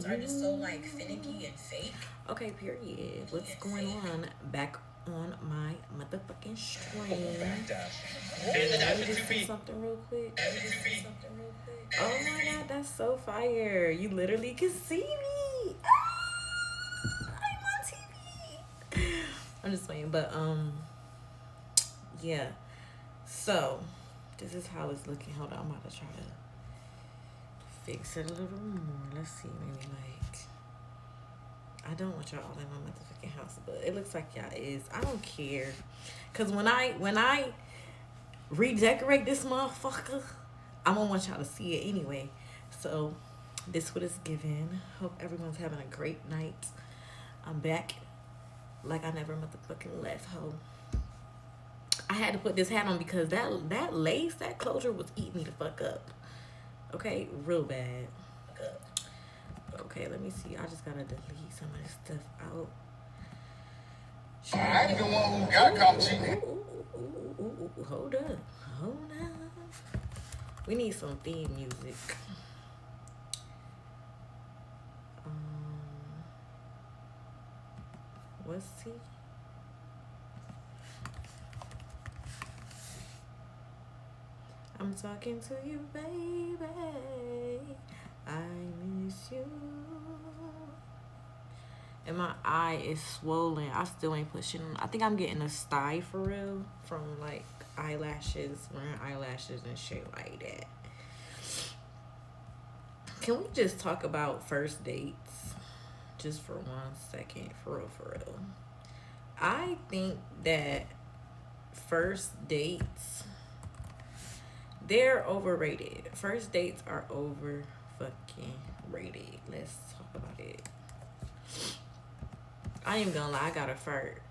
are just so like finicky and fake. Okay, period. What's going on? Back on my motherfucking stream. Let me just see something real quick. Oh my god, that's so fire. You literally can see me. Ah, I'm on TV. I'm just playing, but yeah. So this is how it's looking. Hold on, I'm about to try to fix it a little more. Let's see, maybe like I don't want y'all all in my motherfucking house, but it looks like y'all is. I don't care, cause when I redecorate this motherfucker, I'm gonna want y'all to see it anyway. So this what it's giving. Hope everyone's having a great night. I'm back like I never motherfucking left. Ho. I had to put this hat on because that lace, that closure was eating me the fuck up. Okay, real bad. Okay, let me see. I just gotta delete some of this stuff out. I ain't the one who got caught cheating. Hold up. We need some theme music. Let's see. I'm talking to you, baby. I miss you. And my eye is swollen. I still ain't pushing. I think I'm getting a sty for real from like eyelashes, wearing eyelashes and shit like that. Can we just talk about first dates just for 1 second, for real? I think that first dates, they're overrated. First dates are over fucking rated. Let's talk about it. I ain't gonna lie, I got a fart.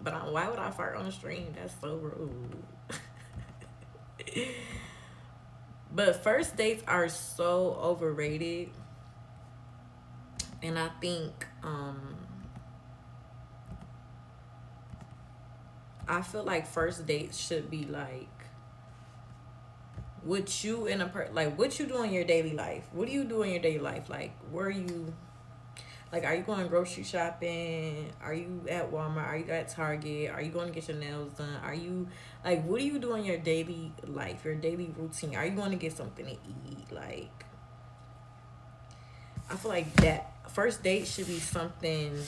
But why would I fart on the stream? That's so rude. But first dates are so overrated. And I think I feel like first dates should be like what you in a like what you do in your daily life. What do you do in your daily life? Like where are you? Like, are you going grocery shopping? Are you at Walmart? Are you at Target? Are you going to get your nails done? Are you, like, what do you do in your daily life, your daily routine? Are you going to get something to eat? Like, I feel like that first date should be something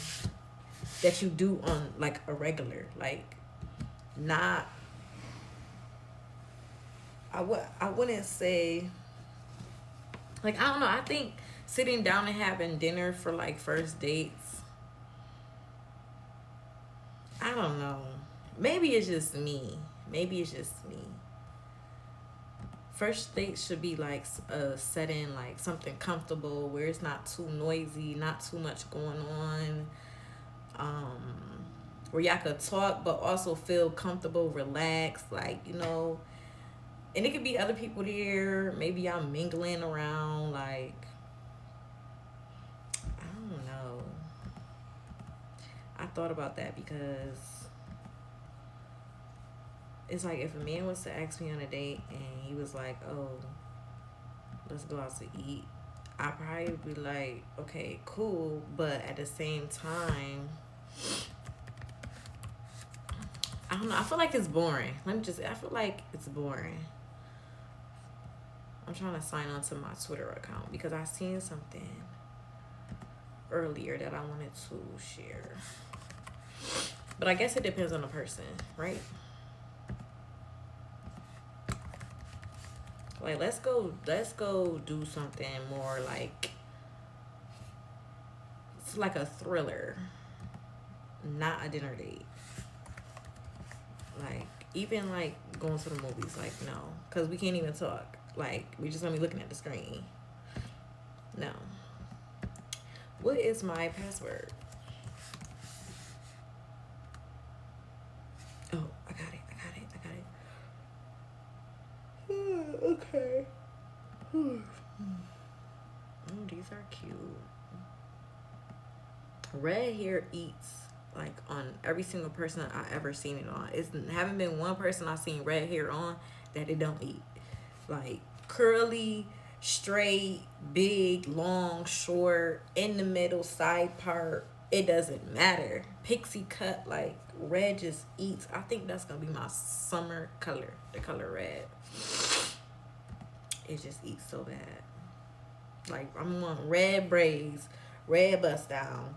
that you do on, like, a regular. Like, not, I wouldn't say, like, I don't know. I think sitting down and having dinner for like first dates, I don't know. Maybe it's just me. First dates should be like a setting, like something comfortable where it's not too noisy, not too much going on. Where y'all could talk but also feel comfortable, relaxed, like, you know. And it could be other people there. Maybe y'all mingling around, like, I thought about that because it's like if a man was to ask me on a date and he was like, oh, let's go out to eat, I'd probably be like, okay, cool. But at the same time, I don't know. I feel like it's boring. I feel like it's boring. I'm trying to sign on to my Twitter account because I seen something earlier that I wanted to share. But I guess it depends on the person, right? Like, let's go do something more like, it's like a thriller, not a dinner date. Like, even like going to the movies, like, no, because we can't even talk. Like, we just gonna be looking at the screen. No. What is my password? Oh, I got it. Okay. Oh, these are cute. Red hair eats like on every single person I ever seen it on. It's haven't been one person I've seen red hair on that it don't eat. Like curly, straight, big, long, short, in the middle, side part. It doesn't matter. Pixie cut, like red just eats. I think that's gonna be my summer color. The color red. It just eats so bad. Like I'm want red braids, red bust down,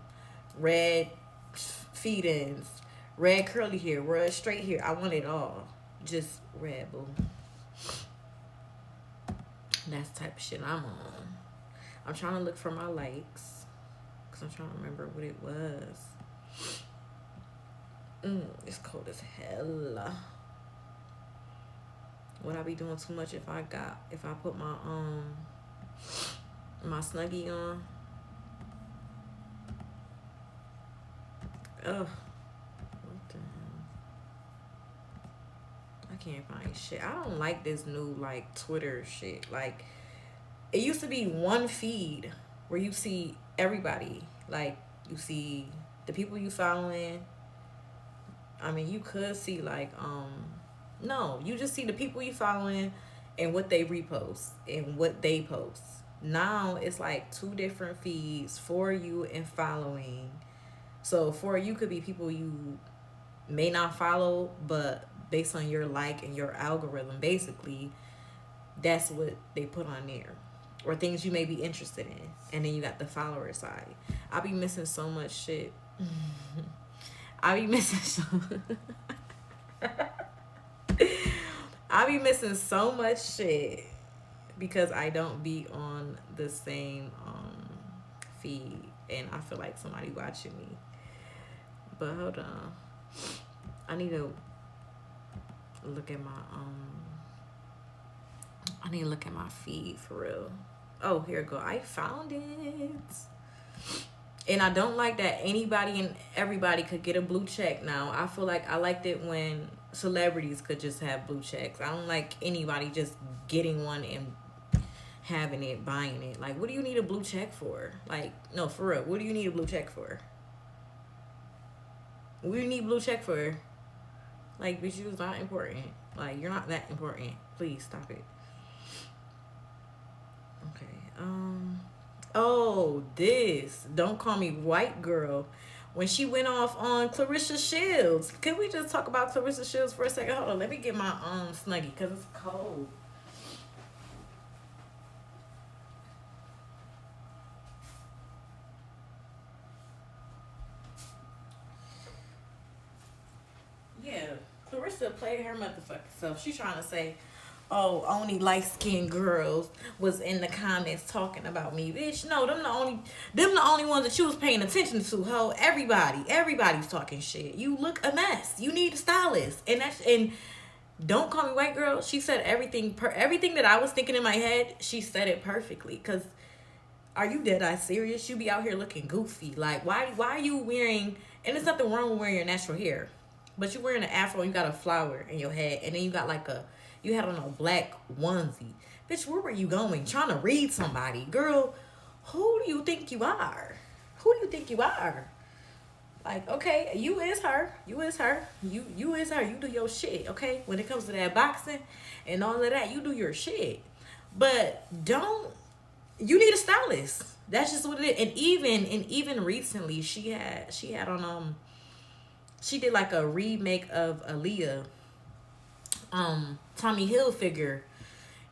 red feet ins, red curly hair, red straight hair. I want it all. Just red, boo. That's the type of shit I'm on. I'm trying to look for my likes. Because I'm trying to remember what it was. It's cold as hell. Would I be doing too much if I put my my Snuggie on? Ugh. What the hell? I can't find shit. I don't like this new like Twitter shit. Like it used to be one feed where you see everybody. Like you see the people you following. I mean, you could see like no, you just see the people you following and what they repost and what they post. Now it's like 2 different feeds for you and following. So for you could be people you may not follow, but based on your like and your algorithm, basically, that's what they put on there. Or things you may be interested in. And then you got the follower side. I be missing so much shit. I be missing so much shit because I don't be on the same feed, and I feel like somebody watching me. But hold on, I need to look at my feed for real. Oh, here it go. I found it. And I don't like that anybody and everybody could get a blue check now. I feel like I liked it when celebrities could just have blue checks. I don't like anybody just getting one and having it, buying it. Like, what do you need a blue check for? Like, no, for real. What do you need a blue check for? What do you need a blue check for? Like, bitch, you're not important. Like, you're not that important. Please stop it. Okay. Oh, this. Don't call me white girl. When she went off on Caresha Shields. Can we just talk about Caresha Shields for a second? Hold on. Let me get my Snuggie because it's cold. Yeah. Caresha played her motherfucking self. She's trying to say, oh, only light-skinned girls was in the comments talking about me. Bitch, no, them the only ones that you was paying attention to, ho. Everybody's talking shit. You look a mess. You need a stylist. And don't call me white girl. She said everything that I was thinking in my head, she said it perfectly. Cause are you dead eye serious? You be out here looking goofy. Like, why are you wearing, and there's nothing wrong with wearing your natural hair, but you're wearing an afro and you got a flower in your head, and then you got like you had on a black onesie. Bitch, where were you going? Trying to read somebody. Girl, who do you think you are? Who do you think you are? Like, okay, you is her. You is her. You is her. You do your shit, okay? When it comes to that boxing and all of that, you do your shit. But you need a stylist. That's just what it is. And even recently, she had on she did like a remake of Aaliyah Tommy Hilfiger.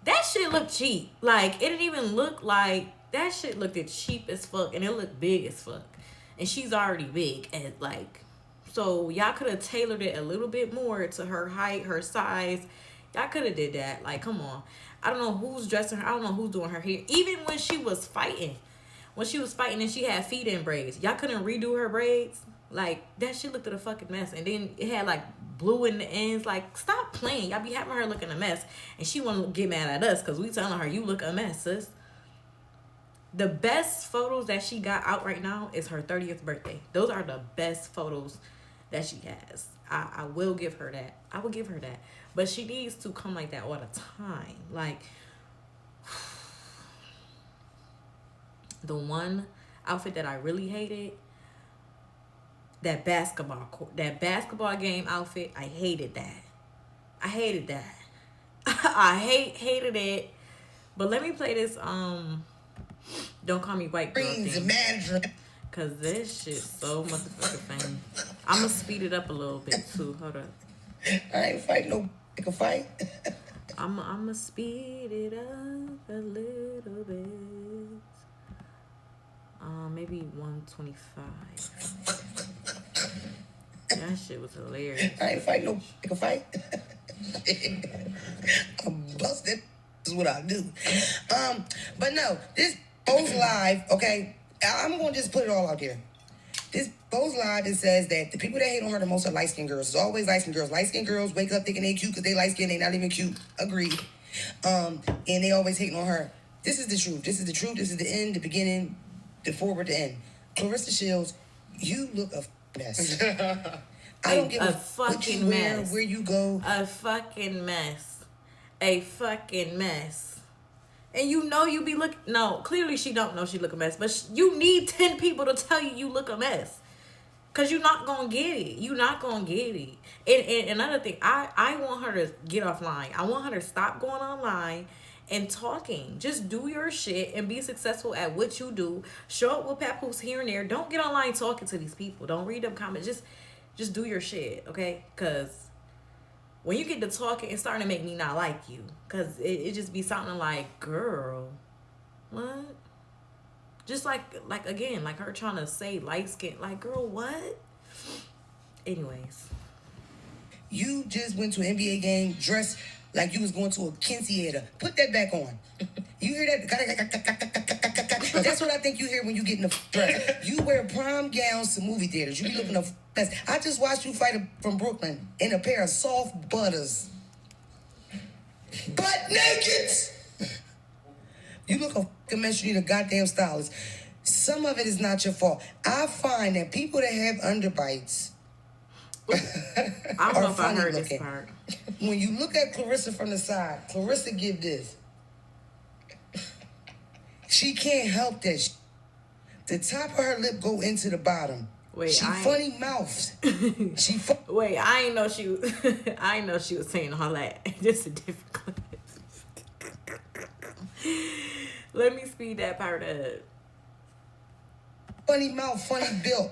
That shit looked cheap. Like, it didn't even look like, that shit looked cheap as fuck, and it looked big as fuck, and she's already big, and like, so y'all could have tailored it a little bit more to her height, her size. Y'all could have did that. Like, come on. I don't know who's dressing her. I don't know who's doing her hair. Even when she was fighting and she had feet in braids, y'all couldn't redo her braids. Like, that shit looked at a fucking mess. And then it had like blue in the ends. Like, stop playing. Y'all be having her looking a mess, and she want to get mad at us because we telling her, you look a mess, sis. The best photos that she got out right now is her 30th birthday. Those are the best photos that she has. I will give her that. I will give her that. But she needs to come like that all the time. Like, the one outfit that I really hated, that basketball game outfit, I hated that. I hated it. But let me play this Don't Call Me White Girl Greens and thing. mandarin. Cause this shit's so motherfucking funny. I'ma speed it up a little bit too. Hold up. I ain't fighting no pick a fight. I'ma speed it up a little bit. Maybe 125. That shit was hilarious. I ain't fighting no pick a fight. I'm busted. This is what I do. But no, this goes live, okay? I'm gonna just put it all out there. This goes live and says that the people that hate on her the most are light-skinned girls. It's always light-skinned girls. Light-skinned girls wake up thinking they cute because they light-skinned, they not even cute. Agreed. And they always hating on her. This is the truth. This is the truth. This is the end, the beginning, the forward, the end. Clarissa Shields, you look a mess. I don't give a what you wear, where you go. A fucking mess. A fucking mess. And you know you be looking... No, clearly she don't know she look a mess. But you need 10 people to tell you look a mess. Because you're not going to get it. You're not going to get it. And another thing, I want her to get offline. I want her to stop going online and talking. Just do your shit and be successful at what you do. Show up with papoose here and there. Don't get online talking to these people. Don't read them comments. Just do your shit, okay? Because when you get to talking, it's starting to make me not like you. Because it just be sounding like, girl, what? Just like again, like her trying to say light skin. Like, girl, what? Anyways. You just went to an NBA game dressed like you was going to a quinceañera. Put that back on. You hear that? That's what I think you hear when you get in the dress. You wear prom gowns to movie theaters. You be looking a mess. I just watched you fight from Brooklyn in a pair of soft butters. Butt naked! You look a fucking mess. You need a goddamn stylist. Some of it is not your fault. I find that people that have underbites I don't know if I heard looking. this part. When you look at Clarissa from the side, Clarissa give this. She can't help that. The top of her lip go into the bottom. Wait, she funny mouths. Wait, I ain't know she was. I ain't know she was saying all that. Just a different clip. Let me speed that part up. Funny mouth, funny built.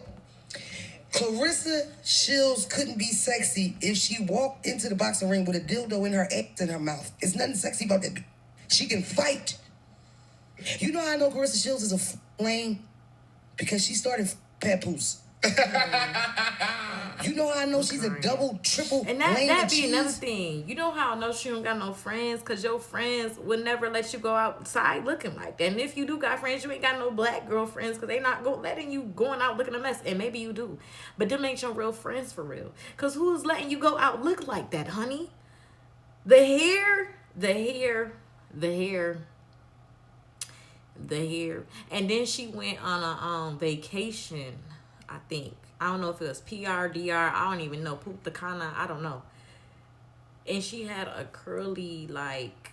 Clarissa Shields couldn't be sexy if she walked into the boxing ring with a dildo in her ass in her mouth. It's nothing sexy about that. She can fight. You know how I know Clarissa Shields is a flame? Because she started papoose. You know how I know she's a double, triple and that be another thing. You know how I know she don't got no friends? Because your friends would never let you go outside looking like that. And if you do got friends, you ain't got no black girlfriends because they not letting you going out looking a mess. And maybe you do. But them ain't your real friends for real. Because who's letting you go out look like that, honey? The hair. And then she went on a vacation, I think. I don't know if it was PRDR. I don't even know. Punta Cana. I don't know. And she had a curly, like,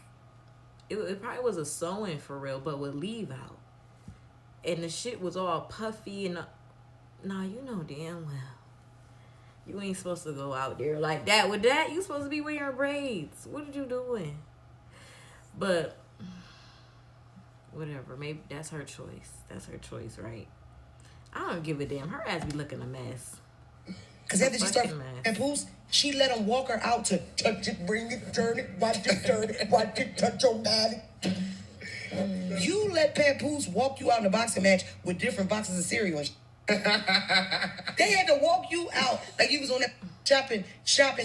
it probably was a sewing for real, but with leave out. And the shit was all puffy and... Nah, you know damn well. You ain't supposed to go out there like that. With that, you supposed to be wearing braids. What are you doing? But... whatever, maybe that's her choice. That's her choice, right? I don't give a damn. Her ass be looking a mess. Because after she started papoose, she let him walk her out to touch it, bring it, turn it, watch it, touch your body. You let papoose walk you out in a boxing match with different boxes of cereal and They had to walk you out like you was on that shopping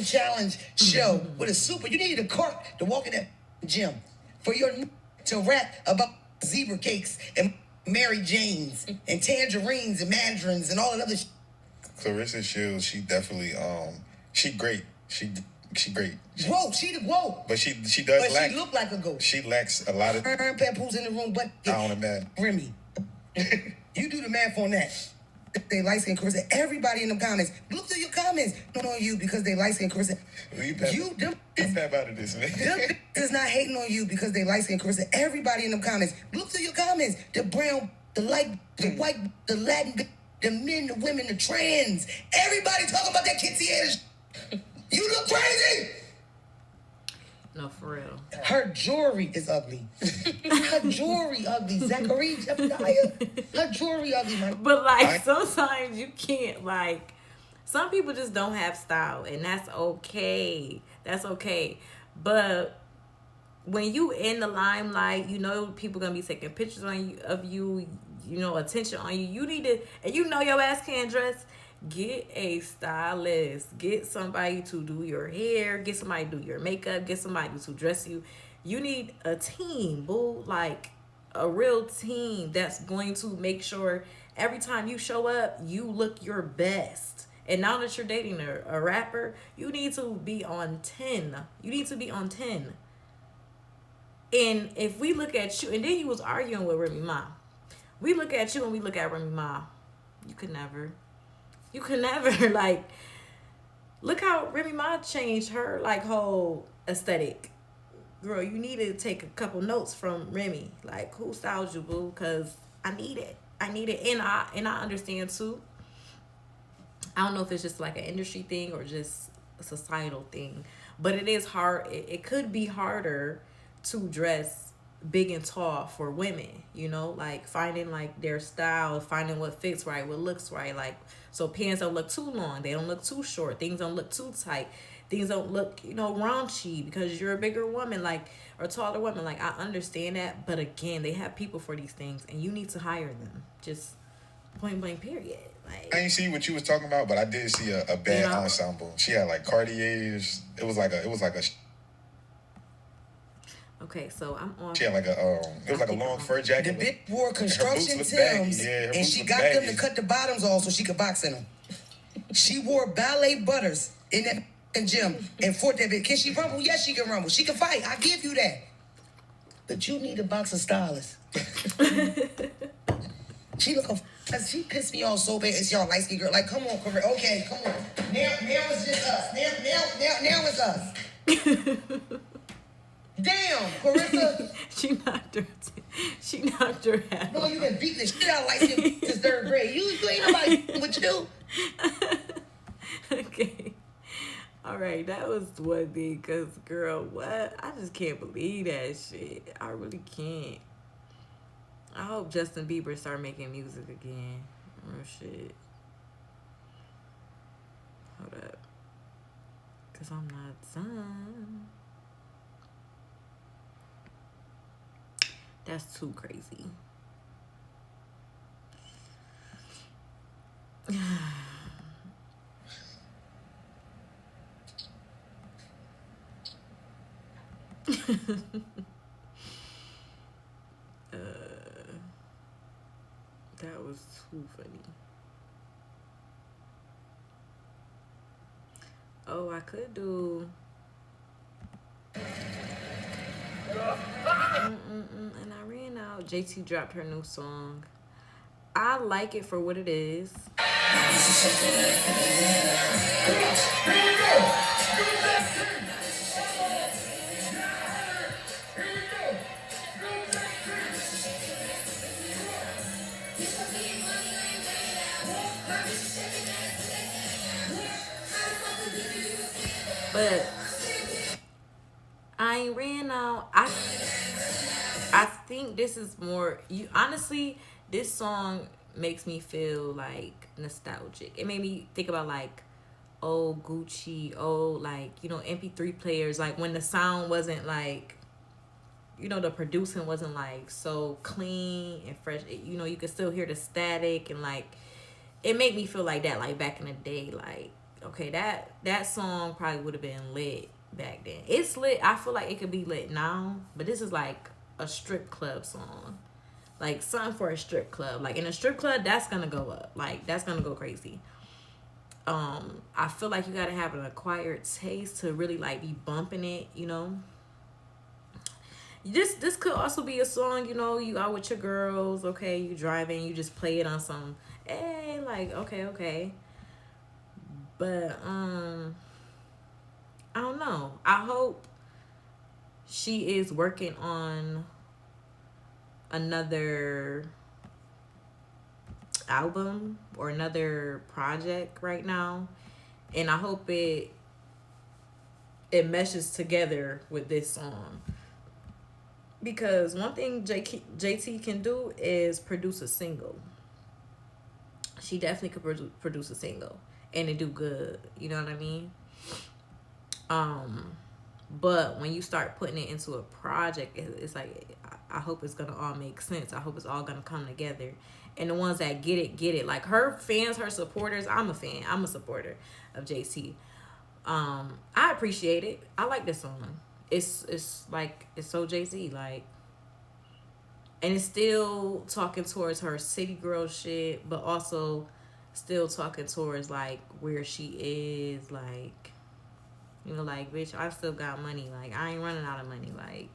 challenge show with a super. You needed a cart to walk in that gym for your to rap about zebra cakes and Mary Janes and tangerines and mandarins and all that other shit. Clarissa Shields, she definitely she great. She great. Whoa. But she does but lack. She look like a goat. She lacks a lot of. Papoose in the room, but I don't imagine. Remy, you do the math on that. They light skin Clarissa. Everybody in the comments, look through your comments. Not on you because they light skin Clarissa. Them out of this, man. Them is not hating on you because they light skin Clarissa. Everybody in the comments, look through your comments. The brown, the light, the white, the Latin, the men, the women, the trans. Everybody talking about that quinceañera. You look crazy. No, for real. Her jewelry is ugly. Her jewelry ugly. Zachary, Jebediah. Her jewelry ugly, man. But like sometimes you can't like. Some people just don't have style, and that's okay. That's okay. But when you in the limelight, you know people gonna be taking pictures of you. You know, attention on you. You need to, and you know your ass can't dress. Get a stylist. Get somebody to do your hair. Get somebody to do your makeup. Get somebody to dress you. You need a team, boo. Like a real team that's going to make sure every time you show up, you look your best. And now that you're dating a rapper, you need to be on 10. You need to be on 10. And if we look at you, and then you was arguing with Remy Ma. We look at you and we look at Remy Ma. You could never. You could never, like, look how Remy Ma changed her, like, whole aesthetic. Girl, you need to take a couple notes from Remy. Like, who styled you, boo? Because I need it. I need it. And I understand, too. I don't know if it's just, like, an industry thing or just a societal thing. But it is hard. It could be harder to dress big and tall for women, you know, like finding like their style, finding what fits right, what looks right, like so pants don't look too long, they don't look too short, things don't look too tight, things don't look, you know, raunchy because you're a bigger woman, like, or taller woman. Like, I understand that, but again, they have people for these things and you need to hire them, just point blank period. Like, I didn't see what you was talking about, but I did see a band ensemble. She had like Cartiers. It was like a okay, so I'm on. She had like it was like a long fur jacket. The bitch wore construction Timbs, and she got them to cut the bottoms off so she could box in them. She wore ballet butters in that gym and fought that bitch. Can she rumble? Yes, she can rumble. She can fight. I give you that. But you need a boxer stylist. She pissed me off so bad. It's y'all light-skinned girl. Like, come on, Caresha. Okay, come on. Now it's just us. Now it's us. Damn, Caresha. She knocked her head. No, you been beating the shit out like since third grade. You ain't nobody with you. Okay. All right, that was one thing, because, girl, what? I just can't believe that shit. I really can't. I hope Justin Bieber start making music again. Real shit. Hold up. Because I'm not done. That's too crazy. That was too funny. Oh, I could do. And I ran out. JT dropped her new song. I like it for what it is. But I ain't ran out. I think this is more, you honestly, this song makes me feel like nostalgic. It made me think about like old Gucci, old like, you know, MP3 players, like when the sound wasn't like, you know, the producing wasn't like so clean and fresh. You know, you could still hear the static, and like it made me feel like that, like back in the day. Like, okay, that song probably would have been lit back then. It's lit. I feel like it could be lit now, but this is like a strip club song, like something for a strip club. Like in a strip club, that's gonna go up. Like that's gonna go crazy. I feel like you gotta have an acquired taste to really like be bumping it, you know. This could also be a song, you know, you out with your girls, okay, you driving, you just play it on some, hey, like, okay. But, I don't know. I hope she is working on another album or another project right now. And I hope it it meshes together with this song. Because one thing JT can do is produce a single. She definitely could produce a single and it do good. You know what I mean? But when you start putting it into a project, it's like, I hope it's gonna all make sense. I hope it's all gonna come together. And the ones that get it. Like her fans, her supporters. I'm a fan. I'm a supporter of JT. I appreciate it. I like this song. It's like, it's so Jay-Z, like, and it's still talking towards her city girl shit, but also still talking towards like where she is, like, you know, like, bitch, I still got money. Like, I ain't running out of money. Like,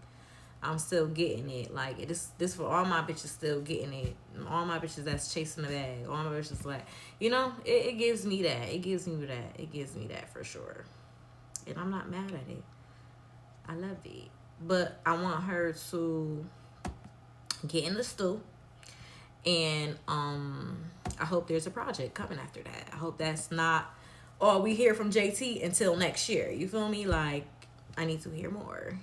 I'm still getting it. Like, this for all my bitches still getting it. All my bitches that's chasing the bag. All my bitches like, you know, it gives me that. It gives me that. It gives me that for sure. And I'm not mad at it. I love it. But I want her to get in the stew. And I hope there's a project coming after that. I hope that's not all we hear from JT until next year. You feel me? Like, I need to hear more.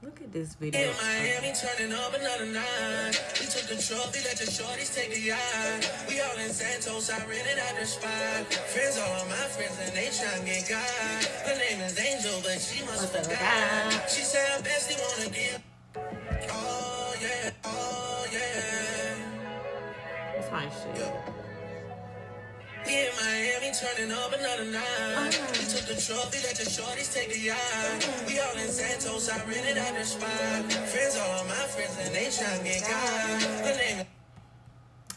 Look at this video. In Miami, turning up another night. We took the trophy, let the shorties take the yacht. We all in Santos, I rented out the spot. Friends, all of my friends, and they tryna get God. Her name is Angel, but she must forgot. She said her bestie wanna give. Oh yeah, oh yeah. That's my shit. In Miami, turning up another night. We took the trophy, let the shorties take the yacht. We all in Santos, I rented out the spot. Friends, all of my friends, and they tryna get God. Her name is.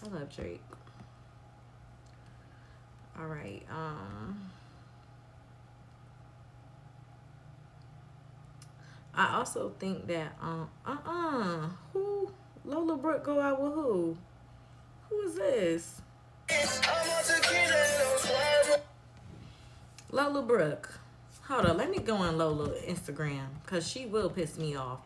I love Drake. All right. I also think that who Lola Brooke go out with who? Who is this? Lola Brooke. Hold on, let me go on Lola Instagram because she will piss me off.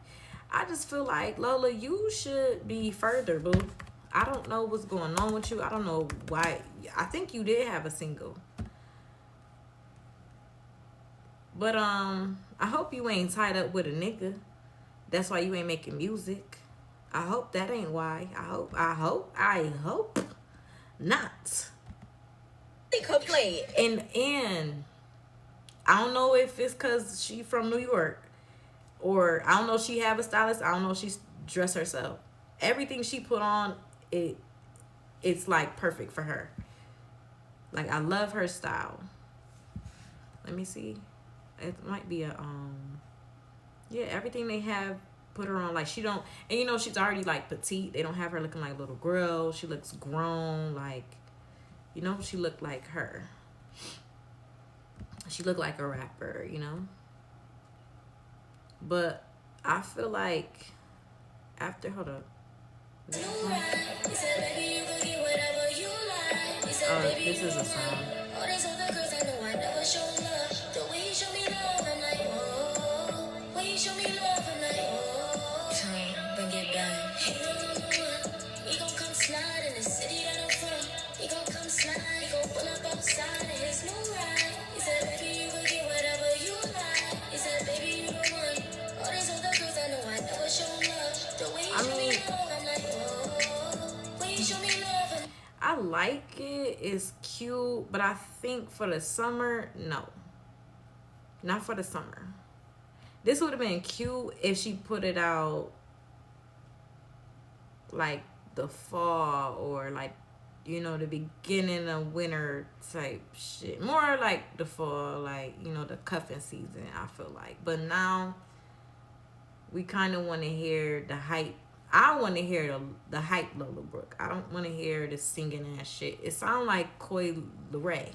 I just feel like, Lola, you should be further, boo. I don't know what's going on with you. I don't know why. I think you did have a single. But I hope you ain't tied up with a nigga. That's why you ain't making music. I hope that ain't why. I hope not. And I don't know if it's because she from New York, or I don't know if she have a stylist. I don't know if she dress herself. Everything she put on, it's like perfect for her. Like, I love her style. Let me see. It might be a yeah, everything they have put her on, like, she don't, and you know she's already like petite. They don't have her looking like a little girl. She looks grown, like, you know, she looked like her. She looked like a rapper, you know. But I feel like after, hold up. Oh, this is a song. I like it. It's cute, but I think for the summer, no. Not for the summer. This would have been cute if she put it out like the fall, or like, you know, the beginning of winter type shit. More like the fall, like, you know, the cuffing season, I feel like. But now we kind of want to hear the hype. I want to hear the hype Lola Brooke. I don't want to hear the singing ass shit. It sounds like Coi Leray.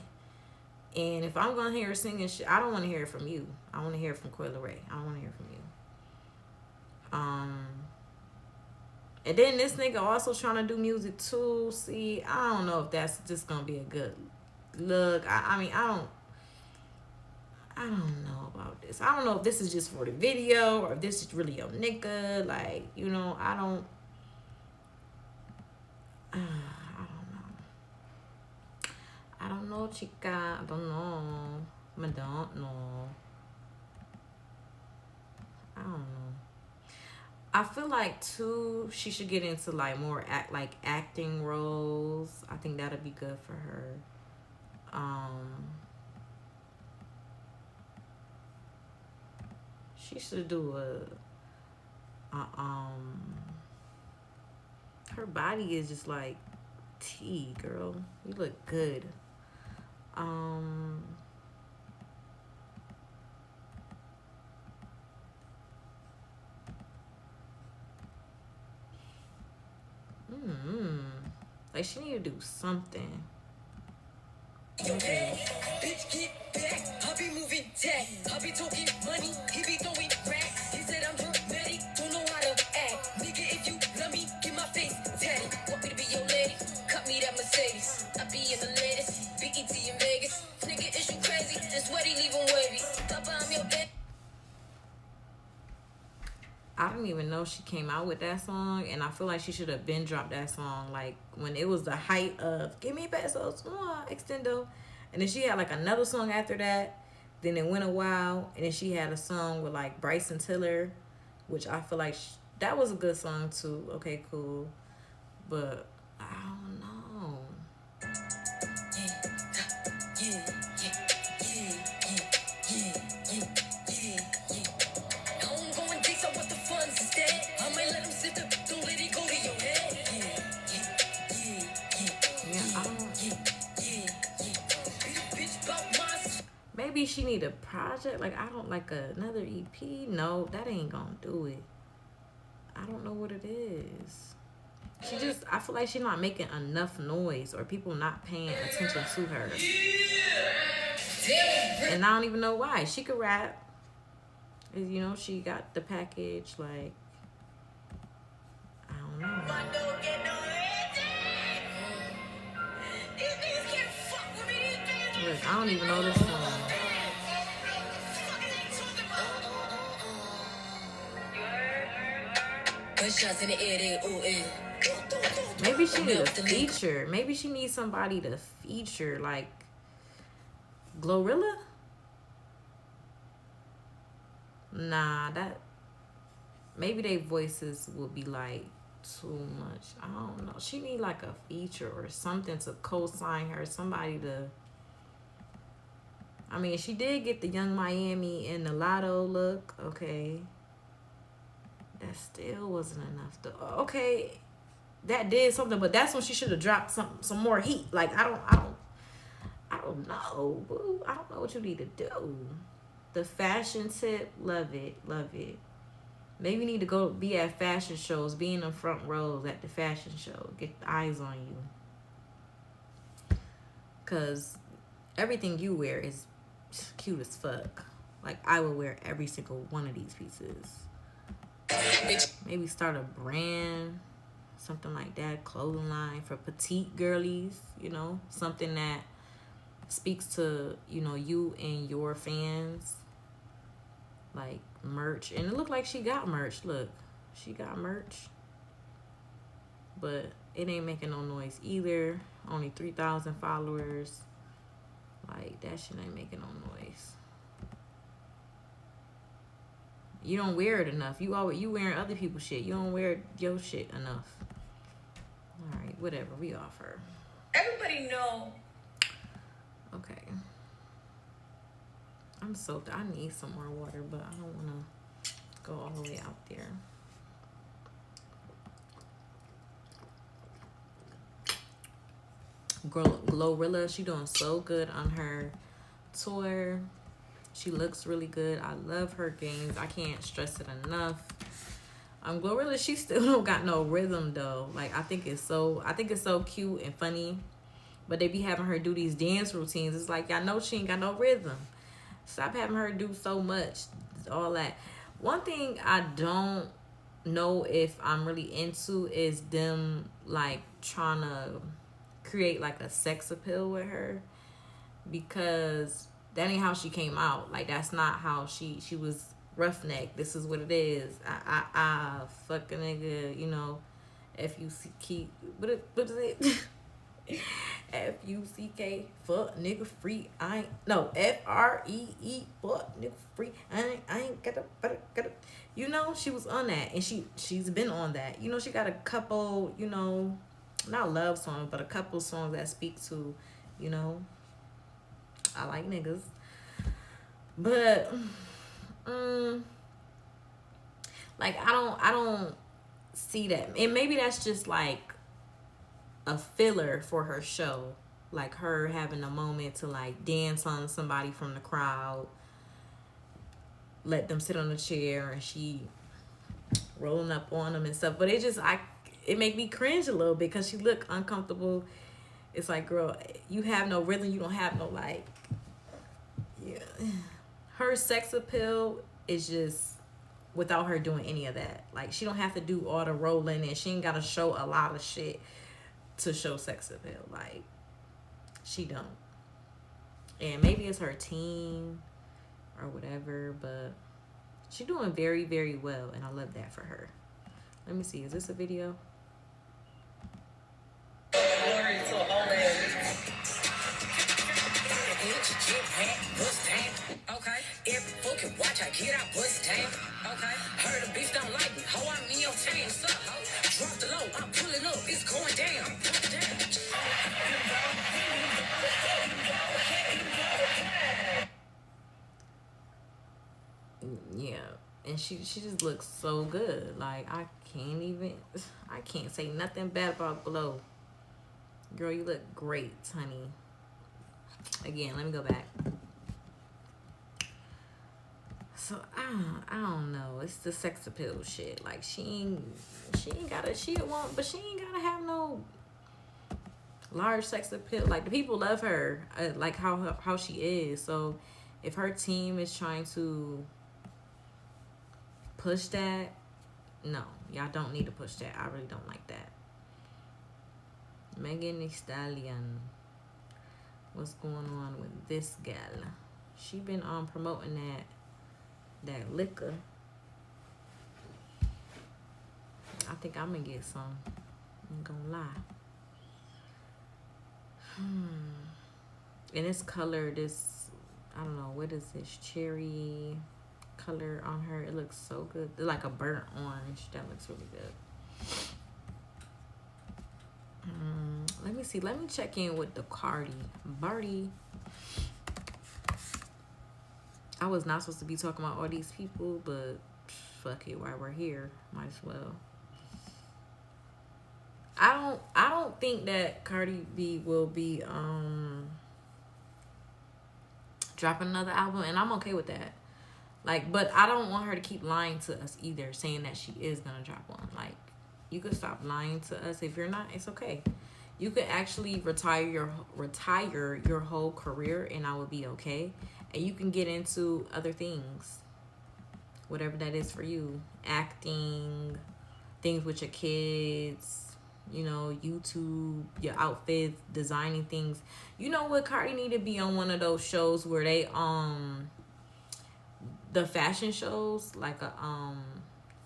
And if I'm going to hear her singing shit, I don't want to hear it from you. I want to hear it from Coi Leray. I don't want to hear it from you. And then this nigga also trying to do music too. See, I don't know if that's just going to be a good look. I mean, I don't know about this. I don't know if this is just for the video or if this is really your nigga. Like, you know, I don't know. I don't know, chica. I don't know. I don't know. don't know. I feel like too, she should get into like more acting roles. I think that'd be good for her. She should do her body is just like tea, girl. You look good. Like she need to do something. Okay. Bitch, get back. I be moving tech. I be talking money. He be throwing racks. He said I'm dramatic. Don't know how to act. Nigga, if you love me, get my face tatted. Want me to be your lady? Cut me that Mercedes. I be in the latest. BET in Vegas. Nigga, is you crazy? And sweaty, leave him wavy. Papa, I'm your bed. I don't even know she came out with that song, and I feel like she should have been dropped that song like when it was the height of "Give Me Pesos," Extendo, and then she had like another song after that. Then it went a while, and then she had a song with like Bryson Tiller, which I feel like that was a good song too. Okay, cool, but I don't know. Maybe she need a project. Like, I don't like another EP. No, that ain't gonna do it. I don't know what it is. She just, I feel like she's not making enough noise, or people not paying attention to her. And I don't even know why. She could rap. You know, she got the package. Like, I don't know. Look, I don't even know this song. Maybe she need a feature. Maybe she needs somebody to feature, like Glorilla. Nah, that maybe their voices would be like too much. I don't know. She need like a feature or something to co-sign her. Somebody to. I mean, she did get the Young Miami and the Lotto look. Okay. That still wasn't enough. Okay, that did something, but that's when she should have dropped some more heat. Like, I don't know. Boo. I don't know what you need to do. The fashion tip, love it. Maybe you need to go be at fashion shows, be in the front rows at the fashion show. Get the eyes on you. Because everything you wear is cute as fuck. Like, I would wear every single one of these pieces. Maybe start a brand, something like that, clothing line for petite girlies, you know, something that speaks to, you know, you and your fans. Like merch. And it looked like she got merch. Look, she got merch. But it ain't making no noise either. Only 3,000 followers. Like, that shit ain't making no noise. You don't wear it enough. You wearing other people's shit. You don't wear your shit enough. All right, whatever. We off her. Everybody know. Okay. I need some more water, but I don't want to go all the way out there. Glorilla, she doing so good on her tour. She looks really good. I love her games. I can't stress it enough. Glorilla, she still don't got no rhythm though. Like, I think it's so cute and funny, but they be having her do these dance routines. It's like, y'all know she ain't got no rhythm. Stop having her do so much, all that. One thing I don't know if I'm really into is them like trying to create like a sex appeal with her, because that ain't how she came out. Like, that's not how she was roughneck. This is what it is. I fuck a nigga, you know, if you keep, what is it? F-U-C-K, fuck nigga free. I ain't, no, F-R-E-E, fuck nigga free. I ain't gotta. You know, she was on that, and she's been on that. You know, she got a couple, you know, not love songs, but a couple songs that speak to, you know, I like niggas. But, like, I don't see that. And maybe that's just, like, a filler for her show. Like, her having a moment to, like, dance on somebody from the crowd. Let them sit on the chair, and she rolling up on them and stuff. But it make me cringe a little bit because she look uncomfortable. It's like, girl, you have no rhythm. You don't have no, like, yeah. Her sex appeal is just without her doing any of that. Like, she don't have to do all the rolling, and she ain't got to show a lot of shit to show sex appeal. Like, she don't. And maybe it's her team or whatever, but she doing very, very well, and I love that for her. Let me see. Is this a video? Loren to okay. Every fucking watch I get, I bust down. Okay. Heard a bitch don't like me. How I'm in your chain. Suck, ho. Drop the low. I'm pulling up. It's going down. I'm pulling down. Yeah. And she just looks so good. Like, I can't say nothing bad about Glow. Girl, you look great, honey. Again, let me go back. So I don't know. It's the sex appeal shit. Like, she ain't gotta, she want, but she ain't gotta have no large sex appeal. Like, the people love her, like how she is. So if her team is trying to push that, no, y'all don't need to push that. I really don't like that. Megan Thee Stallion. What's going on with this gal? She been promoting that liquor. I think I'm gonna get some. I'm gonna lie. And this color, this, I don't know, what is this, cherry color on her? It looks so good. It's like a burnt orange. That looks really good. Let me see. Let me check in with the Barty. I was not supposed to be talking about all these people, but fuck it, while we're here, might as well. I don't think that Cardi B will be dropping another album, and I'm okay with that. Like, but I don't want her to keep lying to us either, saying that she is gonna drop one. Like, you could stop lying to us. If you're not, it's okay. You could actually retire your whole career, and I would be okay. And you can get into other things, whatever that is for you. Acting, things with your kids, you know, YouTube, your outfits, designing things. You know what? Cardi need to be on one of those shows where they the fashion shows, like a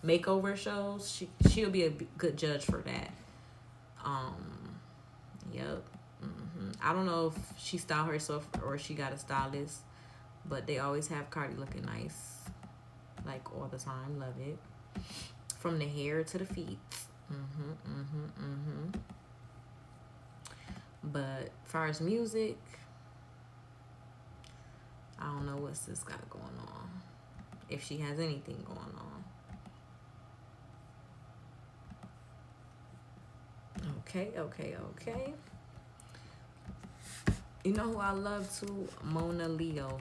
makeover shows. She'll be a good judge for that. Yep. I don't know if she styled herself or she got a stylist, but they always have Cardi looking nice, like, all the time. Love it. From the hair to the feet. But as far as music, I don't know what sis got going on, if she has anything going on. Okay. You know who I love too? Mona Leo.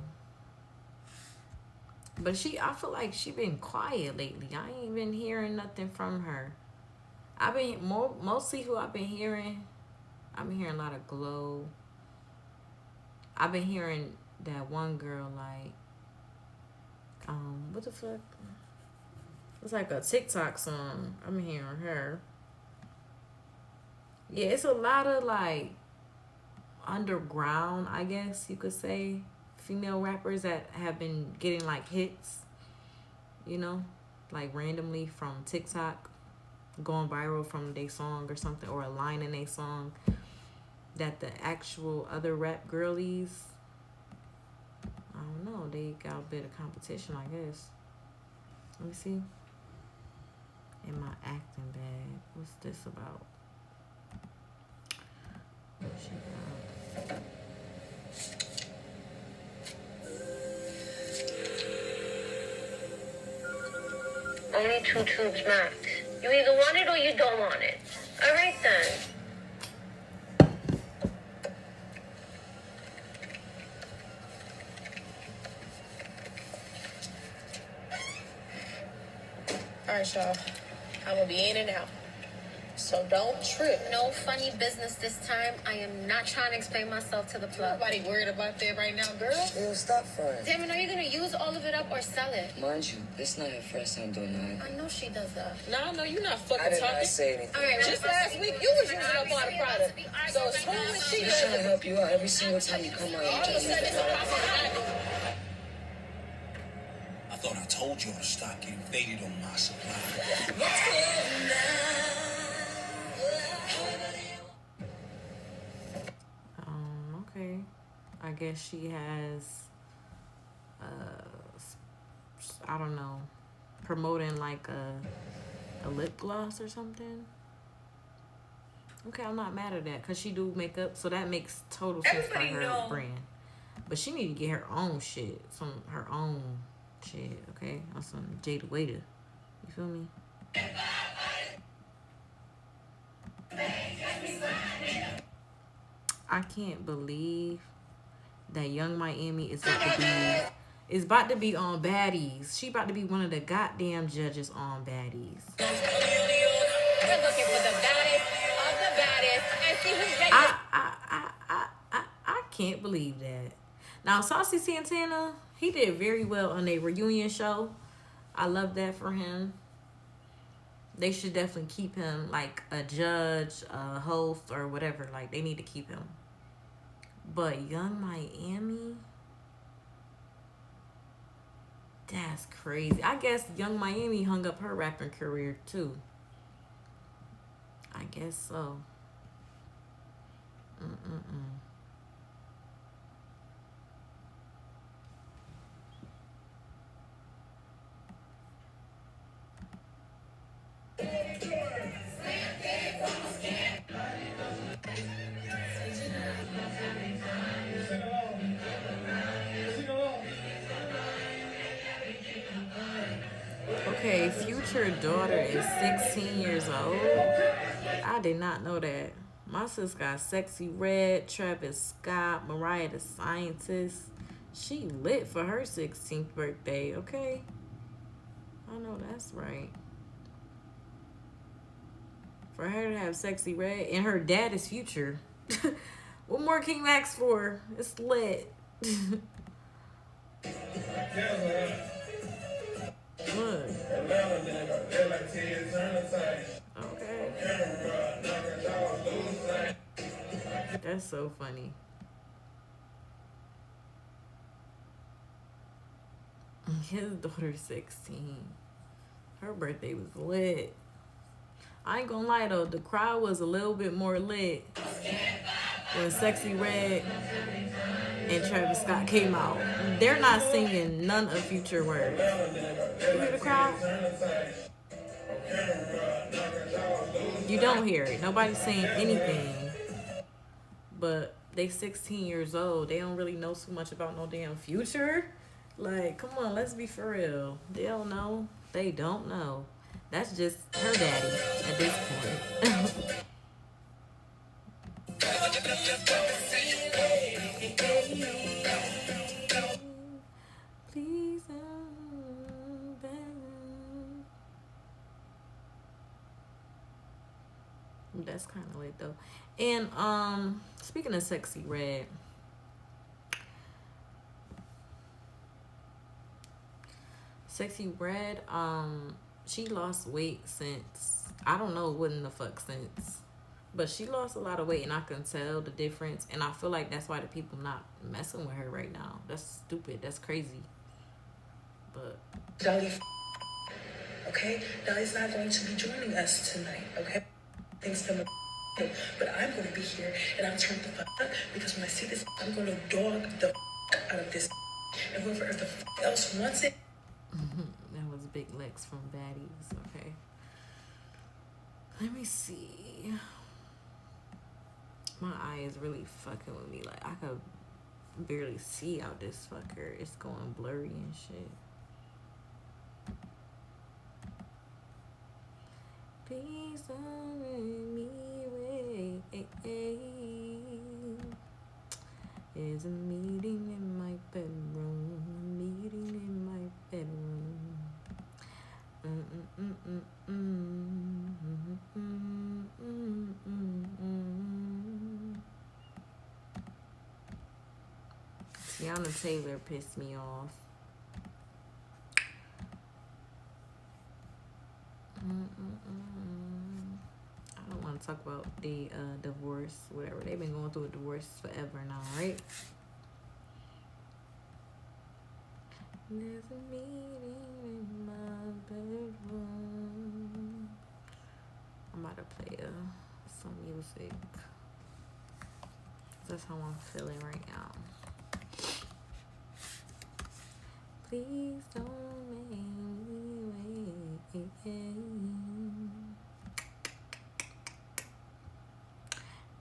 But I feel like she been quiet lately. I ain't been hearing nothing from her. I've been mostly who I've been hearing a lot of Glow. I've been hearing that one girl, like, what the fuck? It's like a TikTok song. I'm hearing her. Yeah, it's a lot of, like, underground, I guess you could say, female rappers that have been getting, like, hits, you know, like, randomly from TikTok, going viral from their song or something, or a line in their song. that the actual other rap girlies, I don't know, they got a bit of competition, I guess. Let me see. In my acting bag, what's this about? Only 2 tubes max. You either want it or you don't want it. All right then. All right, y'all. I'm gonna be in and out. So don't trip. No funny business this time. I am not trying to explain myself to the plug. Nobody worried about that right now, girl. Yo, stop fronting. Damn it, are you gonna use all of it up or sell it? Mind you, this not her first time doing that. I know she does that. No, you're not I fucking did talking. not say anything. All right, Just last week, you was using up all the product. So as soon as she I'm trying to does it, help you out every single time you come out. all of a sudden it's a problem. I thought I told you all to stop getting faded on my supply. Okay. I guess she has, I don't know, promoting like a lip gloss or something. Okay, I'm not mad at that because she do makeup, so that makes total sense for Everybody her know. brand. But she need to get her own shit, her own shit, okay? On some Jada Waiter. You feel me? I can't believe that Young Miami is about to be on Baddies. She about to be one of the goddamn judges on Baddies. We're looking for the baddest of the baddest and see who's ready. I can't believe that. Now, Saucy Santana, he did very well on a reunion show. I love that for him. They should definitely keep him like a judge, a host, or whatever. Like, they need to keep him. But Young Miami, that's crazy. I guess Young Miami hung up her rapping career too. I guess so. Okay, Future daughter is 16 years old. I did not know that. My sis got Sexyy Red, Travis Scott, Mariah the Scientist. She lit for her 16th birthday, okay? I know that's right. For her to have Sexyy Red, and her dad is Future. What more can you ask for? It's lit. Look. Okay. That's so funny. His daughter's 16. Her birthday was lit. I ain't gonna lie though, the crowd was a little bit more lit when Sexyy Red and Travis Scott came out. They're not singing none of Future words. You hear the crowd? You don't hear it. Nobody's saying anything. But they 16 years old. They don't really know too much about no damn Future. Like, come on, let's be for real. They don't know. They don't know. That's just her daddy at this point. Please, that's kind of late though. And speaking of Sexyy Red, Sexyy Red, she lost weight since, I don't know what in the fuck since, but she lost a lot of weight and I can tell the difference, and I feel like that's why the people not messing with her right now. That's stupid. That's crazy. But Dolly, okay? Dolly's not going to be joining us tonight, okay? Thanks to But I'm gonna be here and I'm turned the fuck up because when I see this, I'm gonna dog the out of this, and whoever the else wants it. That was Big Lex from Baddies. Okay. Let me see. My eye is really fucking with me. Like, I could barely see out this fucker. It's going blurry and shit. Please don't let me wait. There's a meeting in my bedroom. A meeting in my bedroom. Tiana Taylor pissed me off. I don't want to talk about the divorce, whatever. They've been going through a divorce forever now, right? There's a meeting in my bedroom. I'm about to play some music. That's how I'm feeling right now. Please don't make me wait.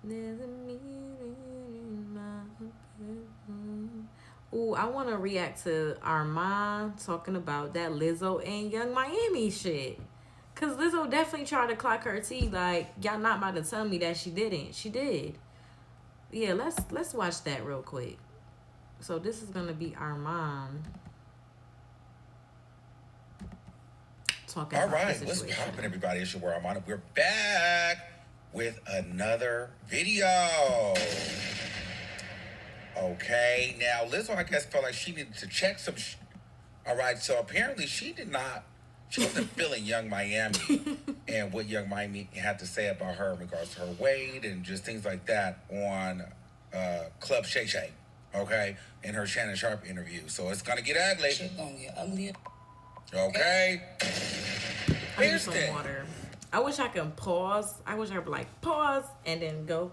There's a meeting in my bedroom. Ooh, I want to react to Armand talking about that Lizzo and Young Miami shit. Because Lizzo definitely tried to clock her tea. Like, y'all not about to tell me that she didn't. She did. Yeah, let's watch that real quick. So this is going to be Armand talking All about right, the what's situation. poppin', everybody? It's your boy Armand. We're back with another video. Okay, now Lizzo, I guess, felt like she needed to check some all right, so apparently she wasn't feeling Young Miami and what Young Miami had to say about her in regards to her weight and just things like that on Club Sexyy, okay, in her Shannon Sharp interview. So it's gonna get ugly. Shit gonna get ugly. Okay. I need some water. I wish I could pause. I wish I could like pause and then go,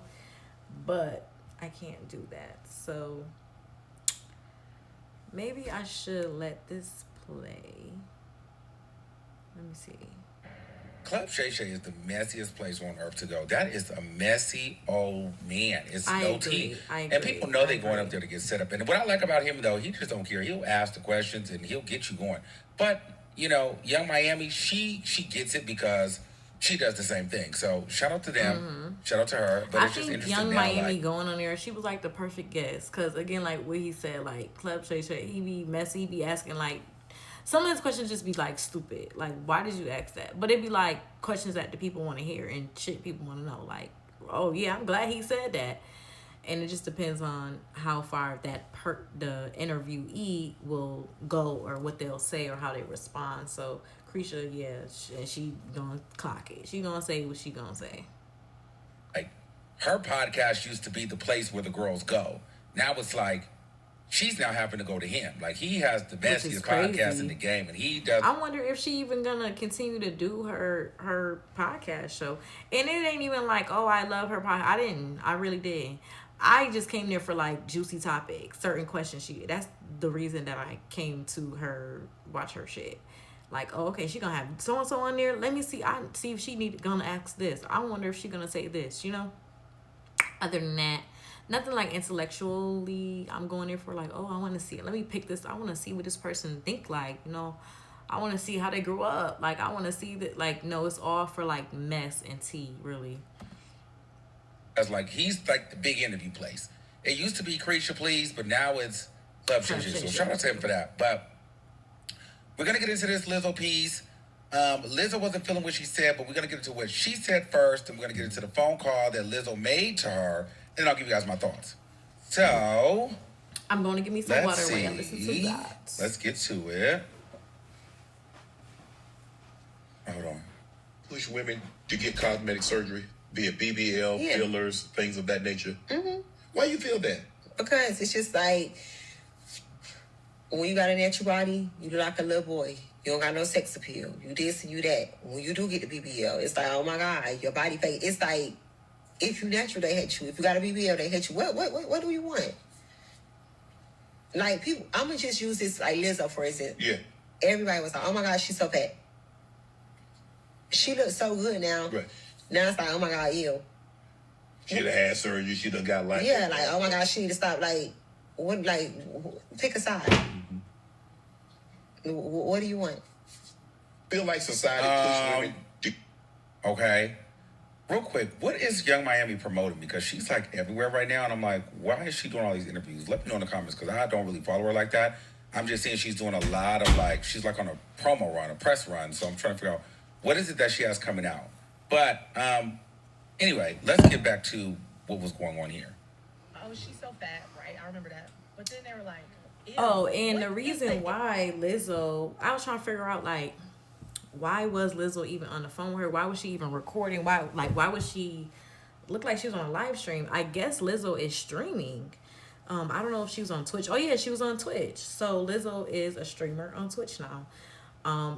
but I can't do that. So maybe I should let this play. Let me see. Club Sexyy is the messiest place on earth to go. That is a messy old man. It's I no agree. tea. I And agree. people know they're I going agree. up there to get set up. And what I like about him, though, he just don't care. He'll ask the questions and he'll get you going. But, you know, Young Miami, she gets it because she does the same thing. So shout out to them. Shout out to her. But I it's just think interesting Young now, Miami like, going on there, she was like the perfect guest. Because, again, like what he said, like Club Sexyy, he be messy, he be asking like, some of his questions just be like stupid. Like, why did you ask that? But it'd be like questions that the people want to hear and shit people want to know. Like, oh yeah, I'm glad he said that. And it just depends on how far the interviewee will go or what they'll say or how they respond. So Caresha, yeah, she gonna clock it. She gonna say what she gonna say. like, her podcast used to be the place where the girls go. Now it's like, she's now having to go to him. Like, he has the Which is best podcast crazy. in the game, and he does. I wonder if she even gonna continue to do her podcast show. And it ain't even like, oh, I love her podcast. I really didn't. I just came there for like juicy topics, certain questions that's the reason that I came to her, watch her shit. Like, oh, okay, she gonna have so and so on there. Let me see. I see if she gonna ask this. I wonder if she gonna say this. You know. Other than that, nothing like intellectually. I'm going there for like, oh, I want to see it. Let me pick this. I want to see what this person think like. You know, I want to see how they grew up. Like, I want to see that. Like, no, it's all for like mess and tea, really. As like, he's like the big interview place. It used to be Caresha Please, but now it's Club Sexyy. So shout out to him for that. But we're gonna get into this Lizzo piece. Lizzo wasn't feeling what she said, but we're gonna get into what she said first, and we're gonna get into the phone call that Lizzo made to her, and then I'll give you guys my thoughts. So I'm going to give me some let's water see. when I listen to that. Let's get to it. Hold on. Push women to get cosmetic surgery, be it BBL, Yeah. fillers, things of that nature. Mm-hmm. Why you feel that? Because it's just like, when you got a natural body, you look like a little boy. You don't got no sex appeal. You this and you that. When you do get the BBL, it's like, oh my God, your body fake. It's like, If you natural, they hate you. If you got a BBL, they hate you. What do you want? Like, people, I'm gonna just use this, like Lizzo, for instance. Yeah. Everybody was like, oh my God, she's so fat. She looks so good now. Right. Now it's like, oh my God, ew. She done had surgery. She done got like. Yeah, like, oh my God, she need to stop. Like, what? Like, pick a side. Mm-hmm. What do you want? Feel like society push women. Okay. Real quick, what is Young Miami promoting? Because she's like everywhere right now, and I'm like, why is she doing all these interviews? Let me know in the comments, because I don't really follow her like that. I'm just seeing she's doing a lot of, like, she's like on a promo run, a press run, so I'm trying to figure out what is it that she has coming out. But anyway, let's get back to what was going on here. Oh, she's so fat, right? I remember that. But then they were like, ew, oh, and the reason why Lizzo, I was trying to figure out, like, why was Lizzo even on the phone with her? Why was she even recording? Why was she look like she was on a live stream? I guess Lizzo is streaming. I don't know if she was on Twitch. Oh yeah, she was on Twitch. So Lizzo is a streamer on Twitch now.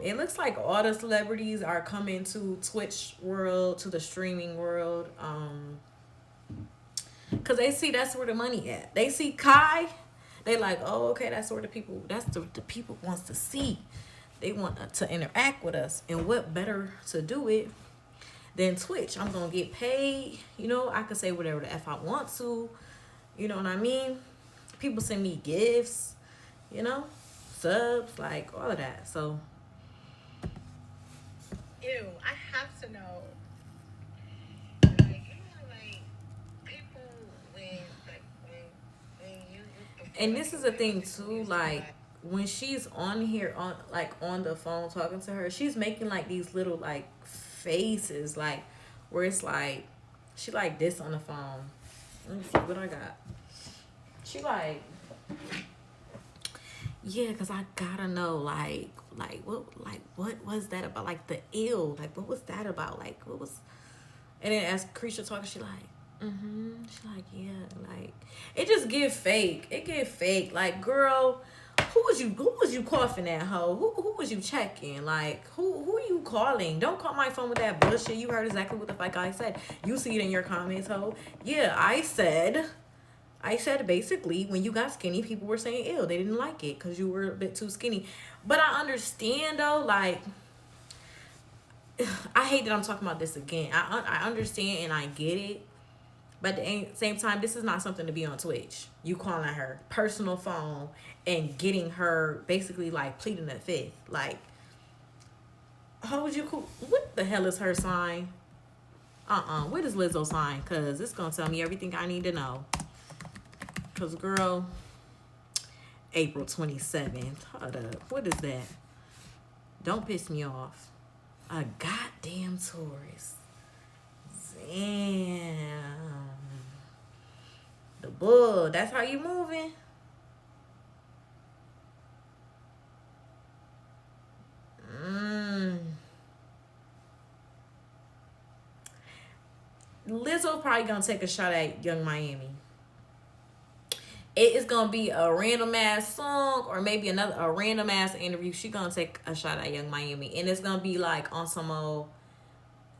It looks like all the celebrities are coming to Twitch world, to the streaming world. Cause they see that's where the money at. They see Kai, they like, oh, okay, that's where the people wants to see. They want to interact with us, and what better to do it than Twitch? I'm gonna get paid. You know, I can say whatever the F I want to. You know what I mean? People send me gifts, you know, subs, like all of that. So, ew, I have to know. and this is the thing too, like, when she's on here, on the phone talking to her, she's making like these little like faces, like where it's like she like this on the phone. Let me see what I got. She like, yeah, cause I gotta know what was that about? Like the ill, like what was that about? Like what was? And then as Caresha talking, she like, she like, yeah, like it just get fake. It get fake. Like, girl, who was you coughing at, hoe? Who was you checking? Like, who are you calling? Don't call my phone with that bullshit. You heard exactly what the fuck I said. You see it in your comments, hoe. Yeah, I said basically when you got skinny, people were saying ew. They didn't like it because you were a bit too skinny. But I understand though, like, I hate that I'm talking about this again. I understand and I get it. But at the same time, this is not something to be on Twitch. You calling her personal phone and getting her basically like pleading the fifth. Like, how would you cool? What the hell is her sign? What is Lizzo's sign? Because it's going to tell me everything I need to know. Because, girl, April 27th. Hold up. What is that? Don't piss me off. A goddamn tourist. Damn. The bull. That's how you moving? Lizzo probably gonna take a shot at Young Miami. It is gonna be a random ass song or maybe a random ass interview. She gonna take a shot at Young Miami, and it's gonna be like on some old.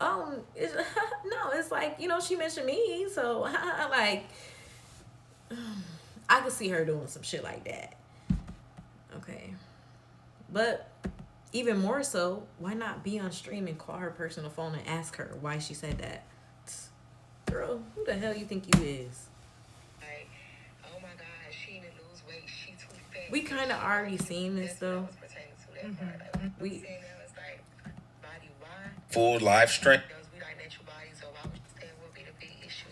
No, it's like, you know, she mentioned me, so like I could see her doing some shit like that. Okay, but even more so, why not be on stream and call her personal phone and ask her why she said that? Girl, who the hell you think you is? Like, oh my God, she need to lose weight. She too fat. We kind of already seen this though. Full live stream.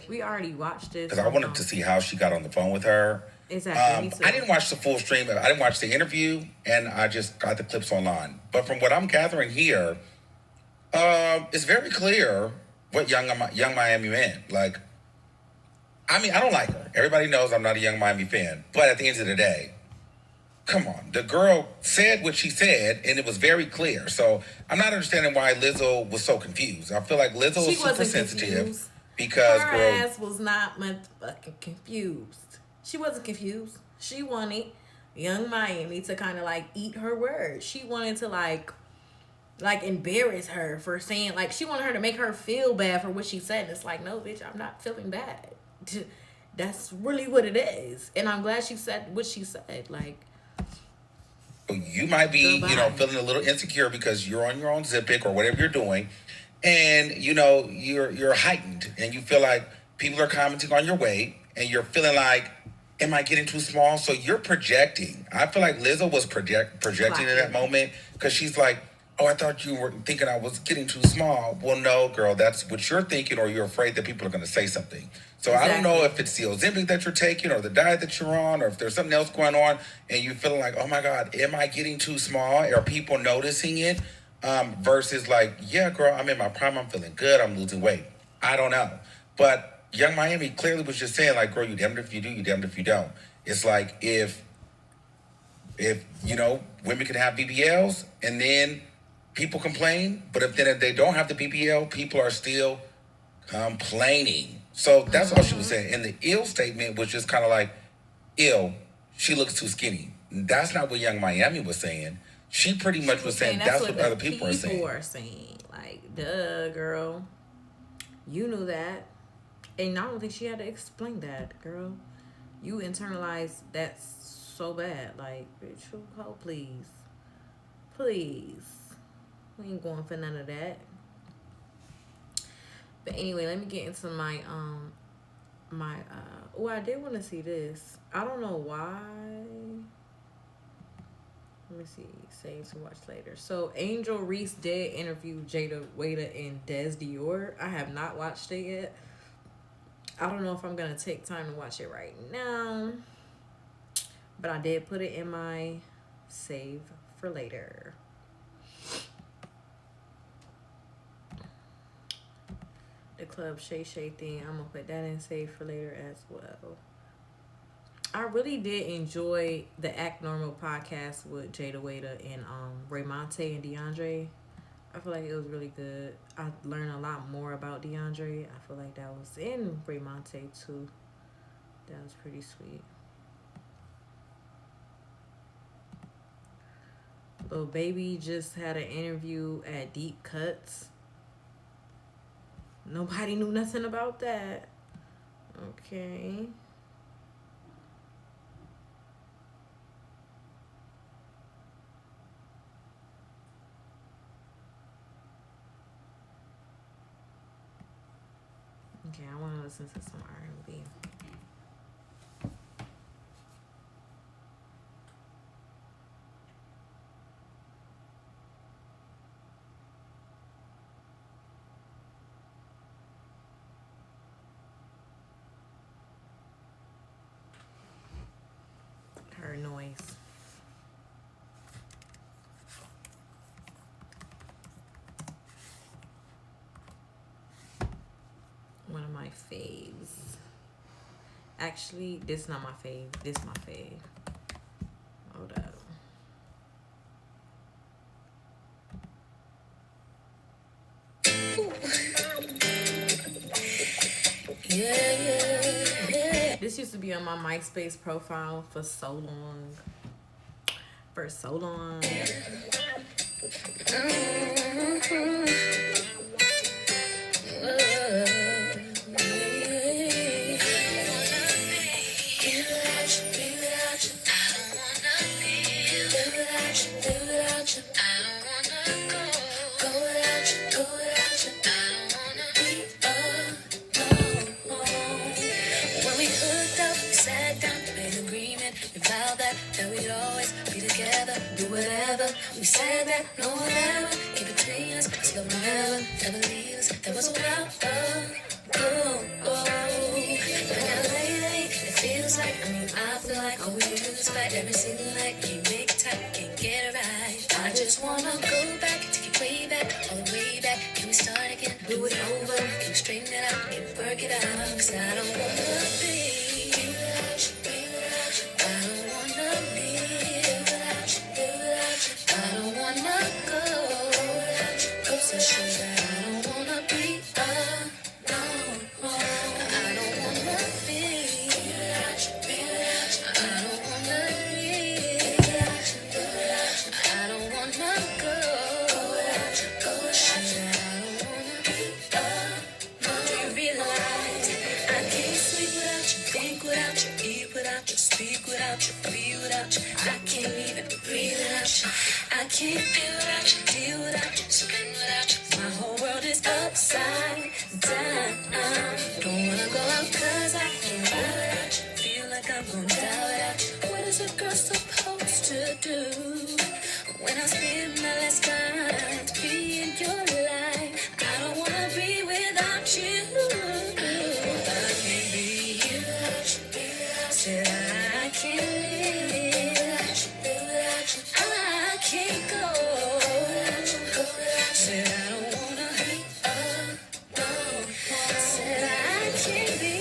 We already watched this. Because I wanted to see how she got on the phone with her. Exactly. I didn't watch the full stream. I didn't watch the interview, and I just got the clips online. But from what I'm gathering here, it's very clear what Young Miami meant. Like, I mean, I don't like her. Everybody knows I'm not a Young Miami fan. But at the end of the day, come on. The girl said what she said, and it was very clear. So I'm not understanding why Lizzo was so confused. I feel like Lizzo was super sensitive. Confused. Because her girl, ass was not motherfucking confused. She wasn't confused. She wanted Young Miami to kind of like eat her words. She wanted to like like embarrass her for saying, like, she wanted her to make her feel bad for what she said. And it's like, no, bitch, I'm not feeling bad. That's really what it is. And I'm glad she said what she said. Like, you might be, feeling a little insecure because you're on your own zip pick or whatever you're doing, and you're heightened, and you feel like people are commenting on your weight, and you're feeling like, am I getting too small? So you're projecting. I feel like Lizzo was projecting in that moment because she's like, oh, I thought you were thinking I was getting too small. Well, no, girl, that's what you're thinking, or you're afraid that people are going to say something. So exactly. I don't know if it's the Ozempic that you're taking or the diet that you're on, or if there's something else going on and you're feeling like, oh my God, am I getting too small? Are people noticing it? Versus like, yeah, girl, I'm in my prime. I'm feeling good. I'm losing weight. I don't know. But Young Miami clearly was just saying like, girl, you damned if you do, you damned if you don't. It's like if women can have BBLs and then people complain, but if they don't have the BBL, people are still complaining. So that's all she was saying. And the ill statement was just kind of like, ill, she looks too skinny. That's not what Young Miami was saying. She pretty much was saying that's what other people are saying. Like, duh, girl. You knew that. And I don't think she had to explain that, girl. You internalized that so bad. Like, bitch, oh, please. Please. We ain't going for none of that. But anyway, let me get into my I did want to see this. I don't know why. Let me see. Save to watch later. So Angel Reese did interview Jada Waiter and Des Dior. I have not watched it yet. I don't know if I'm gonna take time to watch it right now. But I did put it in my save for later. The Club Shay Shay thing, I'm gonna put that in save for later as well. I really did enjoy the Act Normal podcast with Jada Waiter and Raymonte and DeAndre. I feel like it was really good. I learned a lot more about DeAndre. I feel like that was in Raymonte too. That was pretty sweet. Lil Baby just had an interview at Deep Cuts. Nobody knew nothing about that. Okay. Okay, I want to listen to some R&B. Her noise. One of my faves. Actually, this is not my fave. This is my fave. Hold up. This used to be on my MySpace profile for so long. For so long. We said that no one ever came between us. So never, never leave us. That was a while ago. But now lately, it feels like, I feel like all we do is fight every single night. Can't make time, can't get it right. I just wanna go back, take it way back, all the way back. Can we start again? Do it over. Can we straighten it out? Can we work it out? 'Cause I don't wanna be without you, I don't wanna be without you, I don't wanna go so sure that I don't wanna be alone. I don't wanna be without you, I don't wanna be without you, I don't wanna go think without you, eat without you, speak without you, be without you. I can't even breathe without you. I can't feel without you, deal without you, spin without you. My whole world is upside down. Don't wanna go out 'cause I can't live without you. Feel like I'm gonna die without you. What is a girl supposed to do when I spend my last night be in your life? I don't wanna be without you. I can't be without you. Said I can't live without you. I can't go without you. Said I don't wanna be alone. Said I can't be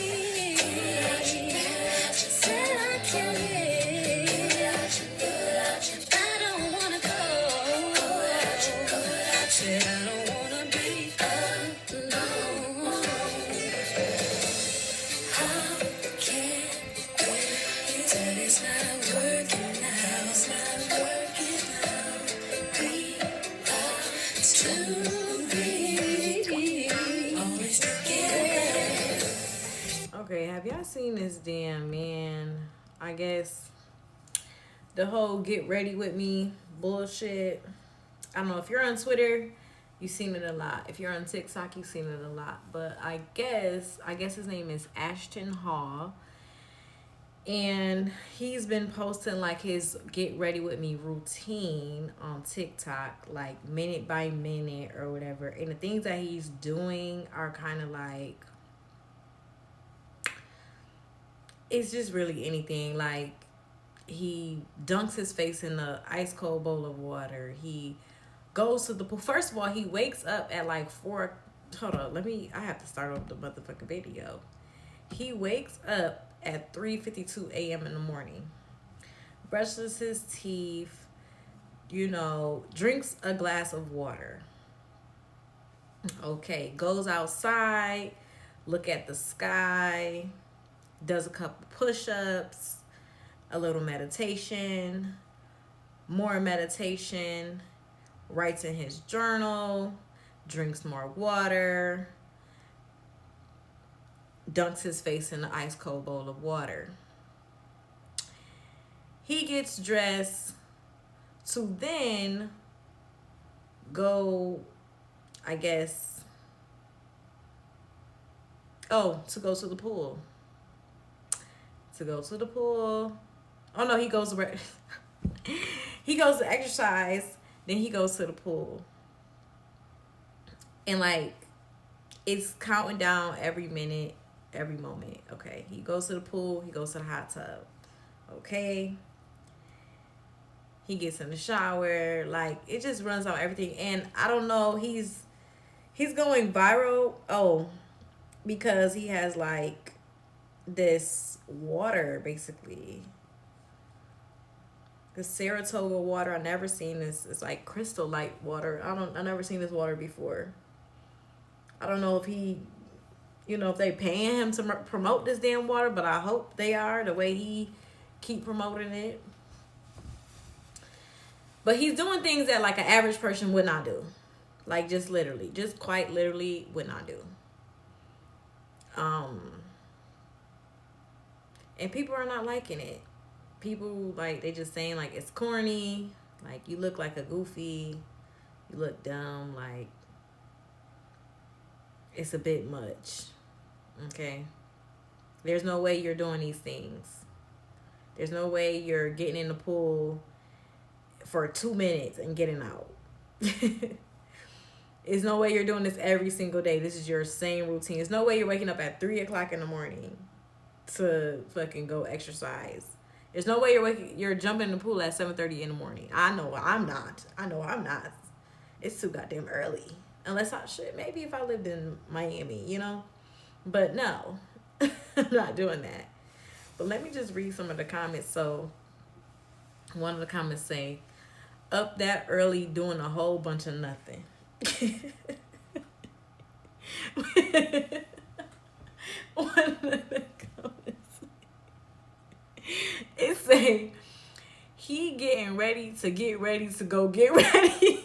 without you. Said I can't live without you. I don't wanna go without you. Said I don't wanna be alone. How can that it's not working now? It's not working now. We are to be always together. Okay, have y'all seen this damn man? I guess the whole get ready with me bullshit. I don't know if you're on Twitter, you've seen it a lot. If you're on TikTok, you've seen it a lot. But I guess his name is Ashton Hall. And he's been posting like his get ready with me routine on TikTok, like minute by minute or whatever. And the things that he's doing are kind of like, it's just really anything. Like, he dunks his face in the ice cold bowl of water. He goes to the pool. First of all, he wakes up at like 4. Hold on, I have to start over the motherfucking video. He wakes up at 3:52 a.m. in the morning, brushes his teeth, drinks a glass of water. Okay, goes outside, look at the sky, does a couple push-ups, a little meditation, more meditation, writes in his journal, drinks more water, dunks his face in the ice cold bowl of water. He gets dressed to then go, I guess, to go to the pool. Oh no, he goes to exercise, then he goes to the pool. And like, it's counting down every minute, every moment. Okay, he goes to the pool, he goes to the hot tub. Okay, he gets in the shower. Like, it just runs out everything. And I don't know, he's going viral because he has like this water, basically the Saratoga water. I never seen this. It's like crystal light water. I never seen this water before. I don't know if if they paying him to promote this damn water, but I hope they are, the way he keep promoting it. But he's doing things that like an average person would not do. Like, just quite literally would not do. And people are not liking it. People, like, they just saying like it's corny, like you look like a goofy, you look dumb, like it's a bit much. Okay, there's no way you're doing these things. There's no way you're getting in the pool for 2 minutes and getting out. There's no way you're doing this every single day. This is your same routine. There's no way you're waking up at 3 o'clock in the morning to fucking go exercise. There's no way you're jumping in the pool at 7:30 in the morning. I know I'm not. It's too goddamn early. Unless maybe if I lived in Miami, But no, I'm not doing that. But let me just read some of the comments. So one of the comments say, up that early doing a whole bunch of nothing. One of the comments, it say, he getting ready to get ready to go get ready.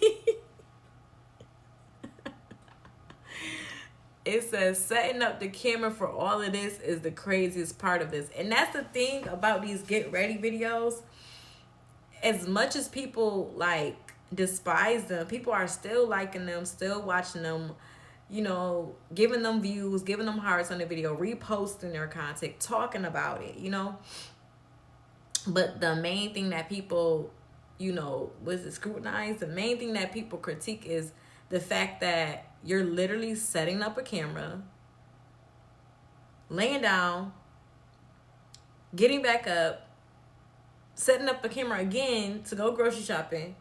It says setting up the camera for all of this is the craziest part of this. And that's the thing about these get ready videos. As much as people like despise them, people are still liking them, still watching them, you know, giving them views, giving them hearts on the video, reposting their content, talking about it, you know. But the main thing that people, you know, scrutinize, the main thing that people critique is the fact that you're literally setting up a camera, laying down, getting back up, setting up a camera again to go grocery shopping,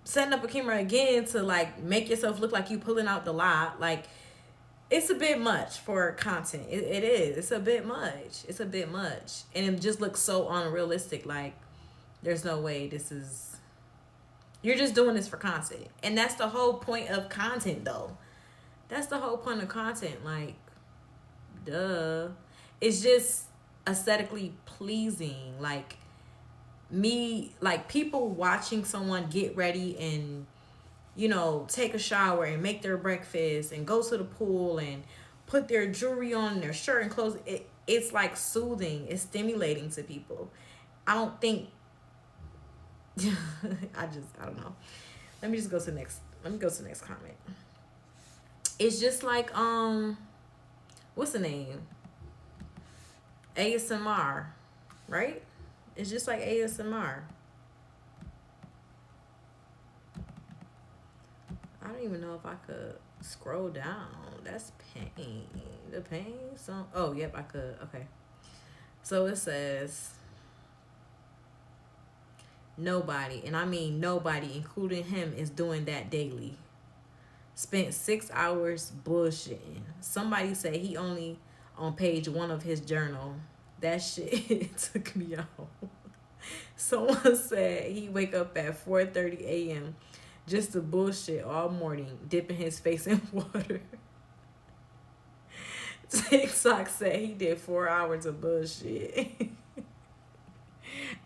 setting up a camera again to like make yourself look like you pulling out the lot. Like, it's a bit much for content. It is. It's a bit much. It's a bit much. And it just looks so unrealistic. Like, there's no way this is... You're just doing this for content. And that's the whole point of content, though. That's the whole point of content. Like, duh. It's just aesthetically pleasing. Like, me... Like, people watching someone get ready and, you know, take a shower and make their breakfast and go to the pool and put their jewelry on, their shirt and clothes. It's, like, soothing. It's stimulating to people. I don't think... I don't know. Let me go to the next comment. It's just like, what's the name? ASMR, right? It's just like ASMR. I don't even know if I could scroll down. That's pain. The pain song. Oh, yep, I could. Okay. So it says... Nobody, and I mean nobody, including him, is doing that daily. Spent 6 hours bullshitting. Somebody said he only on page 1 of his journal. That shit took me out. Someone said he wake up at 4:30 a.m. just to bullshit all morning, dipping his face in water. TikTok said he did 4 hours of bullshit.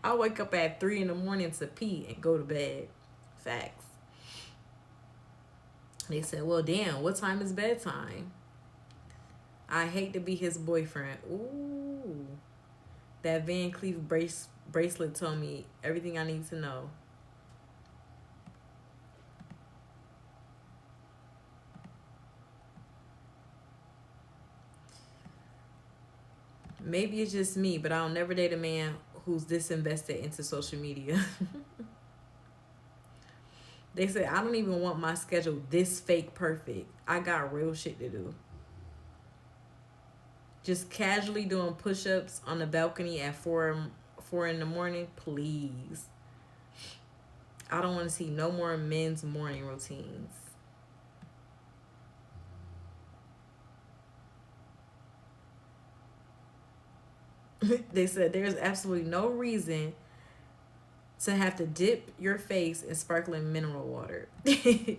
I wake up at 3 in the morning to pee and go to bed. Facts. They said, well, damn, what time is bedtime? I hate to be his boyfriend. Ooh. That Van Cleef bracelet told me everything I need to know. Maybe it's just me, but I'll never date a man who's disinvested into social media. They say, I don't even want my schedule this fake perfect. I got real shit to do. Just casually doing push-ups on the balcony at 4 in the morning, please. I don't want to see no more men's morning routines. They said there's absolutely no reason to have to dip your face in sparkling mineral water. They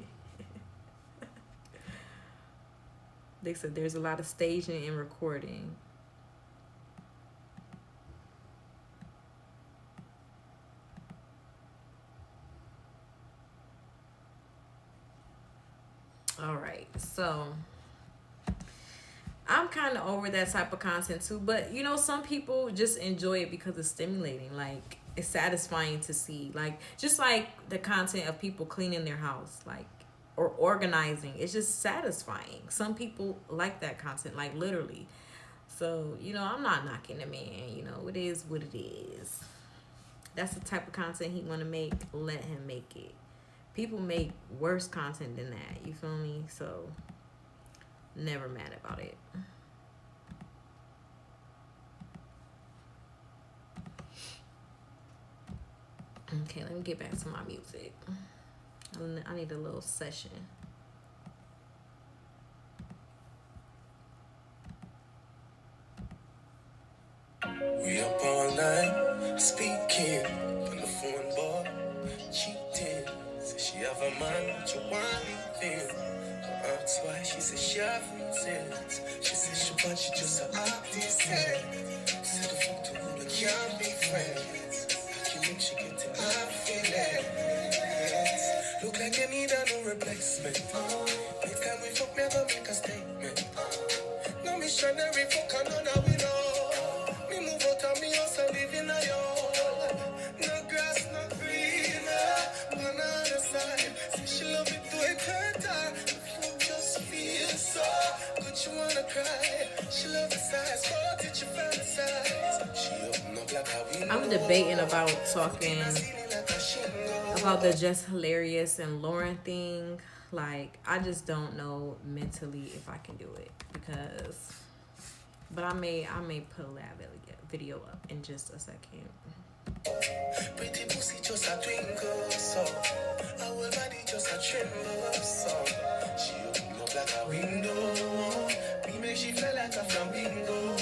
said there's a lot of staging and recording. All right, so I'm kind of over that type of content too, but you know, some people just enjoy it because it's stimulating. Like, it's satisfying to see, like, just like the content of people cleaning their house, like, or organizing. It's just satisfying. Some people like that content, like, literally. So, you know, I'm not knocking the man. You know, it is what it is. That's the type of content he want to make. Let him make it. People make worse content than that. You feel me? So, never mad about it. Okay, let me get back to my music. I need a little session. We up all night, speaking on the phone bar, cheating. Said she have a man, but you want me then. That's why she said she have reasons. She said she want you just to act this head. Said the fuck to who they can't be friends. I can make she get to my feelings. Look like I need a new replacement. Every time we fuck me, I go make a statement. No missionary fuck and none of we know. Me move out of me house and live in a yard. No grass, no greener. On the other side, say she love it to it hurt. The fuck just feels so good, you wanna cry. She love the size, but did you fantasize? She open up like a window. I'm debating about talking about the Just Hilarious and Loren thing. Like, I just don't know mentally if I can do it because, but I may pull that video up in just a second. Pretty pussy just a twinkle, so our whole body just a tremble, so she open up like a window. We make she fly like a flamingo.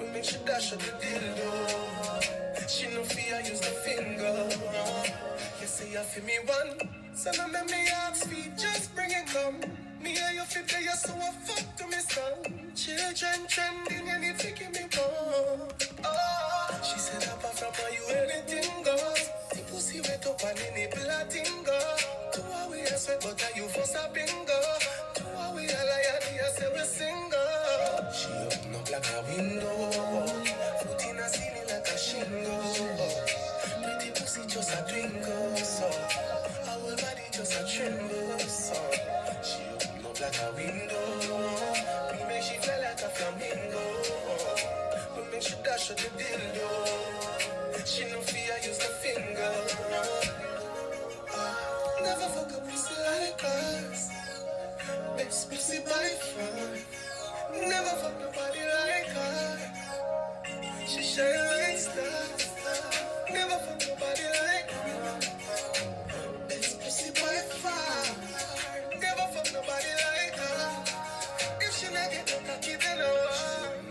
We make she dash at the dildo. She no fear use the finger. You say you feel me one. So now make me ask feet, just bring it come. Me and you fit there, so I fuck to me son. Children trending, you need to give me more. Oh, she said apart from you, anything goes. The pussy wet up and the nipple a tingle. To how we a sweat, but are you first a bingo? To how we a liar, I say we single. She open up like a window. Foot in a ceiling like a shingle. Pretty pussy just a twinkle, so our body just a tremble, so she open up like a window. We make she fly like a flamingo. We make she dash at the dildo. She no fear use the finger. Never fuck a pussy like us. Best pussy by far. Never fuck nobody like her. She shine like stars. Never fuck nobody like her. Best pussy by far. Never fuck nobody like her. If she not get no cocky, then no.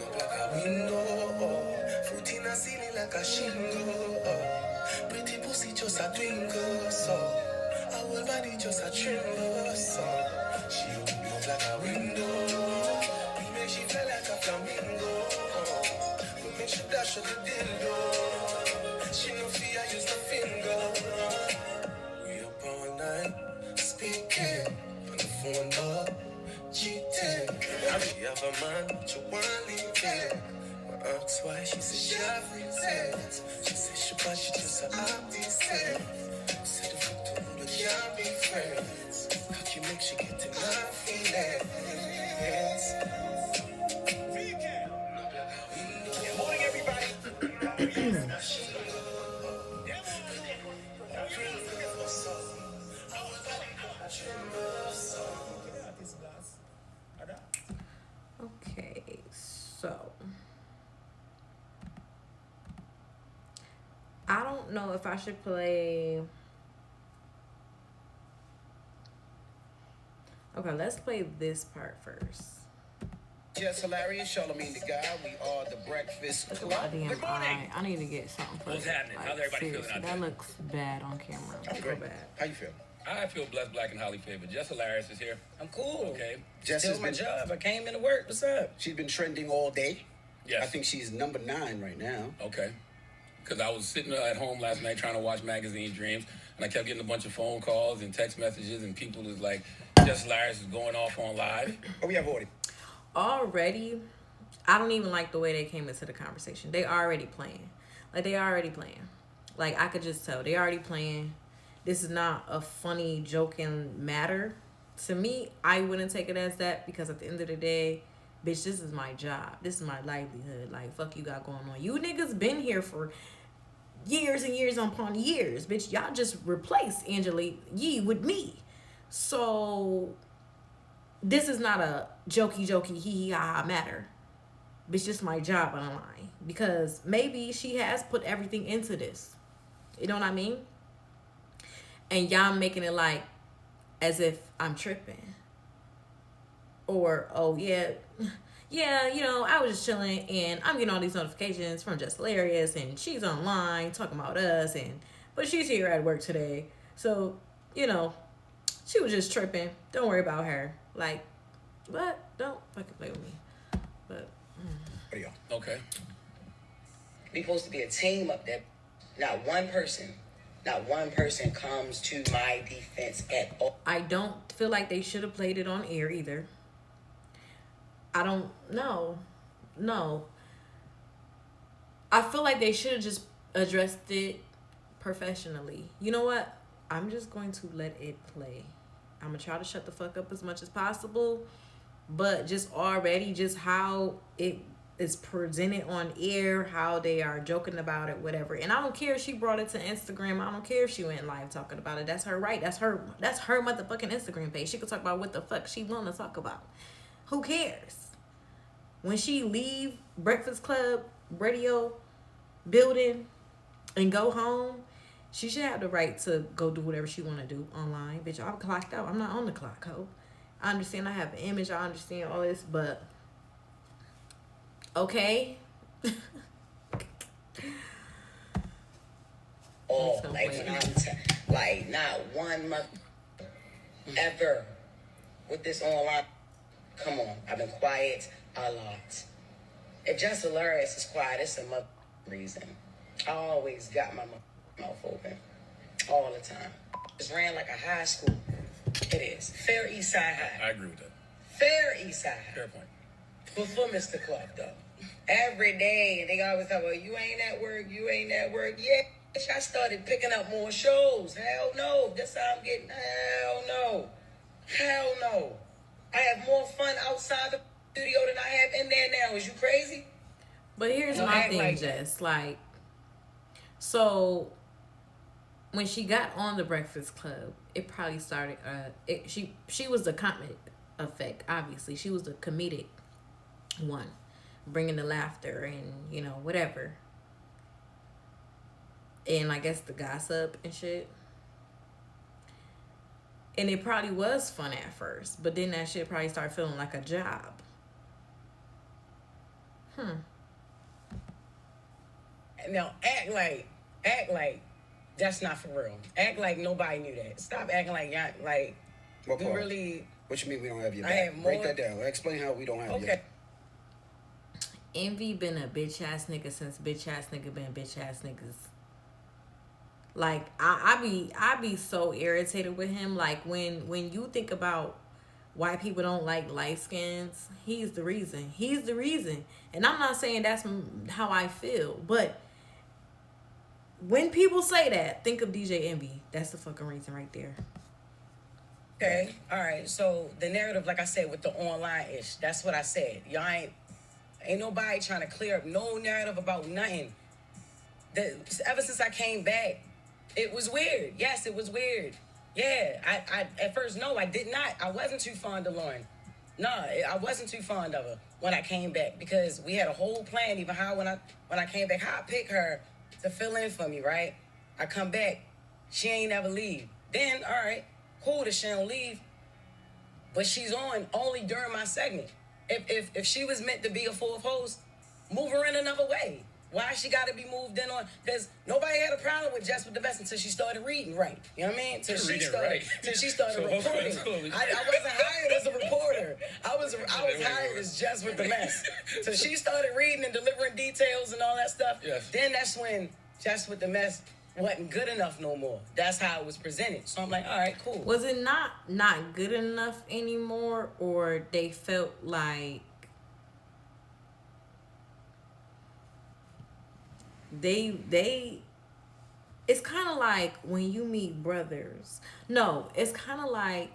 Up like a window. Foot in a ceiling like a shingle. Pretty pussy just a twinkle, so our whole body just a tremble, so she open up like a window. We make she fly like a flamingo. We make she dash at the dildo. She no fear use the finger. We up all night speaking on the phone up, cheating. She have a man, but you want leave it. My ask why, she said she have reasons. She said she just a happy set. Said the fuck to who they can't be friends. How you make she get in my feelings? Good morning, everybody. Okay, so I don't know if I should play. Okay, let's play this part first. Jess Hilarious, Charlamagne the Guy. We are the Breakfast Look Club. at my damn eye. I need to get something for What's happening? How's everybody feeling out there? That looks bad on camera. I'm great. Bad. How you feel? I feel blessed, black, and highly favored. Jess Hilarious is here. I'm cool. Okay. Jess Still has my been, job. I came into work. What's up? she's been trending all day. Yes. I think she's number 9 right now. Okay. Because I was sitting at home last night trying to watch Magazine Dreams, and I kept getting a bunch of phone calls and text messages, and people was like, Jess Hilarious is going off on live. Oh, we have already. Already, I don't even like the way they came into the conversation. They already playing. Like, I could just tell. They already playing. This is not a funny, joking matter. To me, I wouldn't take it as that because at the end of the day, bitch, this is my job. This is my livelihood. Like, fuck you got going on. You niggas been here for years and years upon years. Bitch, y'all just replaced Angela Yee with me. So, this is not a jokey, hee-hee-ha-ha matter. Bitch, this is my job on the line. Because maybe she has put everything into this. You know what I mean? And y'all making it like as if I'm tripping. Or, oh, yeah, you know, I was just chilling and I'm getting all these notifications from Just Hilarious and she's online talking about us, but she's here at work today. So, you know, she was just tripping. Don't worry about her. Like, but don't fucking play with me. But, Okay. We supposed to be a team up there, not one person. Not one person comes to my defense at all. I don't feel like they should have played it on air either. I don't know. No. I feel like they should have just addressed it professionally. You know what? I'm just going to let it play. I'm going to try to shut the fuck up as much as possible. But just already, just how it is presented on air, how they are joking about it, whatever. And I don't care if she brought it to Instagram. I don't care if she went live talking about it. That's her right. That's her motherfucking Instagram page. She could talk about what the fuck she want to talk about. Who cares? When she leave Breakfast Club radio building and go home, she should have the right to go do whatever she want to do online. Bitch, I'm clocked out. I'm not on the clock, ho. I understand I have an image. I understand all this, but okay. Oh, like when like not one month ever with this online. Come on, I've been quiet a lot. If Jess Hilarious is quiet, it's a mother reason. I always got my mouth open all the time. Just ran like a high school. It is Fair East Side High. I agree with that. Fair East Side High. Fair point. For Mr. Clark, though. Every day, they always talk about, you ain't at work, you ain't at work. Yeah, I started picking up more shows. Hell no. That's how I'm getting. Hell no. Hell no. I have more fun outside the studio than I have in there now. Is you crazy? But here's my thing, Jess. Like, so when she got on the Breakfast Club, it probably started. She was the comic effect. Obviously, she was the comedic one, bringing the laughter and whatever. And I guess the gossip and shit. And it probably was fun at first, but then that shit probably started feeling like a job. Now act like that's not for real. Act like nobody knew that. Stop acting like y'all like What we part? really. What you mean we don't have your I back? have Break more- that down. Explain how we don't have your Okay. back. Envy been a bitch ass nigga since bitch ass nigga been bitch ass niggas. Like I be so irritated with him. Like when you think about why people don't like light skins, he's the reason. He's the reason. And I'm not saying that's how I feel, but when people say that, think of DJ Envy. That's the fucking reason right there. Okay, all right. So the narrative, like I said, with the online ish, that's what I said. Y'all ain't nobody trying to clear up no narrative about nothing. Ever since I came back, it was weird. Yes, it was weird. Yeah, I at first no, I did not. I wasn't too fond of Loren. No, I wasn't too fond of her when I came back because we had a whole plan. Even how when I came back, how I pick her to fill in for me, right? I come back, she ain't never leave. Then all right. Cool that she don't leave, but she's on only during my segment. If she was meant to be a fourth host, move her in another way. Why she got to be moved in on? Because nobody had a problem with Jess with the best until she started reading right. You know what I mean? Till she started reporting. I wasn't hired as a reporter. I was hired as Jess with the mess. So she started reading and delivering details and all that stuff. Yes. Then that's when Jess with the mess wasn't good enough no more. That's how it was presented. So I'm like, all right, cool. Was it not good enough anymore, or they felt like they it's kind of like when you meet brothers. No, it's kind of like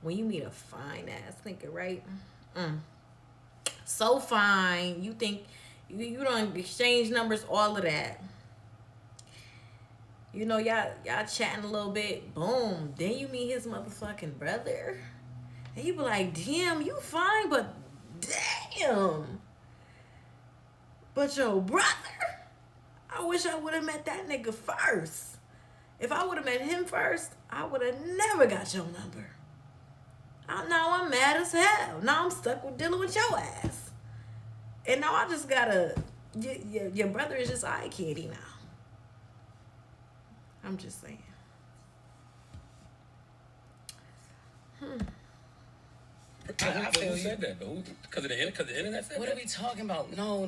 when you meet a fine ass nigga, right? So fine, you think you don't exchange numbers, all of that. You know, y'all chatting a little bit, boom. Then you meet his motherfucking brother. And you be like, damn, you fine, but damn. But your brother, I wish I would have met that nigga first. If I would have met him first, I would have never got your number. Now I'm mad as hell. Now I'm stuck with dealing with your ass. And now I just gotta, your brother is just eye candy now. I'm just saying. Who said that though? Because the internet said What that? are we talking about? No.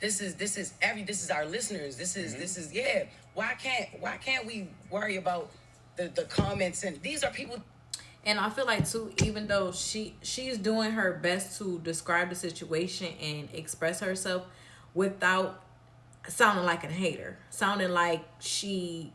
This is our listeners. This is yeah. Why can't we worry about the comments? And these are people. And I feel like too, even though she's doing her best to describe the situation and express herself without sounding like a hater, sounding like she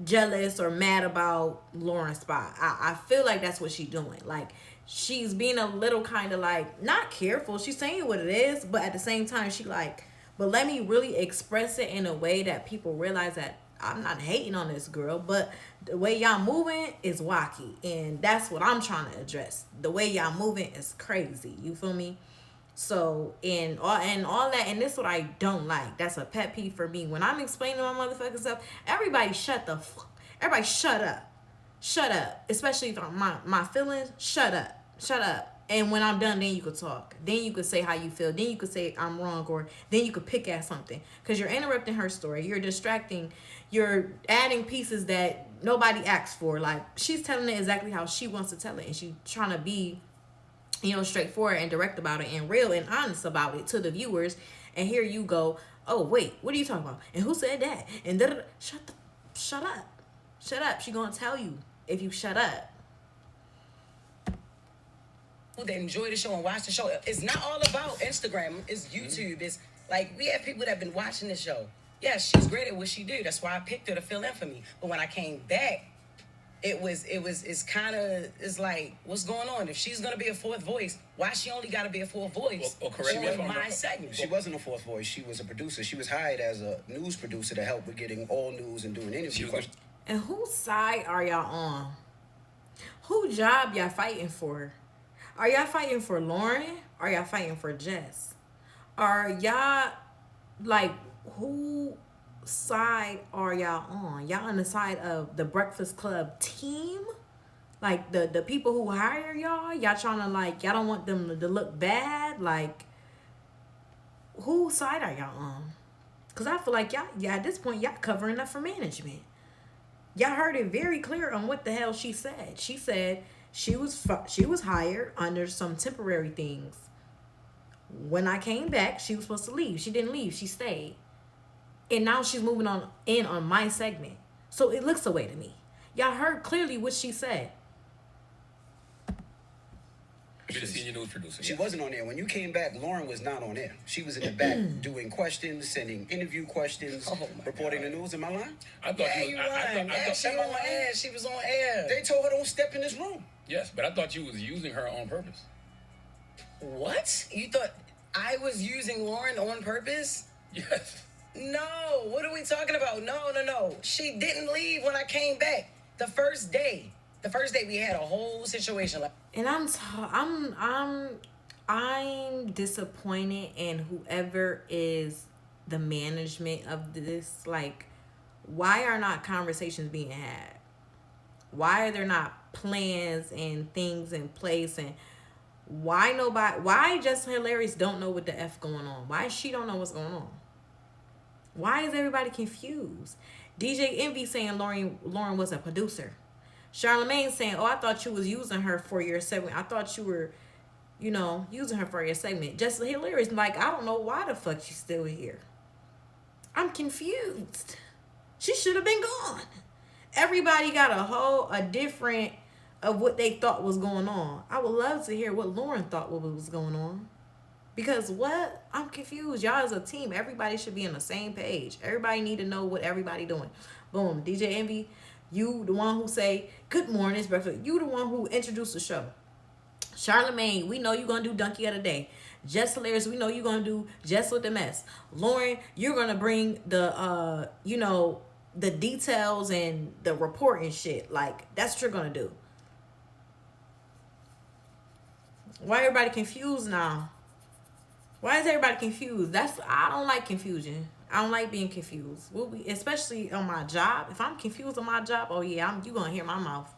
jealous or mad about Loren's spot. I feel like that's what she's doing. Like, she's being a little kind of like not careful. She's saying what it is, but at the same time she like, but let me really express it in a way that people realize that I'm not hating on this girl, but the way y'all moving is wacky, and that's what I'm trying to address. The way y'all moving is crazy. You feel me? So, and all that, and this is what I don't like. That's a pet peeve for me. When I'm explaining my motherfucking stuff, everybody shut up. Shut up. Especially if my feelings, shut up. And when I'm done, then you could talk. Then you could say how you feel. Then you could say I'm wrong, or then you could pick at something. Because you're interrupting her story. You're distracting. You're adding pieces that nobody asked for. Like, she's telling it exactly how she wants to tell it. And she's trying to be, straightforward and direct about it and real and honest about it to the viewers. And here you go, oh, wait, what are you talking about? And who said that? And shut up. She gonna tell you if you shut up. That enjoy the show and watch the show. It's not all about Instagram. It's YouTube. It's like, we have people that have been watching the show. Yes, she's great at what she do. That's why I picked her to fill in for me. But when I came back, it's like, what's going on? If she's gonna be a fourth voice, why she only gotta be a fourth voice? Correct me if I'm my wrong. segment. She wasn't a fourth voice. She was a producer. She was hired as a news producer to help with getting all news and doing interviews. And whose side are y'all on? Who job y'all fighting for? Are y'all fighting for Loren? Are y'all fighting for Jess? Are y'all, like, who side are y'all on? Y'all on the side of the Breakfast Club team? Like, the people who hire y'all? Y'all trying to, like, y'all don't want them to look bad? Like, whose side are y'all on? Because I feel like y'all, at this point, y'all covering up for management. Y'all heard it very clear on what the hell she said. She said she was hired under some temporary things. When I came back, she was supposed to leave. She didn't leave. She stayed. And now she's moving on my segment. So it looks away to me. Y'all heard clearly what she said. You're the senior news producer. She wasn't on there. When you came back, Loren was not on there. She was in the back doing questions, sending interview questions, reporting the news. Am I lying? I thought Yeah, you lying. She was on air. They told her don't step in this room. Yes, but I thought you was using her on purpose. What? You thought I was using Loren on purpose? Yes. No. What are we talking about? No. She didn't leave when I came back. The first day we had a whole situation. And I'm disappointed in whoever is the management of this. Like, why are not conversations being had? Why are there not plans and things in place? And why Just Hilarious don't know what the F going on? Why she don't know what's going on? Why is everybody confused? DJ Envy saying Loren was a producer. Charlamagne saying, oh, I thought you was using her for your segment. I thought you were, using her for your segment. Just Hilarious, like, I don't know why the fuck she's still here. I'm confused. She should have been gone. Everybody got a different of what they thought was going on. I would love to hear what Loren thought what was going on. Because what? I'm confused. Y'all as a team, everybody should be on the same page. Everybody need to know what everybody doing. Boom. DJ Envy, you the one who say, good morning, it's breakfast. You the one who introduced the show. Charlamagne, we know you going to do Donkey of the Day. Jess Hilarious, we know you going to do Jess with the Mess. Loren, you're going to bring the, the details and the report and shit. Like, that's what you're going to do. Why everybody confused now? Why is everybody confused? I don't like confusion. I don't like being confused. Especially on my job. If I'm confused on my job, oh yeah, you gonna hear my mouth.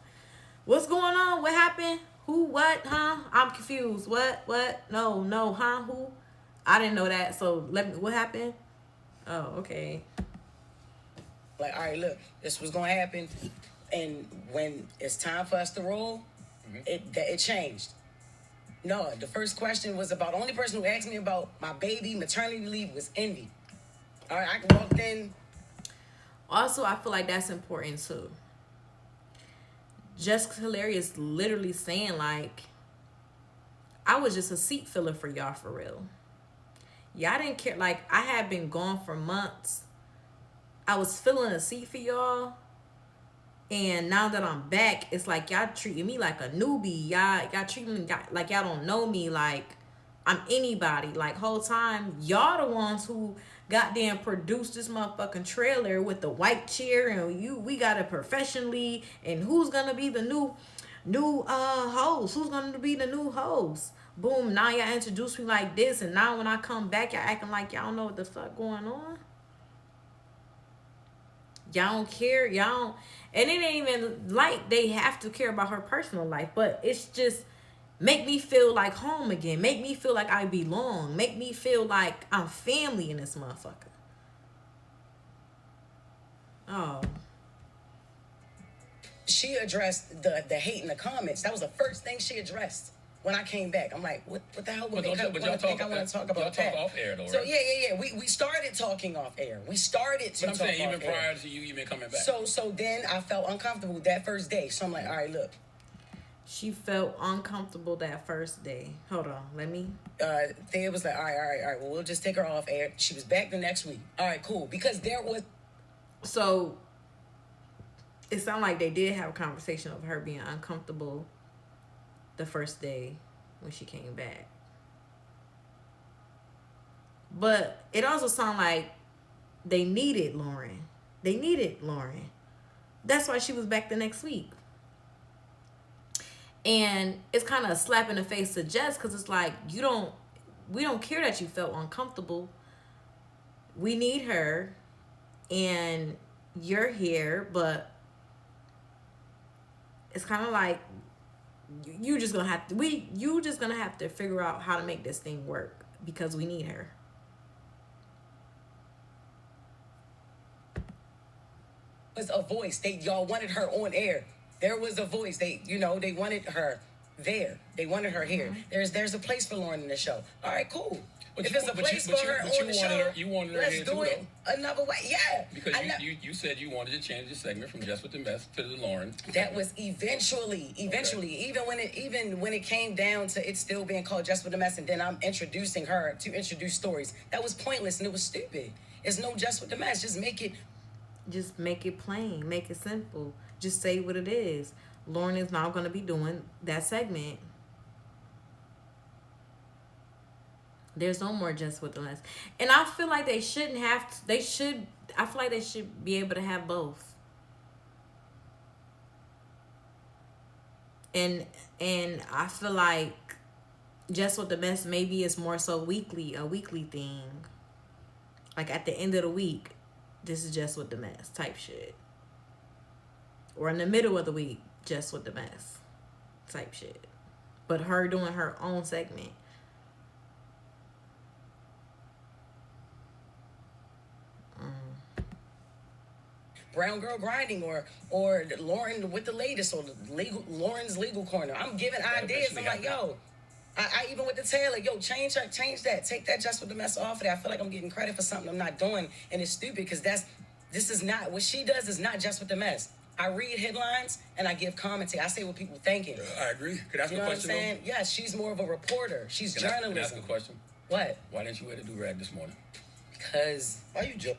What's going on? What happened? Who? What? Huh? I'm confused. What? No. Huh? Who? I didn't know that. So what happened? Oh, okay. Like, all right, look, this was gonna happen, and when it's time for us to roll, it changed. No, the first question was about, the only person who asked me about my baby maternity leave was Envy. All right, I walked in. Also, I feel like that's important too. Jessica Hilarious literally saying like, I was just a seat filler for y'all for real. Y'all didn't care. Like, I had been gone for months. I was filling a seat for y'all. And now that I'm back, it's like y'all treating me like a newbie. Y'all treating me like y'all don't know me. Like I'm anybody. Like whole time, y'all the ones who goddamn produced this motherfucking trailer with the white chair, and we got it professionally. And who's gonna be the new host? Who's gonna be the new host? Boom! Now y'all introduce me like this, and now when I come back, y'all acting like y'all don't know what the fuck going on. Y'all don't care. Y'all don't. And it ain't even like they have to care about her personal life, but it's just make me feel like home again. Make me feel like I belong. Make me feel like I'm family in this motherfucker. Oh. She addressed the hate in the comments. That was the first thing she addressed when I came back. I'm like, what the hell would make her think I want to talk about that? Y'all talk off air though, right? So yeah. We started talking off air. We started to But I'm talk saying off even air. prior to you even coming back. So then I felt uncomfortable that first day. So I'm like, all right, look. She felt uncomfortable that first day. Hold on, let me. Thea was like, all right. Well, we'll just take her off air. She was back the next week. All right, cool. Because there was. So it sounded like they did have a conversation of her being uncomfortable the first day when she came back. But it also sounded like they needed Loren. That's why she was back the next week. And it's kind of a slap in the face to Jess, because it's like, we don't care that you felt uncomfortable. We need her, and you're here, but it's kind of like you just gonna have to figure out how to make this thing work, because we need her. Was a voice. Y'all wanted her on air. There was a voice. They wanted her there. They wanted her here. There's a place for Loren in the show. All right, cool. If there's a place for her on the show, you wanted her let's here do too, it another way. Yeah. Because you said you wanted to change the segment from Just with the Mess to the Loren. That was eventually. Okay. Even when it came down to it still being called Just with the Mess, and then I'm introducing her to introduce stories. That was pointless and it was stupid. It's no Just with the Mess. Just make it plain. Make it simple. Just say what it is. Loren is now going to be doing that segment. There's no more Just with the Mess. And I feel like I feel like they should be able to have both. And I feel like Just with the Mess maybe is more so a weekly thing. Like at the end of the week, this is Just with the Mess type shit. Or in the middle of the week, Just with the Mess type shit. But her doing her own segment. Brown Girl Grinding or Loren with the latest, or Loren's Legal Corner. I'm giving ideas. I'm like, yo, I even with the Taylor, yo, change that. Take that Just with the Mess off of that. I feel like I'm getting credit for something I'm not doing, and it's stupid because this is not what she does. Is not Just with the Mess. I read headlines and I give commentary. I say what people thinking. I agree. Could I ask a question? You know what I'm saying? Yes, she's more of a reporter. She's journalism. Can I ask a question? What? Why didn't you wear the do-rag this morning? Because why you joke?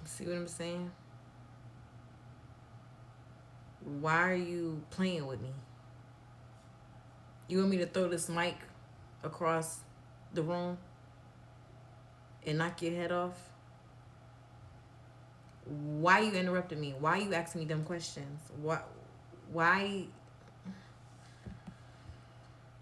See what I'm saying? Why are you playing with me? You want me to throw this mic across the room and knock your head off? Why you interrupting me? Why you asking me dumb questions? Why?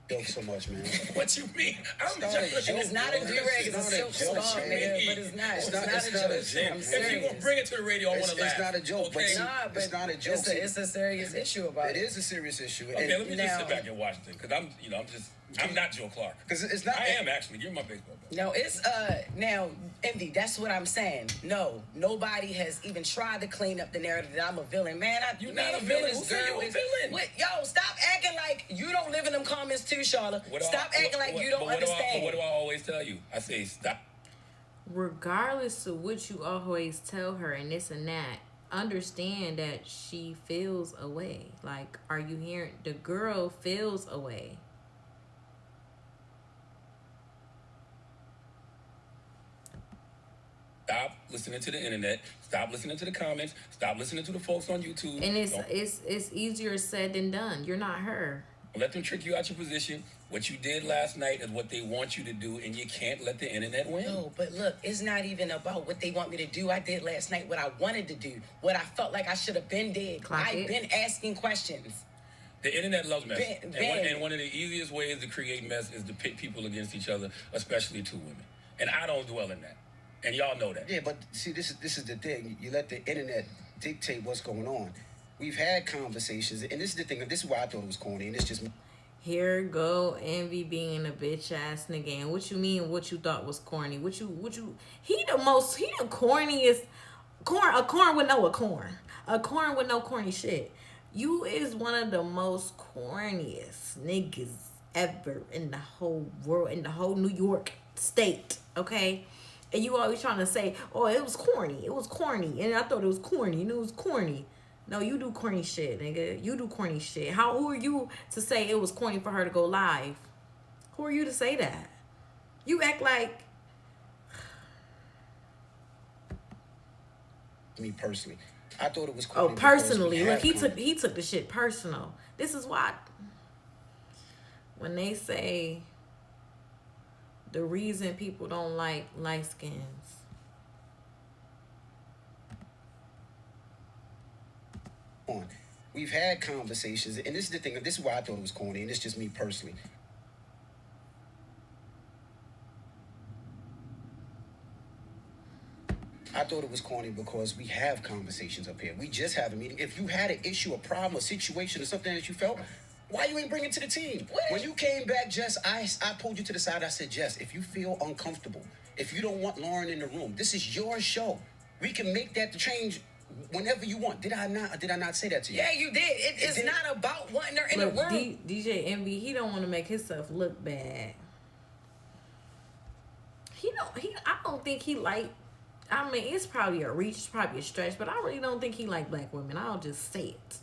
Joke so much, man. What you mean? I'm not a just. joke, It's not a do-rag, it's a silk scarf, nigga, but it's not. It's not a joke. I'm If you serious. gonna bring it to the radio, I want to laugh. It's not a joke, but Okay? see, Nah, but it's not a joke. It's a serious issue about it. It is a serious issue. Okay, let me just now- sit back and watch this, because I'm not Joe Clark. Because it's not. I am actually. Give me my baseball bat. No, it's now, Envy, that's what I'm saying. No, nobody has even tried to clean up the narrative that I'm a villain. Man, You're not a villain. Who said you a villain? What, yo, stop acting like you don't live in them comments too, Charlotte. Stop acting like you don't understand. What do I always tell you? I say stop. Regardless of what you always tell her and this and that, understand that she feels away. Like, are you hearing? The girl feels away. Stop listening to the internet. Stop listening to the comments. Stop listening to the folks on YouTube. And it's easier said than done. You're not her. Let them trick you out your position. What you did last night is what they want you to do, and you can't let the internet win. No, but look, it's not even about what they want me to do. I did last night what I wanted to do, what I felt like I should have been did. I've been asking questions. The internet loves mess. Ben. And one of the easiest ways to create mess is to pit people against each other, especially two women. And I don't dwell in that. And y'all know that. Yeah, but see, this is the thing. You let the internet dictate what's going on. We've had conversations, and this is the thing. This is why I thought it was corny, and it's just. Here go Envy being a bitch ass nigga. And what you mean? What you thought was corny? He the corniest a corn with no corny shit. You is one of the most corniest niggas ever in the whole world, in the whole New York state. Okay. And you always trying to say, oh, it was corny. It was corny. And I thought it was corny. And it was corny. No, you do corny shit, nigga. You do corny shit. Who are you to say it was corny for her to go live? Who are you to say that? You act like... Me personally. I thought it was corny. Oh, personally. Look, he took the shit personal. This is why... When they say... The reason people don't like light skins. We've had conversations, and this is the thing. This is why I thought it was corny, and it's just me personally. I thought it was corny because we have conversations up here. We just have a meeting. If you had an issue, a problem, a situation, or something that you felt, why you ain't bring it to the team? When you came back, Jess, I pulled you to the side. I said, Jess, if you feel uncomfortable, if you don't want Loren in the room, this is your show. We can make that change whenever you want. Did I not say that to you? Yeah, you did. It's not about wanting her in the room. DJ Envy, he don't want to make himself look bad. I don't think he like... I mean, it's probably a reach, it's probably a stretch, but I really don't think he like black women. I'll just say it.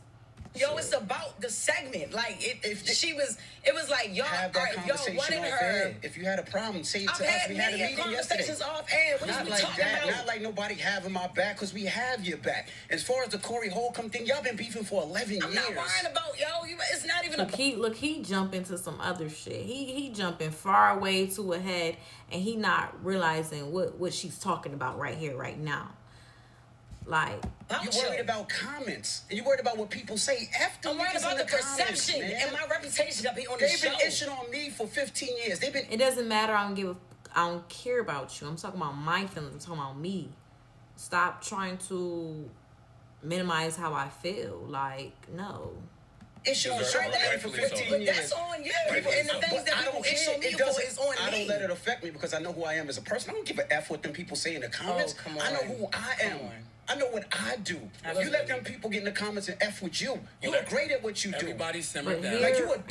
Yo, it's about the segment. Like, it was like, y'all, have that conversation wanted off her. air. If you had a problem, say it to us. We had a meeting yesterday. Off air. What not is we like talking that. about? Not like nobody having my back, because we have your back. As far as the Corey Holcomb thing, y'all been beefing for 11 years. I'm not worrying about, it's not even he jump into some other shit. He jumping far away to ahead, and he not realizing what she's talking about right here, right now. Like, you worried about comments, and you worried about what people say after. I'm worried about the perception and my reputation up here on the show. They've been itching on me for 15 years. It doesn't matter. I don't care about you. I'm talking about my feelings. I'm talking about me. Stop trying to minimize how I feel. Like, no. Issue on me for 15 years. But that's on you. And the things that people issue on me for is on me. I don't let it affect me because I know who I am as a person. I don't give a F what them people say in the comments. Oh, come on. I know who I am. I know what I do. If you let them people get in the comments and F with you, you are great at what you do. Everybody simmer but down.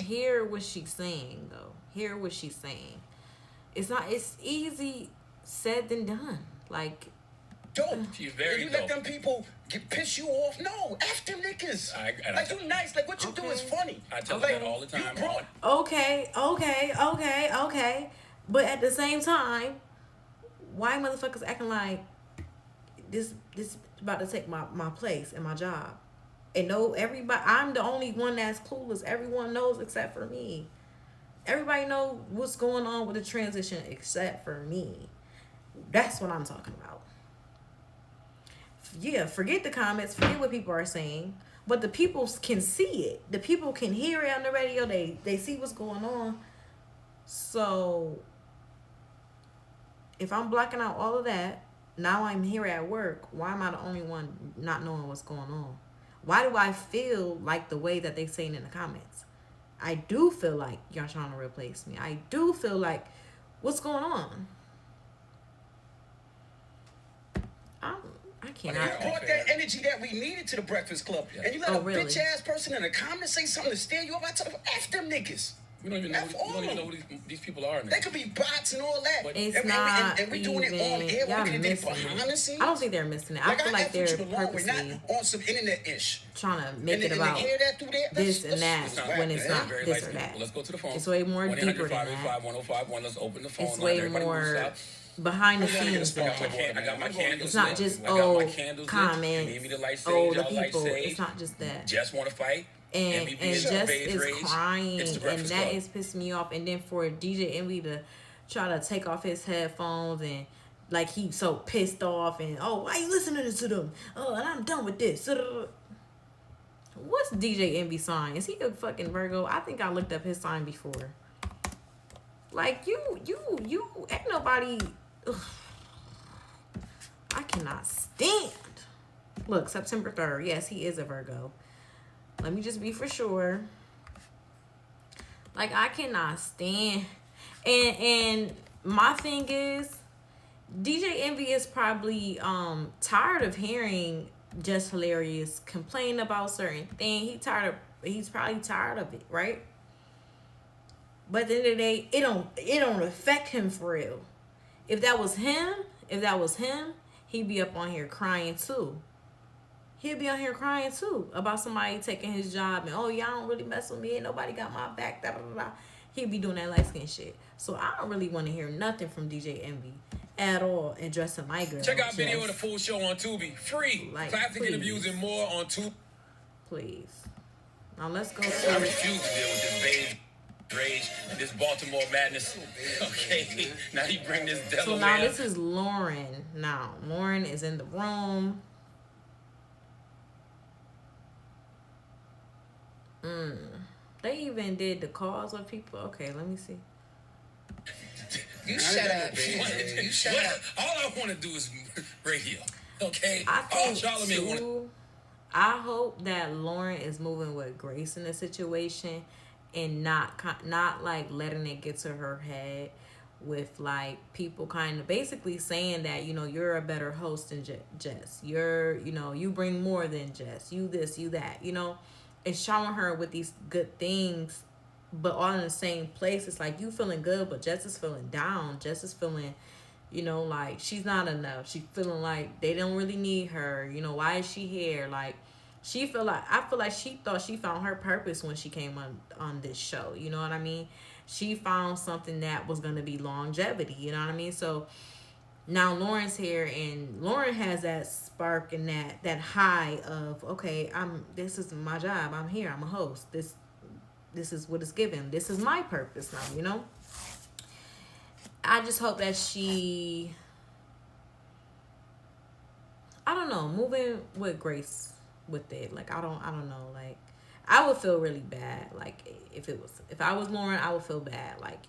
Hear what she's saying, though. Hear what she's saying. It's easy said than done. Like, dope. She's very you dope. let them people piss you off. No, F them niggas. You nice. Like, what you do is funny. I tell them that all the time. Okay. But at the same time, why motherfuckers acting like this about to take my place and my job? And everybody, I'm the only one that's clueless. Everyone knows except for me. Everybody know what's going on with the transition except for me. That's what I'm talking about. Yeah, forget the comments. Forget what people are saying. But the people can see it. The people can hear it on the radio. They see what's going on. So if I'm blocking out all of that, now I'm here at work. Why am I the only one not knowing what's going on? Why do I feel like the way that they saying in the comments? I do feel like y'all trying to replace me. I do feel like, what's going on? I can't. You brought that energy that we needed to the Breakfast Club. And you let a bitch ass person in the comments say something to steer you up. I tell you, F them niggas. We don't even know who these people are. They could be bots and all that. But it's not and we doing it on air. Y'all We can do it missing behind the scenes. I don't think they're missing it. I feel like they're purposely not on some internet-ish. trying to make it about this and that when it's not this or that. Let's go to the phone. It's way more deeper than that. 1051 Let's open the phone. It's way more behind the scenes than that. I got my candles. It's not just comments. The people. It's not just that. Jess want to fight. And Jess is crying, and that is pissing me off. And then for DJ Envy to try to take off his headphones and like he's so pissed off and why you listening to them? And I'm done with this. What's DJ Envy sign? Is he a fucking Virgo? I think I looked up his sign before. Like you ain't nobody. Ugh. I cannot stand. Look, September 3rd. Yes, he is a Virgo. Let me just be for sure. Like, I cannot stand. And my thing is, DJ Envy is probably tired of hearing Just Hilarious complain about certain things. He's probably tired of it, right? But at the end of the day, it don't affect him for real. If that was him, he'd be up on here crying too. He'd be on here crying too about somebody taking his job and y'all don't really mess with me, ain't nobody got my back, da da da. He'd be doing that light skin shit. So I don't really want to hear nothing from DJ Envy at all addressing my girl. Check out video of the full show on Tubi, free. Like, classic please. Interviews and more on Tubi. Please. Now let's go. I refuse to deal with this beige rage and this Baltimore madness. Okay, now you bring this Delaware. So now this is Loren. Now Loren is in the room. They even did the calls of people. Okay, let me see. You shut up. You shut up. All I want to do is radio. Okay? I hope that Loren is moving with grace in the situation and not like letting it get to her head with like people kind of basically saying that, you're a better host than Jess. You bring more than Jess. You this, you that, and showing her with these good things, but all in the same place. It's like you feeling good, but Jess is feeling down. Jess is feeling, like she's not enough. She's feeling like they don't really need her. Why is she here? Like I feel like she thought she found her purpose when she came on this show. You know what I mean? She found something that was gonna be longevity. You know what I mean? So now Loren's here, and Loren has that spark and that high of, okay, this is my job. I'm here. I'm a host. This is what it's given. This is my purpose now, I just hope that she, I don't know, moving with grace with it. Like, I don't know. Like, I would feel really bad. Like, if I was Loren, I would feel bad. Like,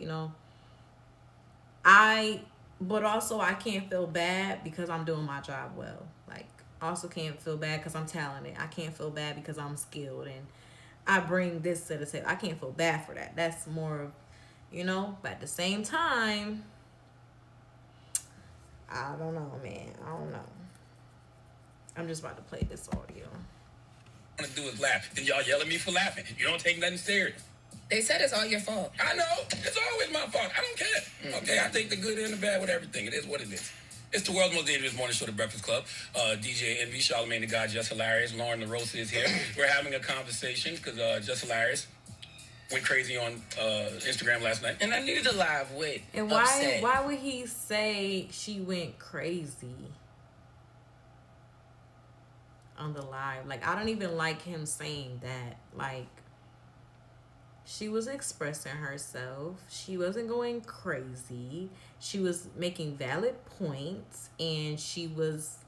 but also I can't feel bad because I'm doing my job well. Like, I also can't feel bad because I'm talented. I can't feel bad because I'm skilled and I bring this to the table. I can't feel bad for that. That's more of, but at the same time, I don't know, man. I don't know. I'm just about to play this audio. All I want to do is laugh. Then y'all yell at me for laughing. You don't take nothing serious. They said it's all your fault. I know. It's always my fault. I don't care. Okay, I take the good and the bad with everything. It is what it is. It's the world's most dangerous morning show, The Breakfast Club. DJ Envy, Charlamagne the God, Just Hilarious. Loren Lorosa is here. We're having a conversation because Just Hilarious went crazy on Instagram last night. And I needed a live with. And why would he say she went crazy on the live? Like, I don't even like him saying that. Like, she was expressing herself. She wasn't going crazy. She was making valid points, and she was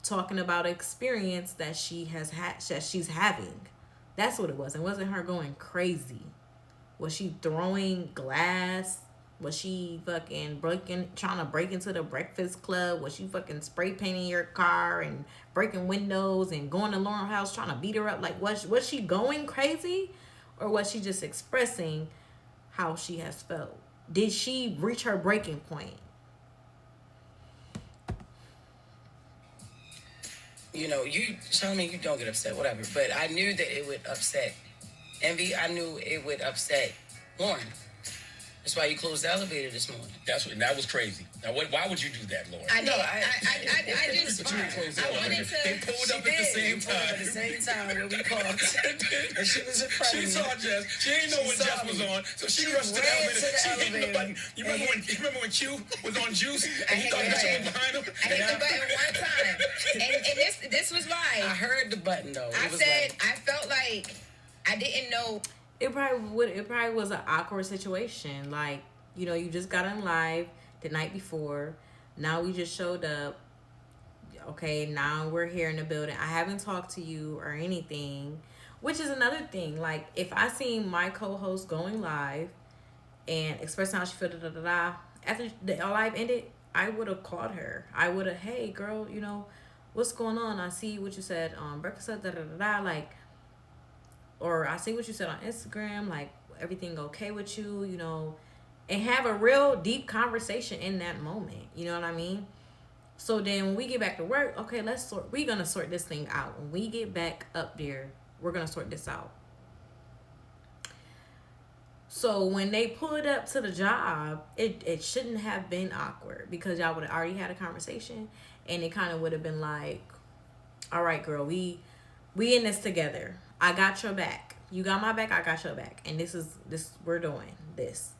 talking about experience that she has had, that she's having. That's what it was. It wasn't her going crazy. Was she throwing glass? Was she fucking trying to break into the Breakfast Club? Was she fucking spray painting your car and breaking windows and going to Lauren's house trying to beat her up? Like, was she going crazy? Or was she just expressing how she has felt? Did she reach her breaking point? You know, you tell me you don't get upset, whatever. But I knew that it would upset Envy. I knew it would upset Loren. That's why you closed the elevator this morning. That was crazy. Now, why would you do that, Loren? I know. I just. I wanted to. They pulled up at the same time. At the same time when we parked, and she was in front of me. She saw Jess. She didn't know when Jess was on, so she rushed to the elevator. She hit the button. You remember when Q was on Juice and he thought that she was behind him? I hit the button one time, and this was why I heard the button though. I said I felt like I didn't know. It probably was an awkward situation. Like, you know, you just got on live the night before. Now we just showed up. Okay, now we're here in the building. I haven't talked to you or anything, which is another thing. Like, if I seen my co-host going live and expressing how she felt, after the live ended, I would have called her. I would have, hey, girl, you know, what's going on? I see what you said on breakfast, like, or I see what you said on Instagram, like, everything okay with you, you know, and have a real deep conversation in that moment. You know what I mean? So then when we get back to work, okay, we're going to sort this thing out. When we get back up there, we're going to sort this out. So when they pulled up to the job, it shouldn't have been awkward because y'all would have already had a conversation, and it kind of would have been like, all right, girl, we in this together. I got your back. You got my back. I got your back. And this we're doing this.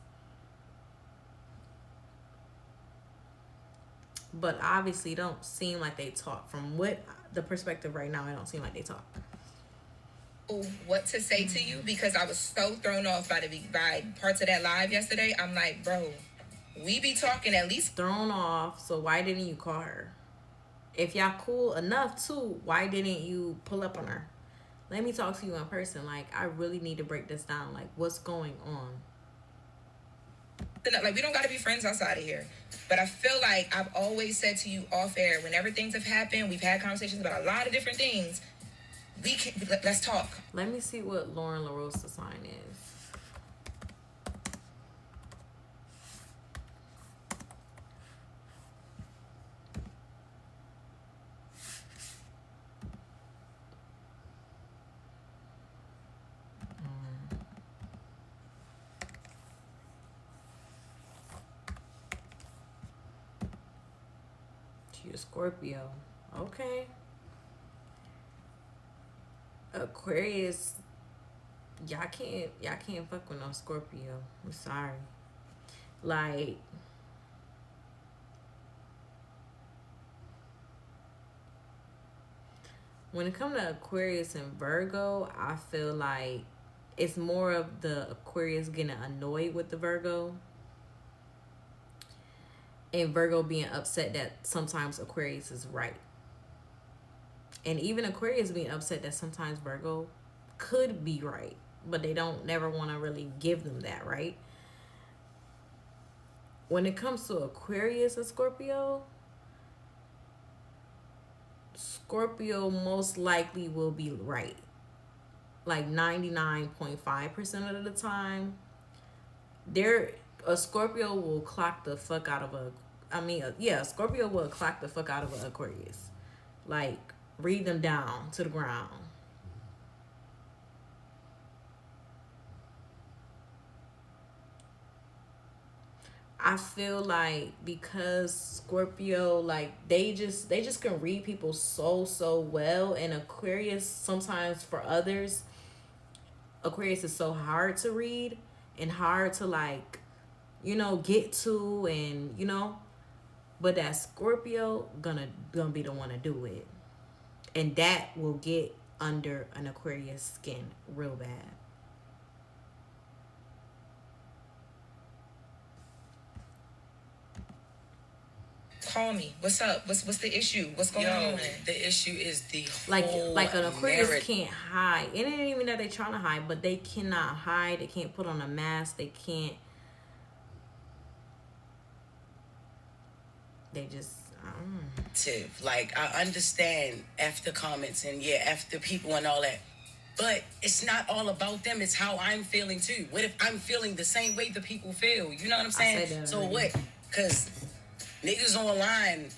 But obviously, don't seem like they talk. From what the perspective right now, it don't seem like they talk. What to say to you because I was so thrown off by parts of that live yesterday. I'm like, bro, we be talking at least. Thrown off. So why didn't you call her? If y'all cool enough too, why didn't you pull up on her? Let me talk to you in person. Like, I really need to break this down. Like, what's going on? Like, we don't got to be friends outside of here. But I feel like I've always said to you off air, whenever things have happened, we've had conversations about a lot of different things. Let's talk. Let me see what Loren Lorosa sign is. She a Scorpio. Okay. Aquarius, y'all can't fuck with no Scorpio. I'm sorry. Like, when it comes to Aquarius and Virgo, I feel like it's more of the Aquarius getting annoyed with the Virgo, and Virgo being upset that sometimes Aquarius is right. And even Aquarius being upset that sometimes Virgo could be right, but they don't never want to really give them that, right? When it comes to Aquarius and Scorpio most likely will be right. Like 99.5% of the time. A Scorpio will clock the fuck out of a Scorpio will clock the fuck out of an Aquarius. Like, read them down to the ground. I feel like because Scorpio, like, they just can read people so well, and Aquarius, sometimes for others, Aquarius is so hard to read and hard to, like, you know, get to, and, you know, but that Scorpio gonna be the one to do it. And that will get under an Aquarius skin real bad. Call me. What's up? What's the issue? What's going on? The issue is the like whole an Aquarius narrative. can't hide. It ain't even that they trying to hide, but they cannot hide. They can't put on a mask. They can't. They just. Like, I understand after comments and after people and all that, but it's not all about them. It's how I'm feeling too. What if I'm feeling the same way the people feel? You know what I'm saying? So what? Because niggas online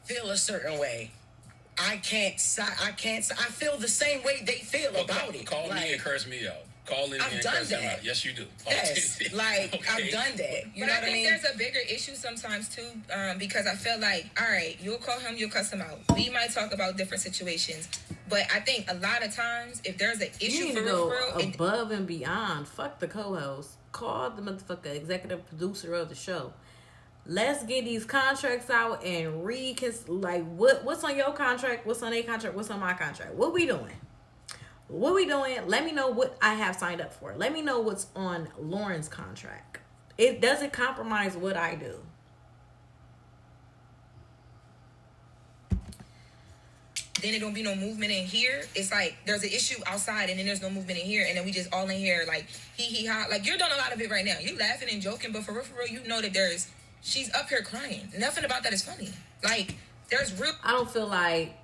feel a certain way. I feel the same way they feel about it. Call me and curse me out. Call in me and curse them out. Yes, you do. Yes, like, okay. I've done that. But I think there's a bigger issue sometimes too, because I feel like, all right, you'll call him, you'll cuss him out. We might talk about different situations, but I think a lot of times, if there's an issue for real, above and beyond. Fuck the co-host. Call the motherfucker executive producer of the show. Let's get these contracts out and what's on your contract, what's on their contract, what's on my contract. What we doing? Let me know what I have signed up for. Let me know what's on Loren's contract. It doesn't compromise what I do. Then it don't be no movement in here. It's like there's an issue outside and then there's no movement in here, and then we just all in here like he ha. Like, you're doing a lot of it right now. You laughing and joking, but for real, you know that she's up here crying. Nothing about that is funny. Like, there's real. I don't feel like.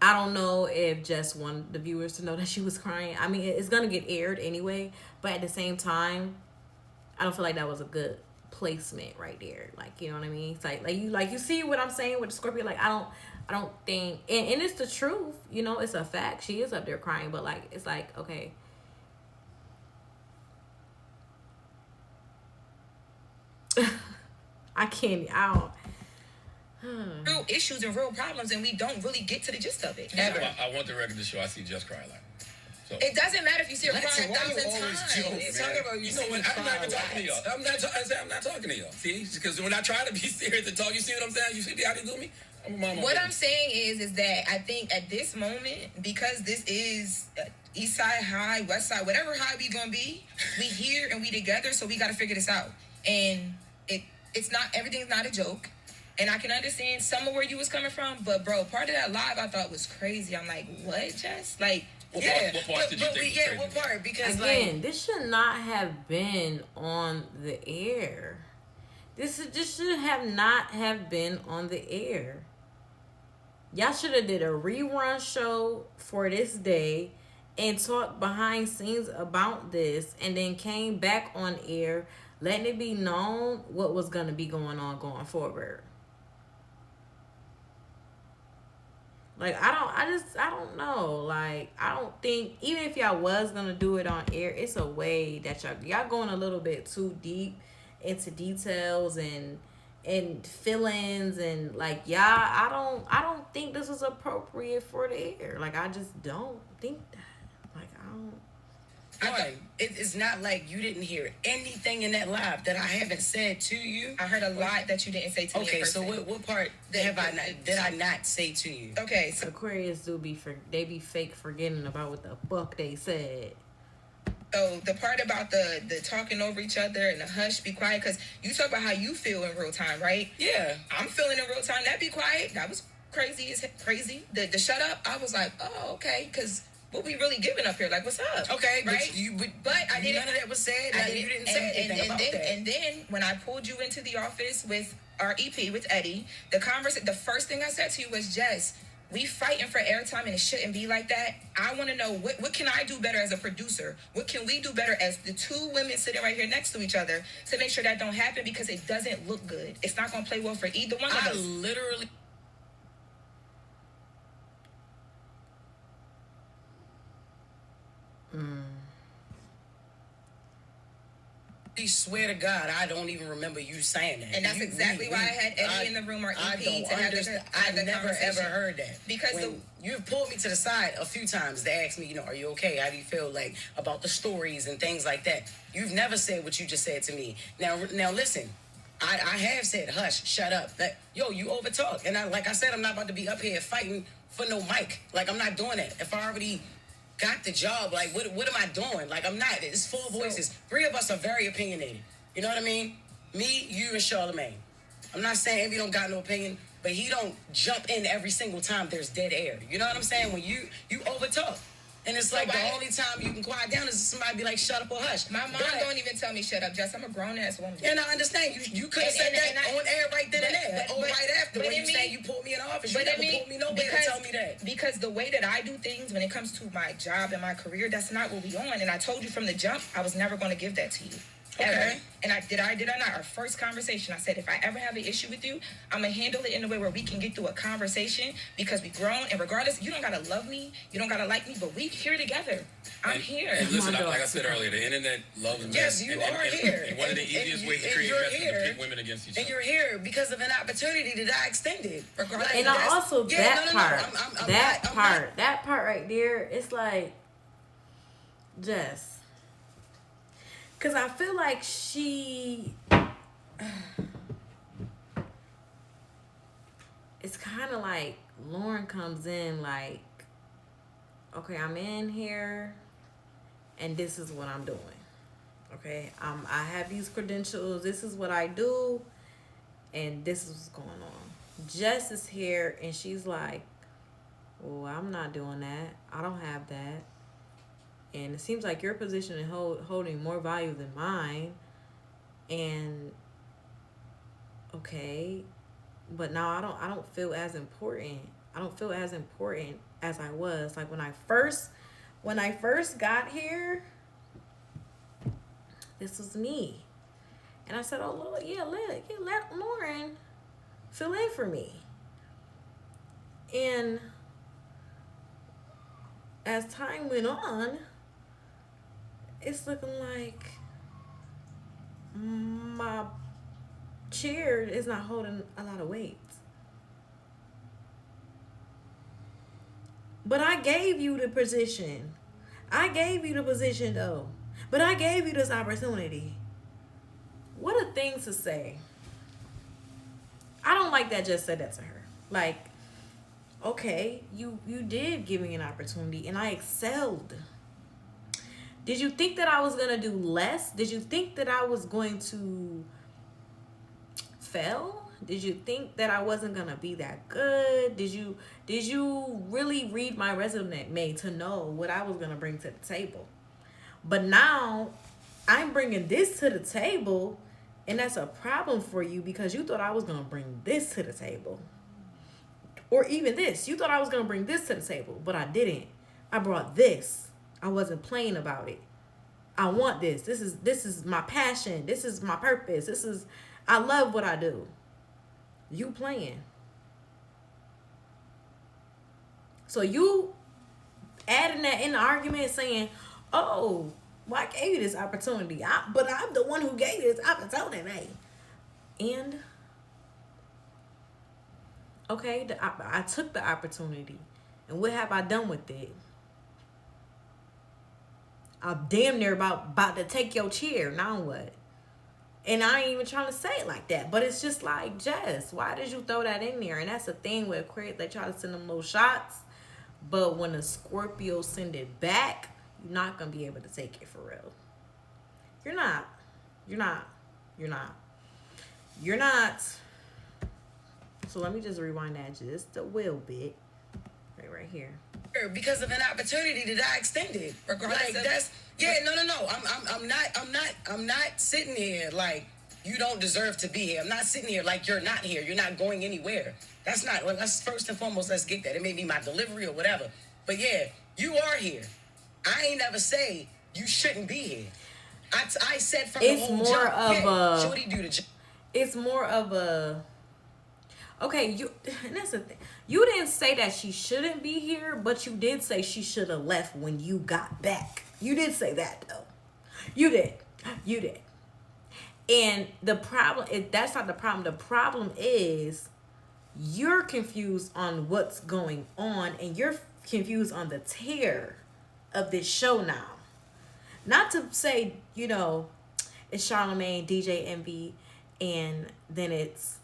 I don't know if Jess wanted the viewers to know that she was crying. I mean, it's going to get aired anyway. But at the same time, I don't feel like that was a good placement right there. Like, you know what I mean? It's like you see what I'm saying with the Scorpio? Like, I don't think... And it's the truth. You know, it's a fact. She is up there crying. But, like, it's like, okay... I don't... real issues and real problems, and we don't really get to the gist of it. Ever. I want the record to show I see Just cry like. So. It doesn't matter if you see her cry 1,000 times. You know what? I'm not even talking to y'all. I'm not talking to y'all. See, because when I try to be serious and talk, you see what I'm saying? You see how they do me? What I'm saying is that I think at this moment, because this is East Side High, West Side, whatever high we gonna be, we here and we together, so we got to figure this out. And it's not, everything's not a joke. And I can understand some of where you was coming from, but bro, part of that live I thought was crazy. I'm like, what, Jess? Like, what part did you think was crazy? What part? Because again, this should not have been on the air. This should have not have been on the air. Y'all should have did a rerun show for this day and talked behind scenes about this, and then came back on air, letting it be known what was gonna be going on going forward. Like, I don't know. Like, I don't think, even if y'all was gonna do it on air, it's a way that y'all going a little bit too deep into details and feelings, and like, I don't think this is appropriate for the air. Like, I just don't think that. Like, I don't. It's not like you didn't hear anything in that live that I haven't said to you. I heard a lot that you didn't say to me. Okay, so what part did I not say to you? Okay, so Aquarius they be fake forgetting about what the fuck they said. So the part about the talking over each other and the hush, be quiet, because you talk about how you feel in real time, right? Yeah, I'm feeling in real time. That be quiet. That was crazy. The shut up. I was like, oh, okay, because. What we really giving up here? Like, what's up? Okay, right? But I didn't. None of that was said. You didn't say anything about that. And then when I pulled you into the office with our EP with Eddie, the first thing I said to you was, Jess, we fighting for airtime, and it shouldn't be like that. I want to know what can I do better as a producer? What can we do better as the two women sitting right here next to each other to make sure that don't happen, because it doesn't look good. It's not gonna play well for either one of us. I literally. I swear to God, I don't even remember you saying that. And that's exactly why I had Eddie in the room, or EP, to have I never ever heard that. Because you've pulled me to the side a few times to ask me, are you okay? How do you feel, like, about the stories and things like that? You've never said what you just said to me. Now listen. I have said, hush, shut up. You overtalk. And like I said, I'm not about to be up here fighting for no mic. Like, I'm not doing that. If I already got the job, like, what am I doing? Like, I'm not. It's four voices. Three of us are very opinionated. You know what I mean? Me, you, and Charlamagne. I'm not saying Envy don't got no opinion, but he don't jump in every single time there's dead air. You know what I'm saying? When you overtalk. And it's like the only time you can quiet down is if somebody be like, shut up or hush. My mom don't even tell me shut up, Jess. I'm a grown-ass woman. And I understand. You could have said that on air right then and there. Or right after when you say you pulled me in the office. You never pulled me nowhere to tell me that. Because the way that I do things when it comes to my job and my career, that's not what we on. And I told you from the jump, I was never going to give that to you. Ever. Okay. And did I not? Our first conversation, I said, if I ever have an issue with you, I'm going to handle it in a way where we can get through a conversation because we grown. And regardless, you don't got to love me. You don't got to like me, but we here together. I'm here. And listen, like I said earlier, the internet loves men. Yes, you are here. And one of the easiest ways to create mess is to pit women against each other. And you're here because of an opportunity that I extended. Regardless. And also that part right there, it's like, Jess. Because I feel like it's kind of like Loren comes in like, okay, I'm in here and this is what I'm doing. Okay, I have these credentials. This is what I do. And this is what's going on. Jess is here and she's like, oh, I'm not doing that. I don't have that. And it seems like your position is holding more value than mine. And okay, but now I don't feel as important. I don't feel as important as I was. Like when I first got here, this was me. And I said, oh Lord, let Loren fill in for me. And as time went on, it's looking like my chair is not holding a lot of weight. But I gave you the position. I gave you the position though. But I gave you this opportunity. What a thing to say. I don't like that Jess said that to her. Like, okay, you did give me an opportunity and I excelled. Did you think that I was going to do less? Did you think that I was going to fail? Did you think that I wasn't going to be that good? Did you really read my resume to know what I was going to bring to the table? But now I'm bringing this to the table, and that's a problem for you because you thought I was going to bring this to the table. Or even this. You thought I was going to bring this to the table, but I didn't. I brought this. I wasn't playing about it. I want this. This is my passion. This is my purpose. I love what I do. You playing. So you adding that in the argument saying, oh, well, I gave you this opportunity. But I'm the one who gave you this opportunity. And, okay, I took the opportunity. And what have I done with it? I'm damn near about to take your chair. Now what? And I ain't even trying to say it like that. But it's just like, Jess, why did you throw that in there? And that's the thing with Aquarius. They try to send them little shots. But when a Scorpio send it back, you're not going to be able to take it for real. You're not. So let me just rewind that just a little bit. Right here. Because of an opportunity that I extended. Regardless like that's no. I'm not sitting here like you don't deserve to be here. I'm not sitting here like you're not here. You're not going anywhere. That's not. Well, let's first and foremost let's get that. It may be my delivery or whatever. But yeah, you are here. I ain't never say you shouldn't be here. I said from the whole jump. Shorty do the job. It's more of a. Okay, and that's the thing. You didn't say that she shouldn't be here, but you did say she should have left when you got back. You did say that, though. You did. And the problem, that's not the problem. The problem is you're confused on what's going on, and you're confused on the tear of this show now. Not to say, it's Charlamagne, DJ Envy, and then it's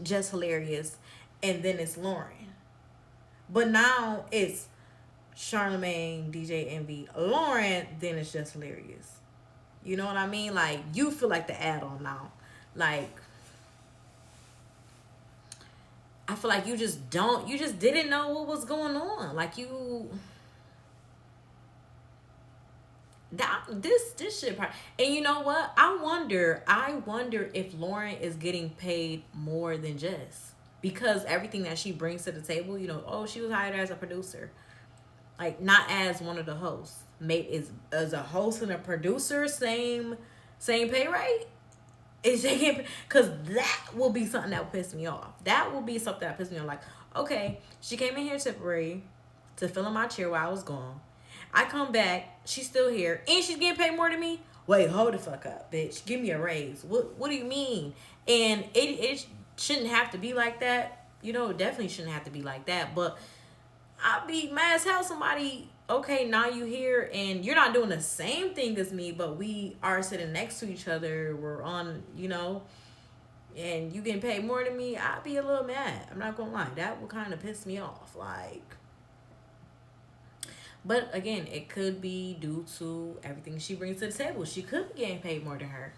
Just Hilarious, and then it's Loren. But now it's Charlamagne, DJ Envy, Loren, then it's Just Hilarious. You know what I mean? Like, you feel like the add-on now. Like, I feel like you just didn't know what was going on. Like, this shit. And you know what? I wonder if Loren is getting paid more than Jess, because everything that she brings to the table. You know, oh, she was hired as a producer, like not as one of the hosts. Maybe as a host and a producer, same pay rate. Is they get, because that will be something that will piss me off. That will be something that piss me off. Like, okay, she came in here temporary to fill in my chair while I was gone. I come back, she's still here, and she's getting paid more than me. Wait, hold the fuck up, bitch. Give me a raise. What do you mean? And it shouldn't have to be like that. You know, it definitely shouldn't have to be like that. But I'd be mad as hell somebody, okay, now you here and you're not doing the same thing as me, but we are sitting next to each other. We're on, you know, and you getting paid more than me. I'd be a little mad. I'm not gonna lie. That would kind of piss me off. Like, but again, it could be due to everything she brings to the table. She could be getting paid more than her.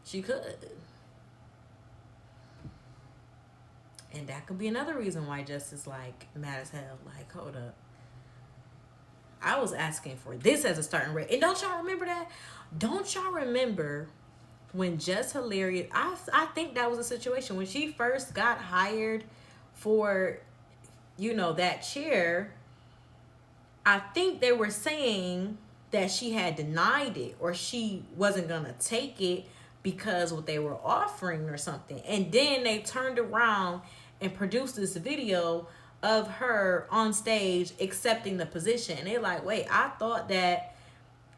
She could. And that could be another reason why Jess is like mad as hell. Like, hold up. I was asking for this as a starting rate. And don't y'all remember that? Don't y'all remember when Jess Hilarious, I think that was a situation when she first got hired for, you know, that chair. I think they were saying that she had denied it or she wasn't going to take it because what they were offering or something. And then they turned around and produced this video of her on stage accepting the position. And they're like, wait, I thought that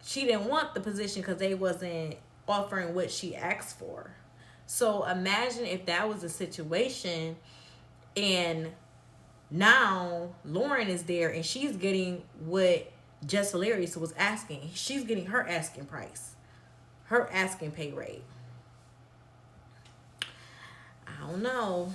she didn't want the position because they wasn't offering what she asked for. So imagine if that was a situation and now Loren is there and she's getting what Jess Hilarious was asking. She's getting her asking price, her asking pay rate. I don't know.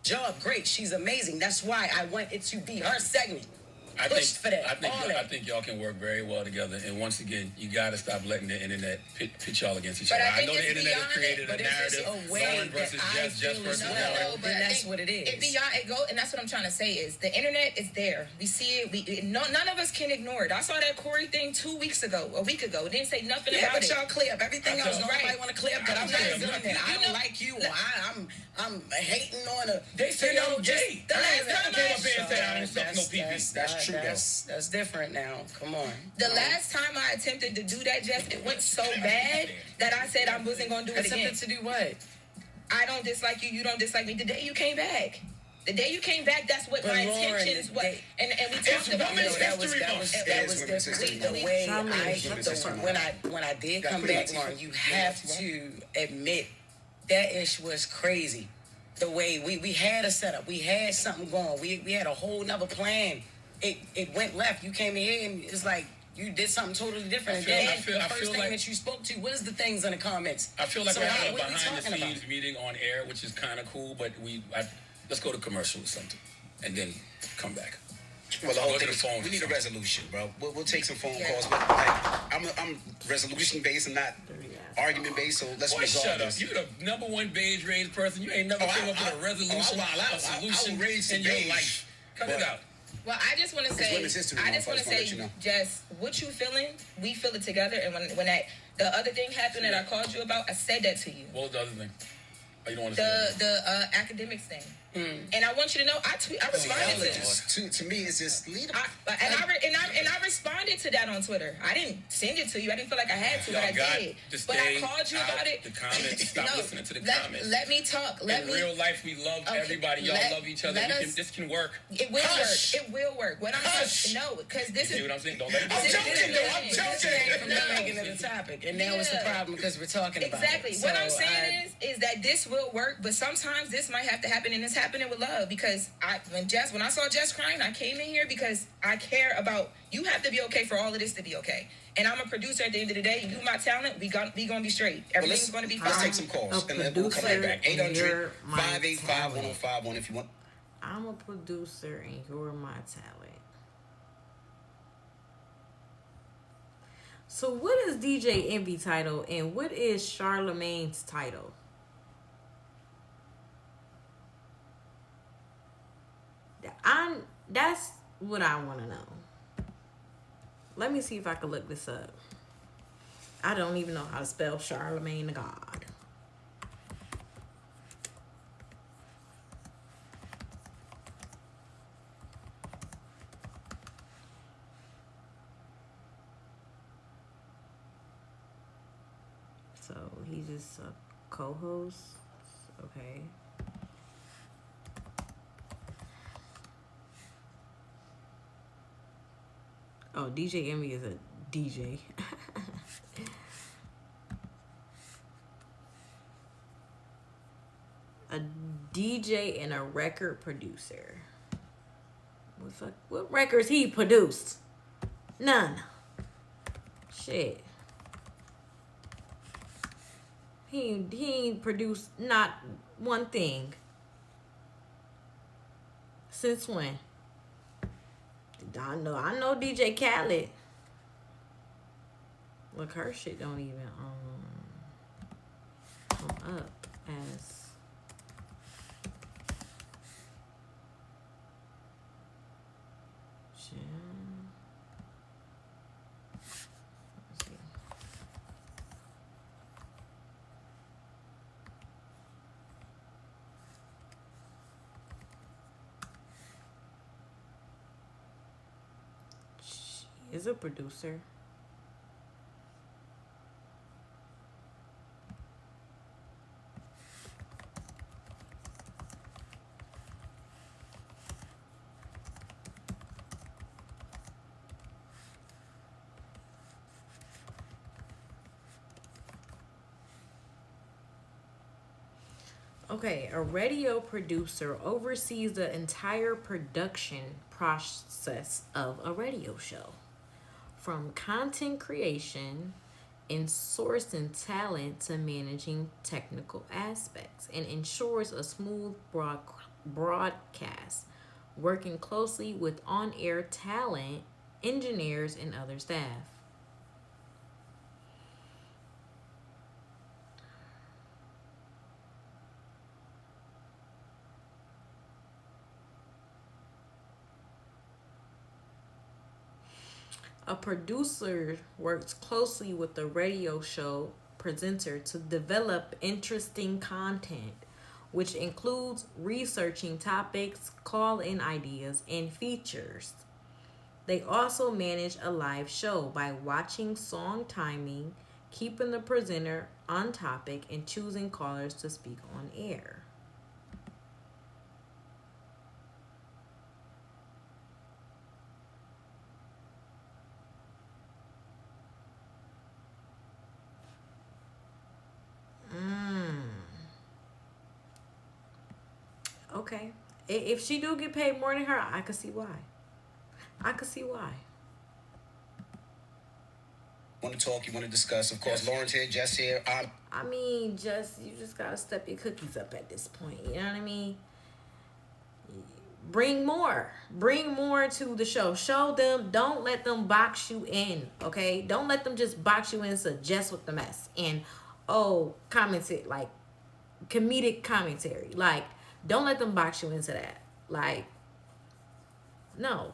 Job, great. She's amazing. That's why I want it to be her segment. I think y'all can work very well together. And once again, you got to stop letting the internet pit y'all against each other. I know the internet has created a narrative. Loren versus Jess versus Loren. But that's what it is. And that's what I'm trying to say is the internet is there. We see it. None of us can ignore it. I saw that Corey thing a week ago. It didn't say nothing about it. Yeah, but y'all clear up everything else. Nobody want to clear up that I'm not doing that. I don't like you. I'm hating on a. They say I'm gay. The last time I don't suck no pee-pee. That's true. That's different now. Come on. The last time I attempted to do that, Jess, it went so bad that I said I wasn't going to do it again. Attempted to do what? I don't dislike you. You don't dislike me. The day you came back. That's what my intentions were. And we talked about it. That was different. The way when I did come back, Lauren, you have to admit that ish was crazy. The way we had a setup, we had something going, we had a whole nother plan. It went left. You came in here and it's like you did something totally different. The first thing that you spoke to was the things in the comments. I feel like we're having a behind-the-scenes meeting on air, which is kind of cool. But let's go to commercial or something, and then come back. Well, the whole thing is we need a resolution, bro. We'll take some phone calls, but like I'm resolution based and not argument based. So let's resolve this. You're the number one beige raised person. You ain't never came up with a resolution, a solution in your life. Cut it out. Well, I just want to say, Jess, what you feeling, we feel it together. And when the other thing happened that I called you about, I said that to you. What was the other thing? Oh, you don't want to say the academics thing. And I want you to know, I responded to me, it's just lead. I responded to that on Twitter. I didn't send it to you. I didn't feel like I had to, but I did. But I called you about it. The comments. Stop listening to the comments. Let me talk. In real life, we love everybody. Y'all love each other. This can work. It will work. It will work. What I'm saying, no, because this is. See what I'm saying? Don't let it I'm joking. From not making it a topic, and now it's the problem because we're talking about it. Exactly. What I'm saying is that this will work, but sometimes this might have to happen, and it's happening with love. Because when I saw Jess crying, I came in here because I care about you. Have to be okay for all of this to be okay. And I'm a producer at the end of the day. You my talent. We gonna be straight. Everything's gonna be fine. Let's take some calls and then we'll come right back. 800-585-1051 if you want. I'm a producer and you're my talent. So what is DJ Envy title and what is Charlamagne's title? That's what I want to know. Let me see if I can look this up. I don't even know how to spell Charlamagne the God. So he's just a co-host. Okay. Oh, DJ Envy is a DJ. A DJ and a record producer. What records he produced? None. Shit. He ain't produced not one thing. Since when? I know DJ Khaled. Look, her shit don't even come up as is a producer. Okay, a radio producer oversees the entire production process of a radio show. From content creation and sourcing talent to managing technical aspects, and ensures a smooth broadcast, working closely with on-air talent, engineers, and other staff. A producer works closely with the radio show presenter to develop interesting content, which includes researching topics, call-in ideas, and features. They also manage a live show by watching song timing, keeping the presenter on topic, and choosing callers to speak on air. Okay. If she do get paid more than her, I could see why. Want to talk, you want to discuss. Of course, Loren's here, Jess here. I mean, you just gotta step your cookies up at this point. You know what I mean? Bring more to the show. Show them. Don't let them box you in. Okay? Don't let them just box you into Jess with the mess and commentary, like comedic commentary. Like, don't let them box you into that. Like, no.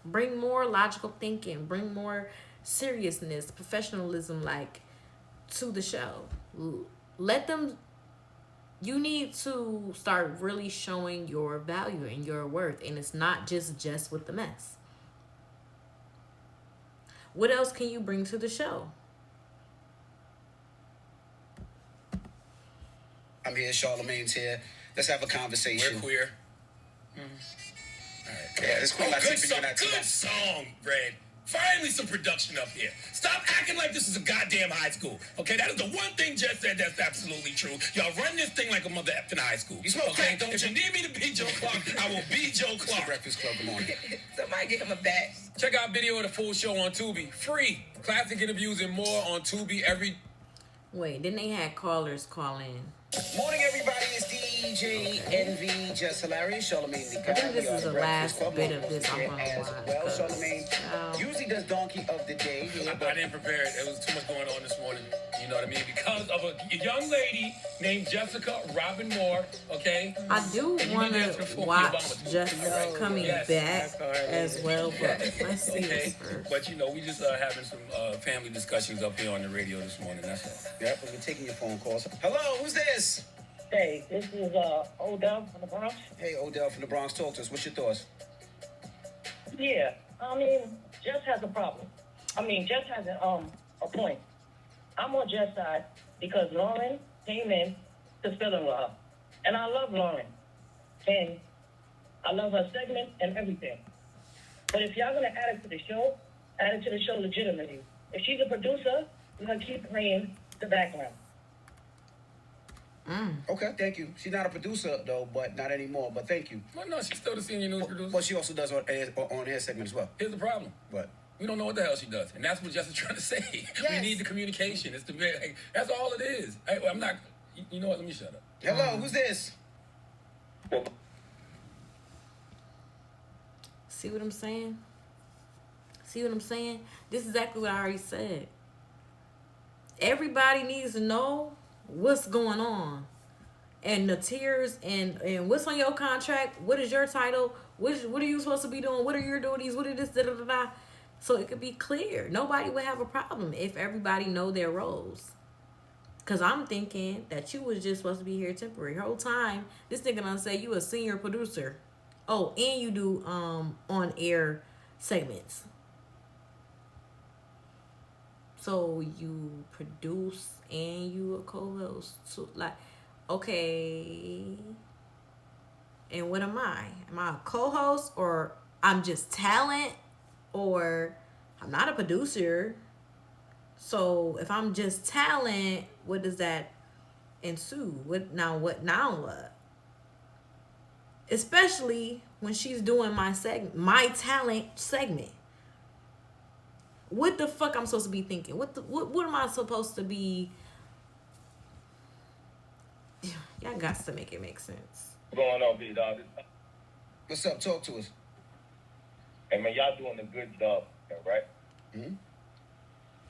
Bring more logical thinking. Bring more seriousness, professionalism, like, to the show. Let them. You need to start really showing your value and your worth, and it's not just with the mess. What else can you bring to the show? I'm here, Charlamagne's here. Let's have a conversation. We're queer. All right. Yeah, it's cool. Good song, Red. Finally some production up here. Stop acting like this is a goddamn high school. Okay, that is the one thing Jess said that's absolutely true. Y'all run this thing like a mother effing high school. You smoke crack, don't If you need me to be Joe Clark, I will be Joe Clark. Breakfast Club, good morning. Somebody get him a badge. Check out video of the full show on Tubi. Free. Classic interviews and more on Tubi every... Wait, then they had callers call in. Morning, everybody. It's the DJ Envy, Jess Hilarious, Charlamagne the God. I think this is the last bit of this I'm going to watch. Well, Charlamagne usually does Donkey of the Day. I didn't prepare it. There was too much going on this morning. You know what I mean? Because of a young lady named Jessica Robin Moore, okay? I do want to watch Jessica coming back as well, but let's see this first. But, you know, we just having some family discussions up here on the radio this morning. That's all. Yep, we're taking your phone calls. Hello, who's this? Hey, this is Odell from the Bronx. Hey, Odell from the Bronx. Talk to us. What's your thoughts? Yeah, I mean, Jess has a problem. I mean, Jess has a point. I'm on Jess' side because Loren came in to fill in with her. And I love Loren. And I love her segment and everything. But if y'all going to add it to the show, add it to the show legitimately. If she's a producer, we're going to keep playing the background. Okay, thank you. She's not a producer, though, but not anymore. But thank you. Well, no, she's still the senior news producer. But she also does on air segment as well. Here's the problem. What? We don't know what the hell she does. And that's what Jess is trying to say. Yes. We need the communication. It's the like, that's all it is. I'm not, you know what? Let me shut up. Hello, who's this? See what I'm saying? See what I'm saying? This is exactly what I already said. Everybody needs to know what's going on. And the tiers and what's on your contract. What is your title? What are you supposed to be doing? What are your duties? What are this, da, da, da, da. So it could be clear. Nobody would have a problem if everybody know their roles. Because I'm thinking that you was just supposed to be here temporary. Whole time, this nigga gonna say you a senior producer. Oh, and you do on-air segments. So you produce and you a co-host. So like, okay. And what am I? Am I a co-host or I'm just talent? Or I'm not a producer. So if I'm just talent, what does that ensue? What now? Especially when she's doing my talent segment. What the fuck I'm supposed to be thinking? What am I supposed to be? Y'all got to make it make sense. What's going on, B-Dog? What's up? Talk to us. Hey, man, y'all doing a good job, right? Mm-hmm.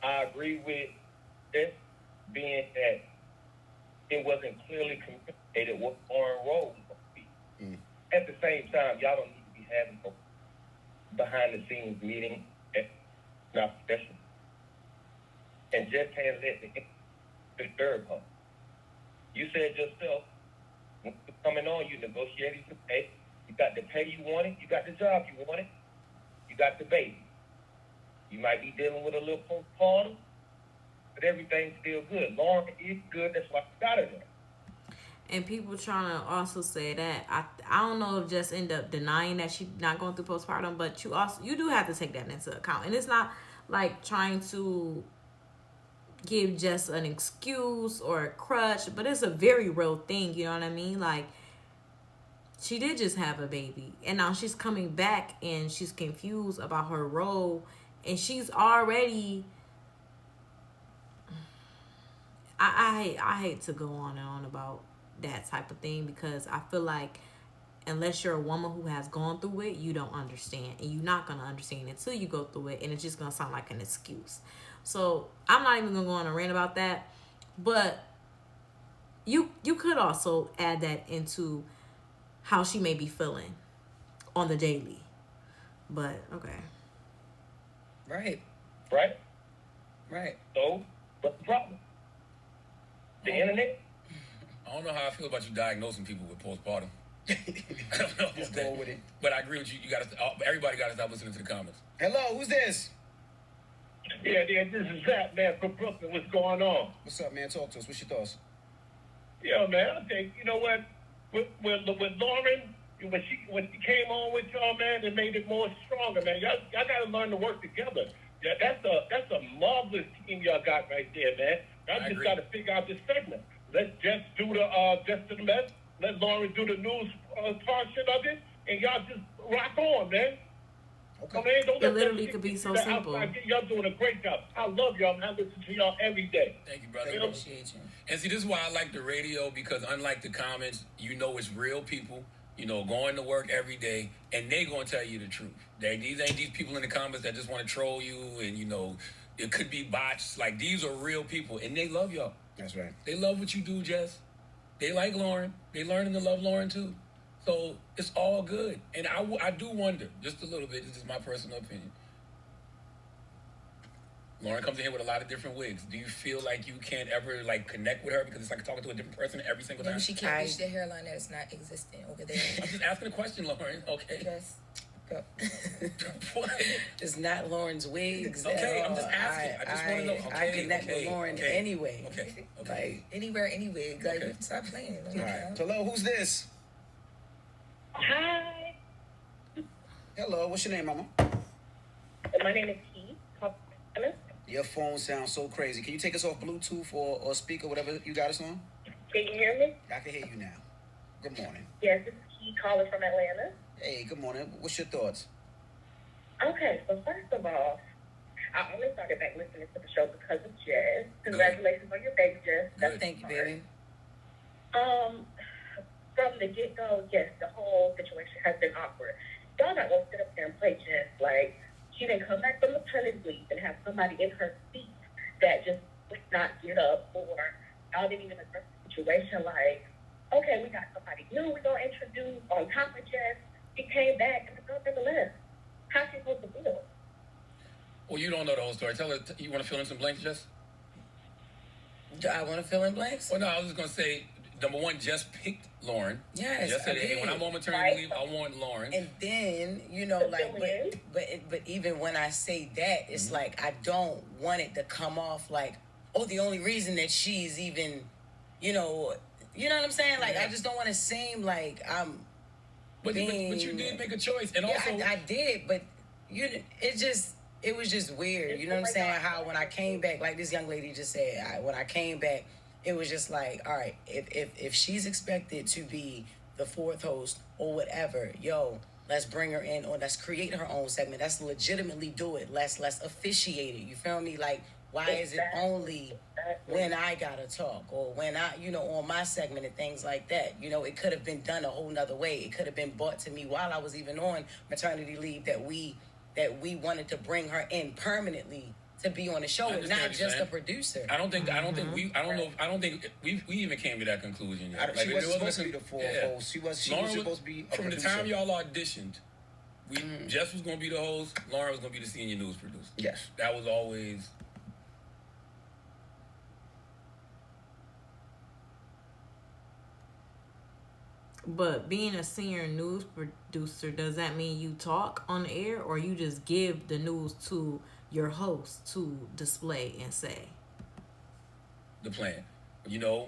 I agree with it being that it wasn't clearly communicated what foreign role was going to be. Mm. At the same time, y'all don't need to be having a behind-the-scenes meeting at not professional. And just can't let the disturb her. You said yourself, when you're coming on, you negotiated your pay. You got the pay you wanted. You got the job you wanted. You got the baby. You might be dealing with a little postpartum, but everything's still good. Loren is good. That's why I got her there. And people trying to also say that I don't know if just end up denying that she's not going through postpartum, but you do have to take that into account. And it's not like trying to give just an excuse or a crutch, but it's a very real thing. You know what I mean? Like, she did just have a baby, and now she's coming back and she's confused about her role, and she's already. I hate to go on and on about that type of thing, because I feel like unless you're a woman who has gone through it, you don't understand, and you're not gonna understand until you go through it, and it's just gonna sound like an excuse. So I'm not even gonna go on a rant about that, but you could also add that into how she may be feeling on the daily. But okay. Right. Right. So, what's the problem? The internet? I don't know how I feel about you diagnosing people with postpartum. I don't know. Just go with it. But I agree with you. Everybody got to stop listening to the comments. Hello, who's this? Yeah, this is Zach, man, from Brooklyn. What's going on? What's up, man? Talk to us. What's your thoughts? Yeah, man, I think, you know what? With Loren, when she came on with y'all, man, it made it more stronger, man. Y'all got to learn to work together. Yeah, that's a marvelous team y'all got right there, man. Y'all just got to figure out this segment. Let Jess do the Met. Let Loren do the news portion of it, and y'all just rock on, man. Okay. I mean, don't It let literally them could be get so the simple. outside. Y'all doing a great job. I love y'all, and I listen to y'all every day. Thank you, brother. Appreciate you. And see, this is why I like the radio, because unlike the comments, you know it's real people, you know, going to work every day, and they gonna tell you the truth. These ain't these people in the comments that just want to troll you, and you know, it could be bots. Like, these are real people, and they love y'all. That's right. They love what you do, Jess. They like Loren. They learning to love Loren too. So it's all good. And I do wonder, just a little bit, this is my personal opinion. Loren comes in here with a lot of different wigs. Do you feel like you can't ever like connect with her because it's like talking to a different person every single time? Maybe she can't reach the hairline that is not existent over there. I'm just asking a question, Loren. Okay. Yes. Go. It's not Lauren's wigs. Okay, I'm just asking. I just want to know. Okay, I connect with Loren anyway. Okay. Like, anywhere, anyway. Like, stop playing. All right. Hello, who's this? Hi. Hello, what's your name, mama? My name is Keith. Your phone sounds so crazy. Can you take us off Bluetooth or speaker, whatever you got us on? Can you hear me? I can hear you now. Good morning. Yes, this is Keith calling from Atlanta. Hey, good morning. What's your thoughts? Okay, so first of all, I only started back listening to the show because of Jess. Congratulations on your baby, Jess. Thank you, baby. From the get-go, yes, the whole situation has been awkward. Y'all not gonna sit up there and play Jess like she didn't come back from maternity leave and have somebody in her seat that just would not get up, or y'all didn't even address the situation like, okay, we got somebody new we're gonna introduce on top of Jess. She came back and the girl never left. How's she supposed to feel? Well, you don't know the whole story. Tell her, you want to fill in some blanks, Jess? Do I want to fill in blanks? Well, no, I was just going to say, number one, Jess picked Loren. Yes, Jess said, I hey, did. when I'm on maternity leave, I want Loren. And then, you know, like, but even when I say that, it's like I don't want it to come off like, oh, the only reason that she's even, you know what I'm saying? Like, I just don't want to seem like I'm. But you did make a choice, and yeah, also I did, but it was just weird. You know what I'm saying? How when I came back, like this young lady just said, when I came back, it was just like, all right, if she's expected to be the fourth host or whatever, let's bring her in, or let's create her own segment. Let's legitimately do it. Let's officiate it. You feel me? Like, why is it only when I gotta talk, or when I, on my segment and things like that? It could have been done a whole nother way. It could have been brought to me while I was even on maternity leave that we wanted to bring her in permanently to be on the show, and not just a producer. I don't think we even came to that conclusion yet. She wasn't supposed to be the fourth host. She was supposed to be a from producer. the time y'all auditioned. Jess was going to be the host. Loren was going to be the senior news producer. Yes, that was always. But being a senior news producer, does that mean you talk on the air, or you just give the news to your host to display and say? The plan.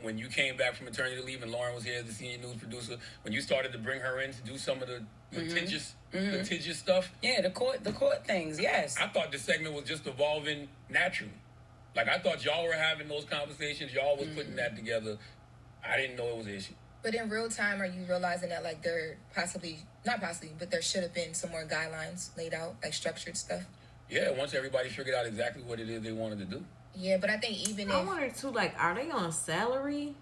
When you came back from maternity leave and Loren was here as the senior news producer, when you started to bring her in to do some of the litigious stuff. Yeah, the court things, yes. I thought the segment was just evolving naturally. Like, I thought y'all were having those conversations, y'all was putting that together. I didn't know it was an issue. But in real time, are you realizing that, like, there not possibly, but there should have been some more guidelines laid out, like structured stuff? Yeah, once everybody figured out exactly what it is they wanted to do. Yeah, but I think even I wonder too, like, are they on salary?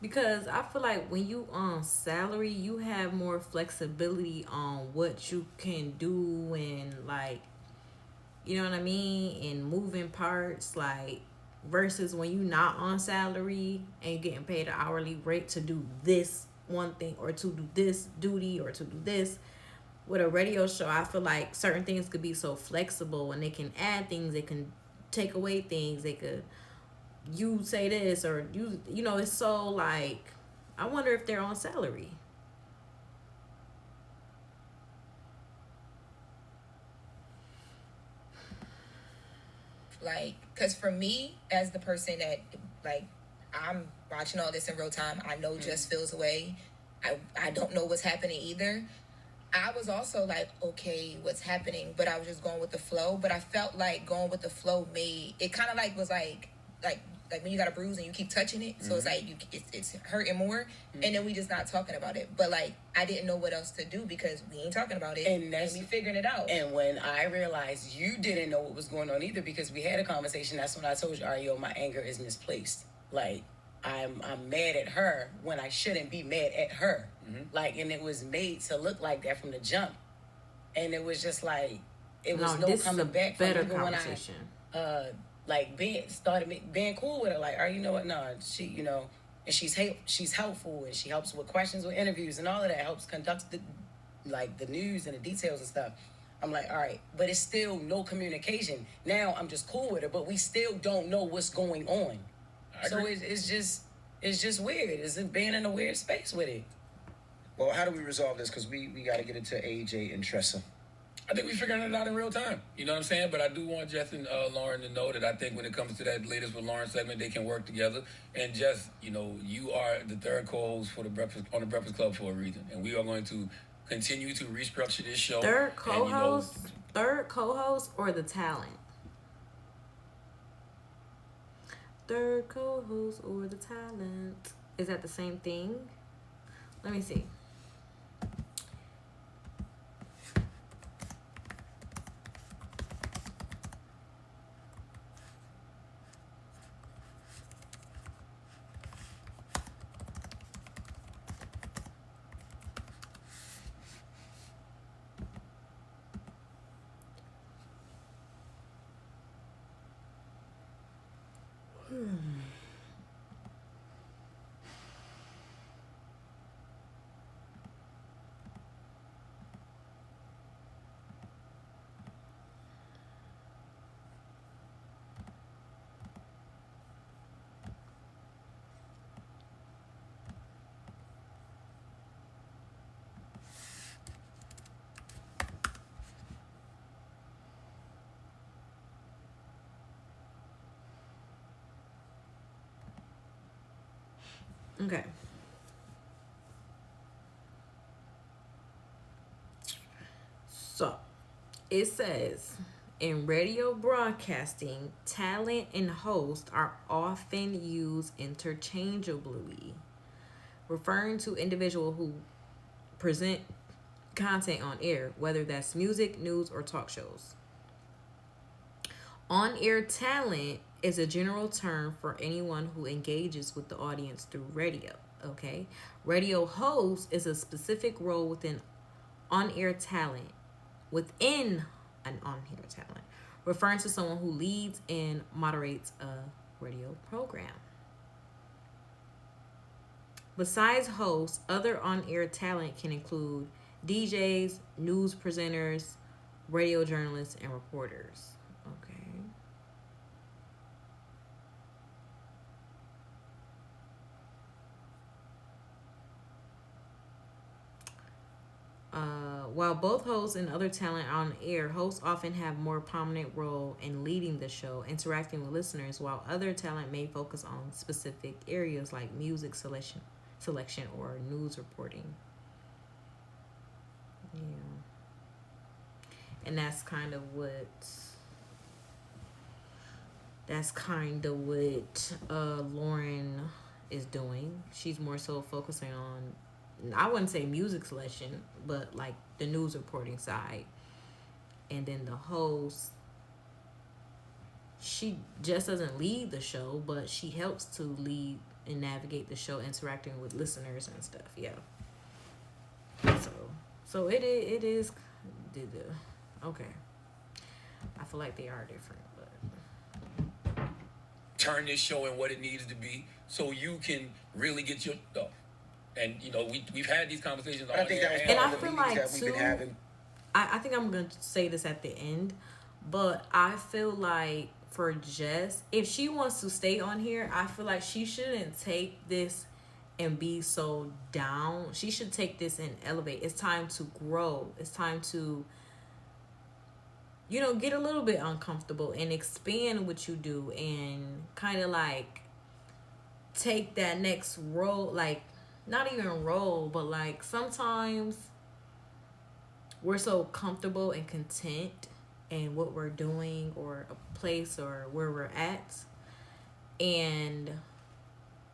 Because I feel like when you on salary, you have more flexibility on what you can do, and, like, you know what I mean, and moving parts, like, versus when you're not on salary and you're getting paid an hourly rate to do this one thing, or to do this duty, or to do this. With a radio show, I feel like certain things could be so flexible, and they can add things, they can take away things, you say this, or it's so, like, I wonder if they're on salary. Like, because for me, as the person that, like, I'm watching all this in real time, I know Jess feels away. I don't know what's happening either. I was also like, okay, what's happening? But I was just going with the flow. But I felt like going with the flow made it kind of like was like like when you got a bruise and you keep touching it, so it's like it's hurting more, and then we just not talking about it. But like I didn't know what else to do because we ain't talking about it, and we figuring it out. And when I realized you didn't know what was going on either because we had a conversation, that's when I told you, all right, yo, my anger is misplaced. Like I'm mad at her when I shouldn't be mad at her. Like, and it was made to look like that from the jump, and it was just like it was no coming back from even when I like being cool with her. Like, you know what? No, she, you know, and she's helpful and she helps with questions, with interviews, and all of that helps conduct the news and the details and stuff. I'm like, all right, but it's still no communication. Now I'm just cool with her, but we still don't know what's going on. So it's just weird. It's being in a weird space with it. Well, how do we resolve this? Because we got to get into AJ and Tressa. I think we're figuring it out in real time. You know what I'm saying? But I do want Jess and Loren to know that I think when it comes to that latest with Loren segment, they can work together. And Jess, you know, you are the third co-host for the Breakfast Club for a reason, and we are going to continue to restructure this show. Third co-host, or the talent. Third co-host or the talent. Is that the same thing? Let me see. Okay. So, it says, in radio broadcasting, talent and host are often used interchangeably, referring to individuals who present content on air, whether that's music, news, or talk shows. On-air talent is a general term for anyone who engages with the audience through radio, okay? Radio host is a specific role within on-air talent, referring to someone who leads and moderates a radio program. Besides hosts, other on-air talent can include DJs, news presenters, radio journalists, and reporters. Okay. While both hosts and other talent are on air, hosts often have more prominent role in leading the show, interacting with listeners, while other talent may focus on specific areas like music selection or news reporting. Yeah. And that's kind of what Loren is doing. She's more so focusing on, I wouldn't say music selection, but like the news reporting side. And then the host, she just doesn't lead the show, but she helps to lead and navigate the show, interacting with listeners and stuff. Yeah. So it is okay. I feel like they are different, but turn this show in what it needs to be so you can really get your stuff. And you know, we've had these conversations on here. And I feel like too, I think I'm gonna say this at the end, but I feel like for Jess, if she wants to stay on here, I feel like she shouldn't take this and be so down. She should take this and elevate. It's time to grow. It's time to, you know, get a little bit uncomfortable and expand what you do and kind of like take that next role, like not even role, but like sometimes we're so comfortable and content in what we're doing or a place or where we're at, And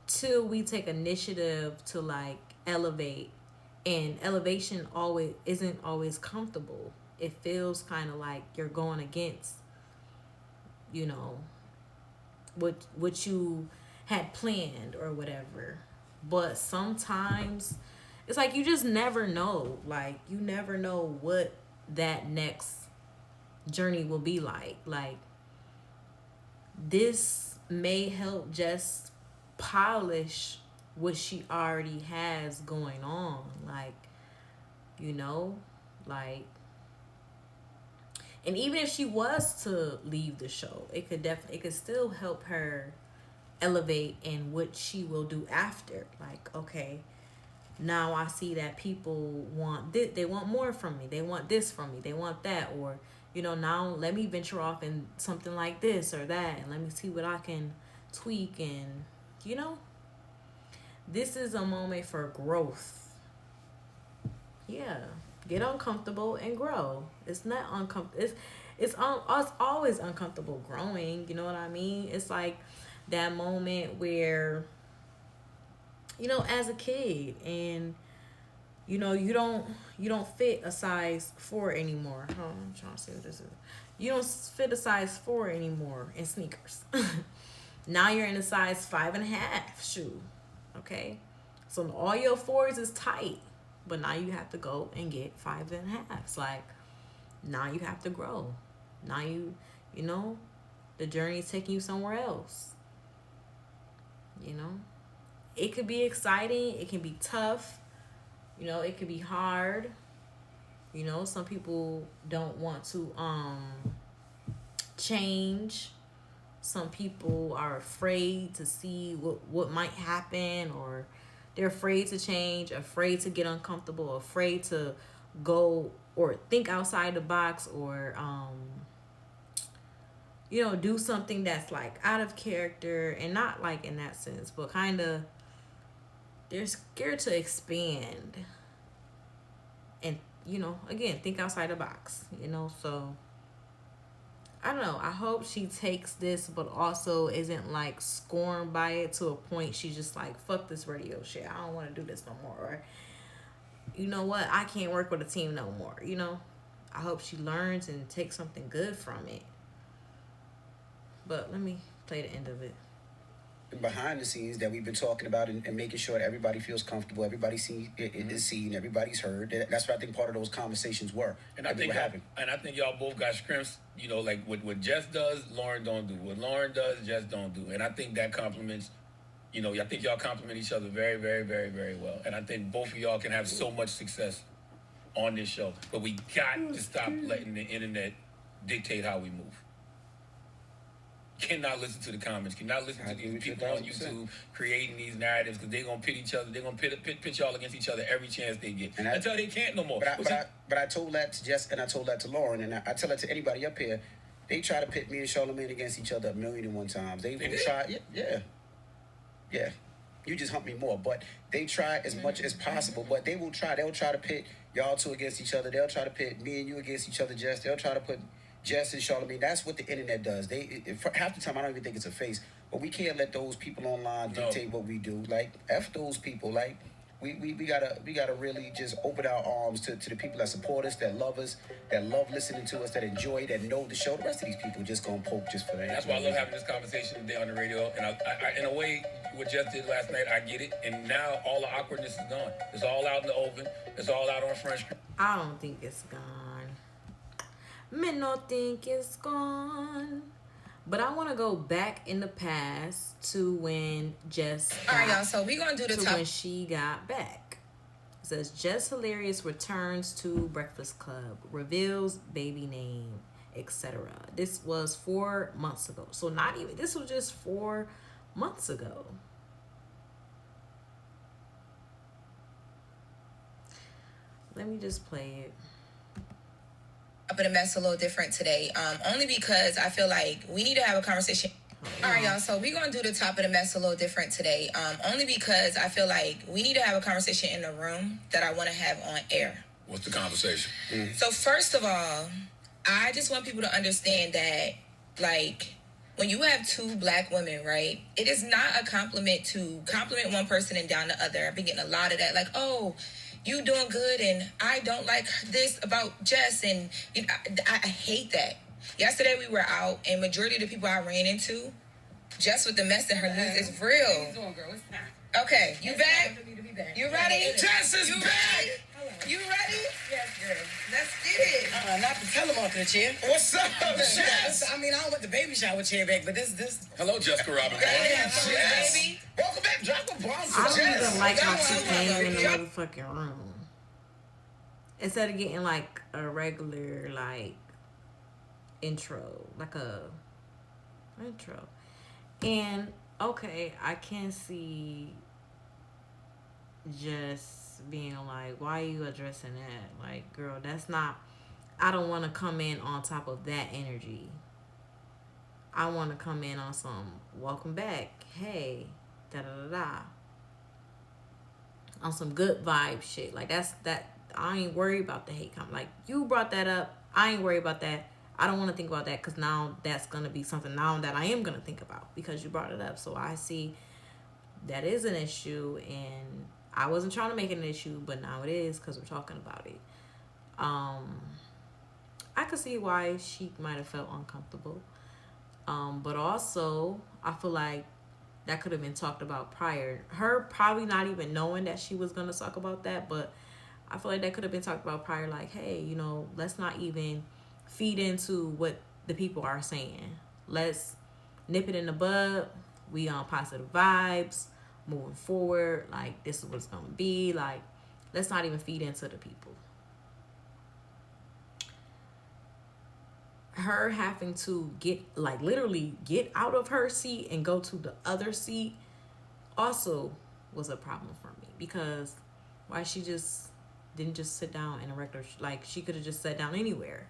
2, we take initiative to like elevate, and elevation always isn't always comfortable. It feels kind of like you're going against, you know, what you had planned or whatever. But sometimes it's like you just never know. Like, you never know what that next journey will be like. Like, this may help Jess polish what she already has going on. Like, you know, like, and even if she was to leave the show, it could still help her elevate in what she will do after. Like, okay, now I see that people want this, they want more from me, they want this from me, they want that, or, you know, now let me venture off in something like this or that, and let me see what I can tweak. And, you know, this is a moment for growth. Yeah, get uncomfortable and grow. It's not uncomfortable. It's always uncomfortable growing. You know what I mean? It's like that moment where, you know, as a kid, and you know, you don't fit a size 4 anymore. Oh, I'm trying to see what this is. You don't fit a size 4 anymore in sneakers. Now you're in a size 5.5 shoe. Okay, so all your 4s is tight, but now you have to go and get 5.5s. Like, now you have to grow. Now you know, the journey is taking you somewhere else. You know, it could be exciting, it can be tough, you know, it could be hard. You know, some people don't want to change. Some people are afraid to see what might happen, or they're afraid to change, afraid to get uncomfortable, afraid to go or think outside the box, or you know, do something that's like out of character, and not like in that sense, but kind of they're scared to expand and, you know, again, think outside the box, you know. So I don't know, I hope she takes this, but also isn't like scorned by it to a point she's just like, fuck this radio shit, I don't want to do this no more, or, you know what, I can't work with a team no more, you know. I hope she learns and takes something good from it. But let me play the end of it. Behind the scenes that we've been talking about, and making sure that everybody feels comfortable, everybody is seen, everybody's heard. That's what I think part of those conversations were. And I think y'all both got strengths. You know, like what Jess does, Loren don't do. What Loren does, Jess don't do. And I think that complements. You know, I think y'all complement each other very, very, very, very well. And I think both of y'all can have so much success on this show. But we got to stop letting the internet dictate how we move. Cannot listen to the comments. Cannot listen to these people on YouTube creating these narratives, because they're gonna pit each other. They're gonna pit y'all against each other every chance they get, until they can't no more. But I told that to Jess, and I told that to Loren, and I tell that to anybody up here. They try to pit me and Charlamagne against each other 1,000,001 times. They will try. Yeah. You just hump me more, but they try as much as possible. But they will try. They'll try to pit y'all two against each other. They'll try to pit me and you against each other, Jess. They'll try to put Jess and Charlamagne. That's what the internet does. Half the time, I don't even think it's a face, but we can't let those people online dictate what we do. Like, F those people. Like, we gotta really just open our arms to the people that support us, that love us, that love listening to us, that enjoy, that know the show. The rest of these people just gonna poke just for that. That's why I love having this conversation today on the radio. And I in a way, what Jess did last night, I get it. And now all the awkwardness is gone. It's all out in the open. It's all out on Front Street. I don't think it's gone. Me no think it's gone. But I want to go back in the past to when Jess all right, y'all, so we're going to do the top. When she got back. It says, Jess Hilarious returns to Breakfast Club, reveals baby name, etc. This was 4 months ago. So this was just 4 months ago. Let me just play it. Up in a mess a little different today, only because I feel like we need to have a conversation. All right, y'all, so we're going to do the top of the mess a little different today, only because I feel like we need to have a conversation in the room that I want to have on air. What's the conversation? So first of all, I just want people to understand that, like, when you have two black women, right, it is not a compliment to compliment one person and down the other. I've been getting a lot of that, like, oh, you doing good, and I don't like this about Jess, and you know, I hate that. Yesterday we were out, and majority of the people I ran into, Jess with the mess in her news is real. How you doing, girl? It's time. Okay, you It's back? time for me to be back. You ready? Jess is You back! ready? You ready? Yes, girl. Let's get it. Not to tell him off the chair. What's up, Jess? I mean, I don't want the baby shower chair back, but this. Hello, Jessica Robinson. Jess. Baby. Welcome back. Drop a bomb I for don't Jess. even like how Y'all she want came in the y'all- motherfucking room. Instead of getting like a regular like intro, like a intro. And okay, I can see just being like, why are you addressing that? Like, girl, that's not, I don't want to come in on top of that energy. I want to come in on some welcome back. Hey, da da da da. On some good vibe shit. Like that I ain't worried about the hate comment. Like, you brought that up. I ain't worried about that. I don't want to think about that because now that's going to be something now that I am going to think about because you brought it up. So I see that is an issue, and I wasn't trying to make it an issue, but now it is because we're talking about it. I could see why she might have felt uncomfortable. But also, I feel like that could have been talked about prior. Her probably not even knowing that she was going to talk about that, but I feel like that could have been talked about prior, like, hey, you know, let's not even feed into what the people are saying. Let's nip it in the bud. We on positive vibes, moving forward. Like, this is what it's going to be. Like, let's not even feed into the people. Her having to get, like, literally get out of her seat and go to the other seat also was a problem for me, because why she just didn't just sit down in a regular, like, she could have just sat down anywhere.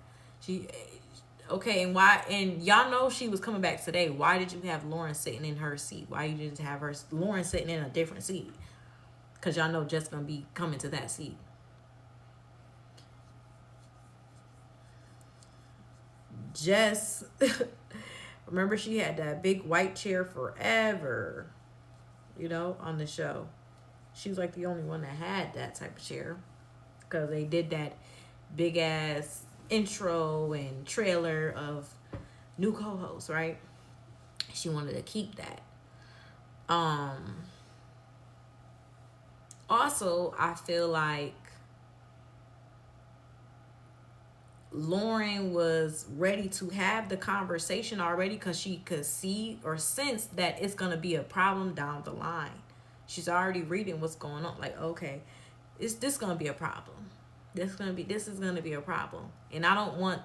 Okay, and why, and y'all know she was coming back today. Why did you have Loren sitting in her seat? Why you didn't have Loren sitting in a different seat? Because y'all know Jess gonna be coming to that seat. Jess, remember she had that big white chair forever, you know, on the show. She was like the only one that had that type of chair, because they did that big ass intro and trailer of new co-hosts, right? She wanted to keep that. Also, I feel like Loren was ready to have the conversation already because she could see or sense that it's going to be a problem down the line. She's already reading what's going on. Like, okay, this going to be a problem. This is going to be a problem. And I want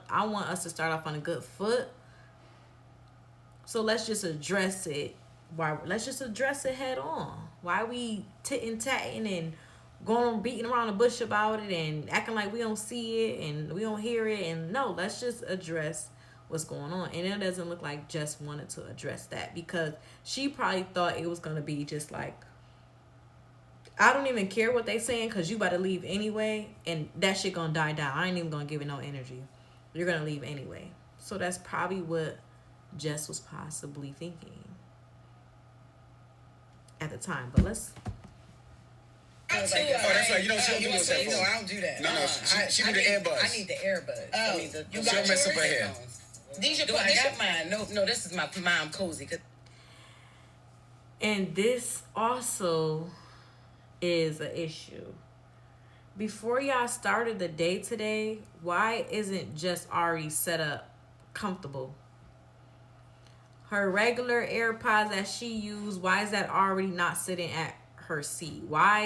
us to start off on a good foot. So let's just address it. Let's just address it head on. Why we tit-tatting and going beating around the bush about it and acting like we don't see it and we don't hear it? And no, let's just address what's going on. And it doesn't look like Jess wanted to address that, because she probably thought it was going to be just like, I don't even care what they saying because you about to leave anyway, and that shit gonna die down. I ain't even gonna give it no energy. You're gonna leave anyway. So that's probably what Jess was possibly thinking at the time. But let's... That's right. You know, she don't do those headphones. No, I don't do that. No, she need the earbuds. I need the earbuds. Oh, I need the, you She'll got mess up yours? her hair. These your I got mine. No, this is my mom cozy. And this also is an issue. Before y'all started the day today, why isn't Jess already set up comfortable? Her regular AirPods that she used, why is that already not sitting at her seat? Why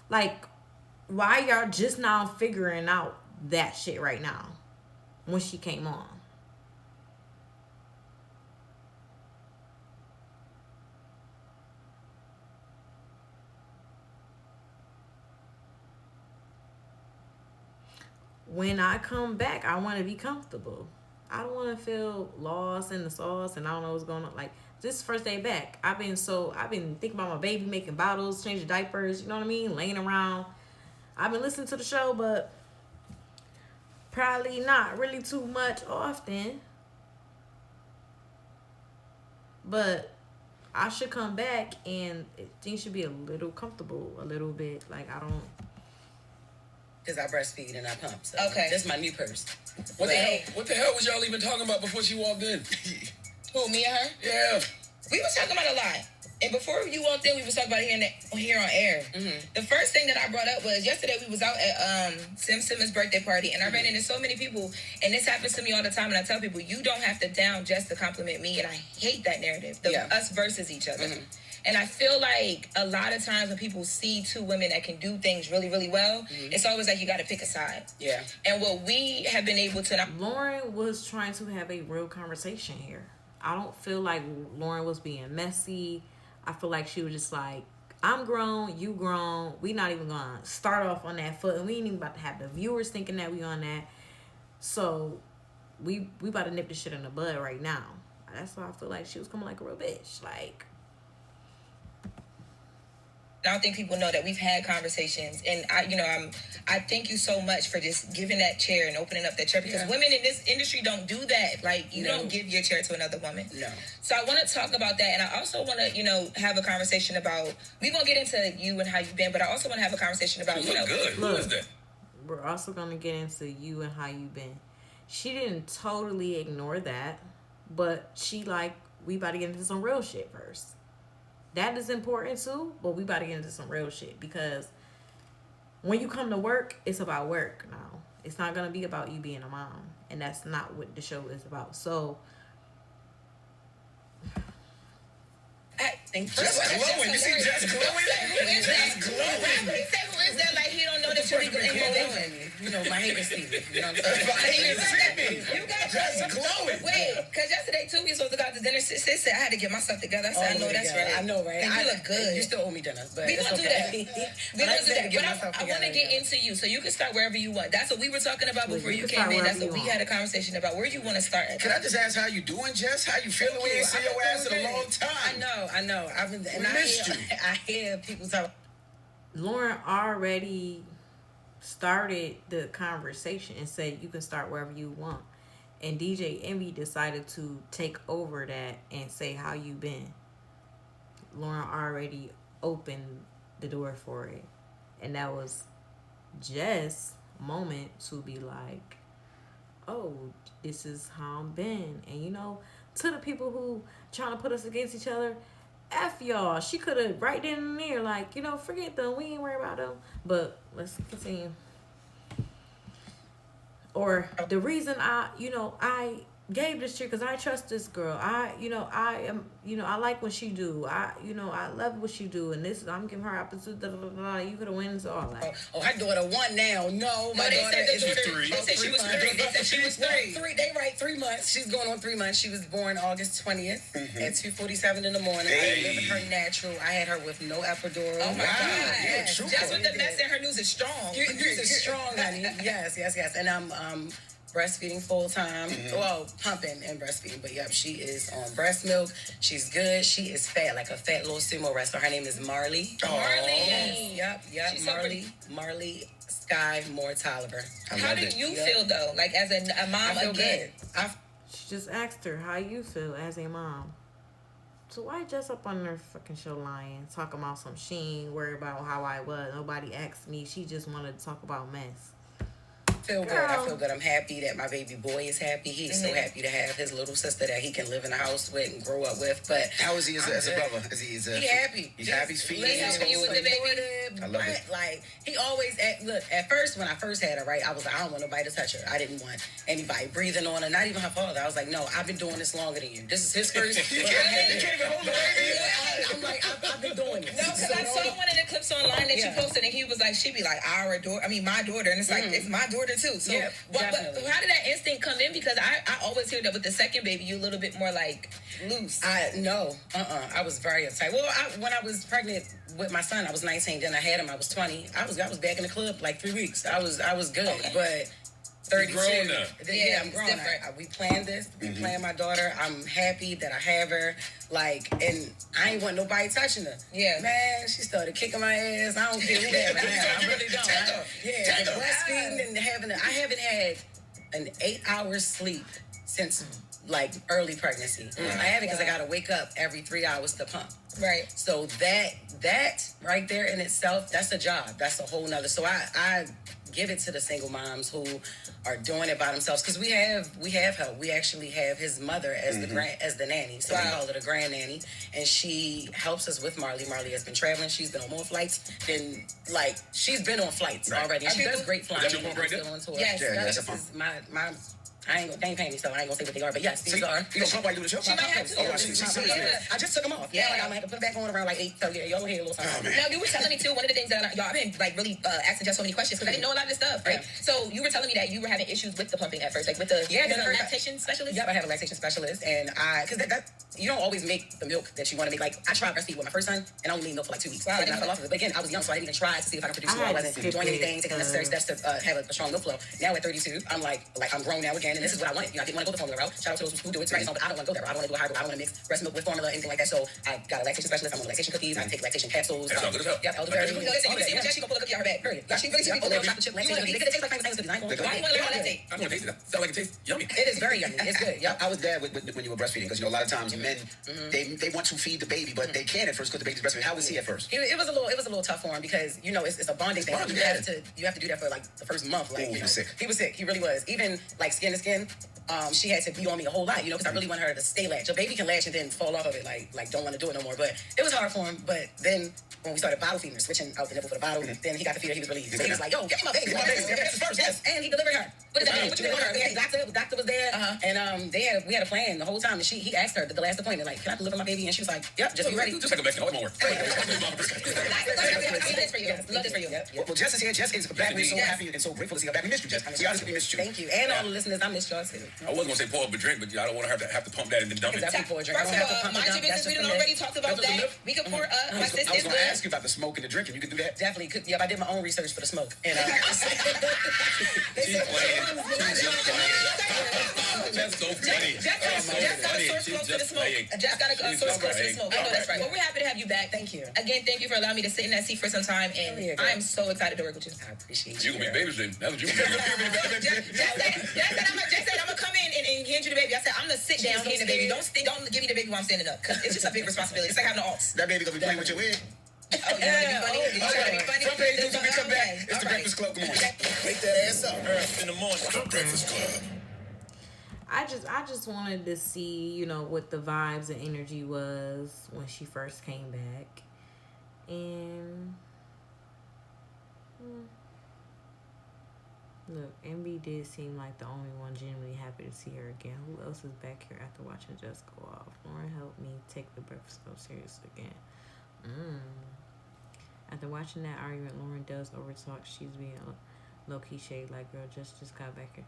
y'all just now figuring out that shit right now when she came on? When I come back, I want to be comfortable. I don't want to feel lost in the sauce and I don't know what's going on. Like, this first day back, I've been thinking about my baby, making bottles, changing diapers, you know what I mean? Laying around. I've been listening to the show, but probably not really too much often. But I should come back and things should be a little comfortable, a little bit. Like, I don't... Because I breastfeed and I pump. So okay. That's my new purse. What the hell was y'all even talking about before she walked in? Who, me and her? Yeah. We was talking about a lot. And before you walked in, we was talking about it here on air. The first thing that I brought up was yesterday we was out at Sim Simmons' birthday party, and I ran into so many people, and this happens to me all the time, and I tell people, you don't have to down just to compliment me, and I hate that narrative, us versus each other. And I feel like a lot of times when people see two women that can do things really, really well, it's always like you got to pick a side. Yeah. And what we have been able to... Loren was trying to have a real conversation here. I don't feel like Loren was being messy. I feel like she was just like, I'm grown, you grown. We not even going to start off on that foot. And we ain't even about to have the viewers thinking that we on that. So we about to nip this shit in the bud right now. That's why I feel like she was coming like a real bitch. Like... I don't think people know that we've had conversations, and I thank you so much for just giving that chair and opening up that chair, because women in this industry don't do that. Like, you don't give your chair to another woman. No. So I want to talk about that, and I also want to, have a conversation about, we're going to get into you and how you've been, but I also want to have a conversation about, good. Who is that? We're also going to get into you and how you've been. She didn't totally ignore that, but she like, we about to get into some real shit first. That is important too, but we about to get into some real shit, because when you come to work, it's about work now. It's not going to be about you being a mom, and that's not what the show is about. So... Just glowing. You see Jess glowing? Who is that? Who is that? Like, he don't know that you're in here doing. My haters see me. You know what I'm saying? My haters see me. You got Just glowing. Wait, because yesterday, too, we supposed to go out to dinner. Sis said I had to get myself together. I said, I know that's right. I know, right? And you look good. You still owe me dinner, but we gonna do that. We gonna do that. But I want to get into you, so you can start wherever you want. That's what we were talking about before you came in. That's what we had a conversation about. Where you want to start? Can I just ask how you doing, Jess? How you feeling? We ain't seen your ass in a long time. I know. I've been. And I hear people talk. Loren already started the conversation and said you can start wherever you want, and DJ Envy decided to take over that and say how you been. Loren already opened the door for it, and that was Jess' moment to be like, oh, this is how I'm been. And to the people who trying to put us against each other, F y'all. She could have right then and there, like, forget them. We ain't worried about them. But let's continue. Or the reason I gave this chick, because I trust this girl. I like what she do. I love what she do. And this, I'm giving her opportunity. You could have won this all that. Oh, her daughter won now. No, my daughter is 3. They said she was 3. They said she was 3. They write 3 months. She's going on 3 months. She was born August 20th at 2:47 in the morning. I delivered her natural. I had her with no epidural. Oh my God. Yes. Just with the mess in her news is strong. Your news is strong, honey. Yes. And I'm breastfeeding full time. Well, pumping and breastfeeding. But yep, she is on breast milk. She's good. She is fat, like a fat little sumo wrestler. Her name is Marley. Marley. Yep. Marley Sky Moore Tolliver. How do you feel though? Like as a mom I feel again? Good. She just asked her how you feel as a mom. So why Jess up on her fucking show lying, talking about some she ain't worried about how I was. Nobody asked me. She just wanted to talk about mess. Feel good. I feel good. I'm happy that my baby boy is happy. He's so happy to have his little sister that he can live in a house with and grow up with. But how is he as a brother? He's happy. He's happy. He's feeding. He's happy with the baby. I love it. Like he always at first when I first had her, right, I was like, I don't want nobody to touch her. I didn't want anybody breathing on her. Not even her father. I was like, no, I've been doing this longer than you. This is his first. You can't even hold the baby. I'm like, I've been doing this. No, because I saw one of the clips online that you posted, and he was like, she be like, my daughter, and it's like, it's my daughter too. So, but how did that instinct come in? Because I always hear that with the second baby, you're a little bit more like loose. I was very uptight. Well, when I was pregnant with my son, I was 19. Then I had him. I was 20. I was back in the club like 3 weeks. I was good, but. 32. I'm grown. We planned this. We planned my daughter. I'm happy that I have her. And I ain't want nobody touching her. Yeah. Man, she started kicking my ass. I don't care who that man. I really don't. Breastfeeding and I haven't had an 8 hours sleep since like early pregnancy. I have it because I gotta wake up every 3 hours to pump. Right. So that right there in itself, that's a job. That's a whole nother. So I give it to the single moms who are doing it by themselves, because we have help. We actually have his mother as the nanny. So I call her the grand nanny, and she helps us with Marley. Marley has been traveling. She's been on more flights than she's been on flights already. And she does great flying. Is that your pump right there? Yes, that's a this pump. is my. They ain't paying me, so I ain't gonna say what they are. But yes, these are. You gonna pump while you do the show? She might have to. Oh, I just took them off. Yeah, I'm gonna have to put them back on around 8. So yeah, y'all hear a little something. Now you were telling me too. One of the things that y'all, I've been really asking just so many questions because I didn't know a lot of this stuff. Right. Yeah. So you were telling me that you were having issues with the pumping at first, like with the lactation specialist. Yep, I have a lactation specialist, and because that you don't always make the milk that you want to make. Like I tried breastfeeding with my first son, and I only made milk for like 2 weeks. Wow, and I fell off of it. But again, I was young, so I didn't even try to see if I could produce more. I wasn't doing anything, taking the necessary steps to have a strong milk flow. Now at 32, I'm like I'm grown now again, and this is what I wanted. I didn't want to go the formula route. Shout out to those who do it too. But I don't want to go there. I don't want to do a hybrid. I don't want to mix breast milk with formula, anything like that. So I got a lactation specialist. I'm on lactation cookies. I take lactation capsules. That's all good as hell. Yep, elderberry. Listen, you see what Jess, she gonna pull a cookie out her bag. Period. She really pull a chocolate chip lactation cookie. They taste like Frank's cookies. I ain't gonna. Why do you want to learn how that taste? I don't want to taste it. Sound like it tastes yummy. It is very yummy. It's good. Yep. I was bad when you were breastfeeding, because a lot of times men they want to feed the baby, but they can't at first because the baby's breastfeeding. How was he at first? It was a little tough for him because it's a bonding thing. You have to do that for like the first month. Like he was sick. He was sick. He really was. Even like skin to skin. She had to be on me a whole lot, because I really wanted her to stay latched. A baby can latch and then fall off of it, like don't want to do it no more. But it was hard for him. But then when we started bottle feeding her, switching out the nipple for the bottle, then he got the feeder. He was relieved. So he was like, "Yo, give me my baby, Yes, and he delivered her. What does that mean? What you delivered her? The doctor was there, and we had a plan the whole time. And he asked her at the last appointment, like, "Can I deliver my baby?" And she was like, "Yep, just be ready." Just like a Mexican homework. Love this for you. Well, Jess is here. Jess is back. We're so happy and so grateful to see her back. We missed you, Jess. We honestly missed you. Thank you, and all the listeners. I missed y'all too. I was gonna say pour up a drink, but I don't want her to have to pump that and then dump it. Definitely pour a drink. First of all, mind your business. We done already talked about that. We can pour up. My I was sister's gonna good. ask you about the smoke and the drinking. You can do that. Definitely could. Yep, I did my own research for the smoke. And She's playing. That's so funny. Jess got a source code for the smoke. Jess got a source code for the smoke. I know that's right. Well, we're happy to have you back. Thank you. Again, thank you for allowing me to sit in that seat for some time, and I'm so excited to work with you. I appreciate You you. gonna be babysitting. That's what you gonna do. Jess said I'm gonna come in and hand you the baby. I said I'm gonna sit down and hand the baby. Don't give me the baby while I'm standing up, because it's just a big responsibility. It's like having an alts. That baby gonna be playing with your wig. Oh, you want to be funny? Some days when we come back, it's the Breakfast Club. Come on. Wake that ass up. In the morning, the Breakfast Club. I just wanted to see, what the vibes and energy was when she first came back. And look, MB did seem like the only one genuinely happy to see her again. Who else is back here after watching Just go off? Loren helped me take the Breakfast Club serious again. After watching that argument, Loren does overtalk. She's being low-key shade like, girl, just got back here.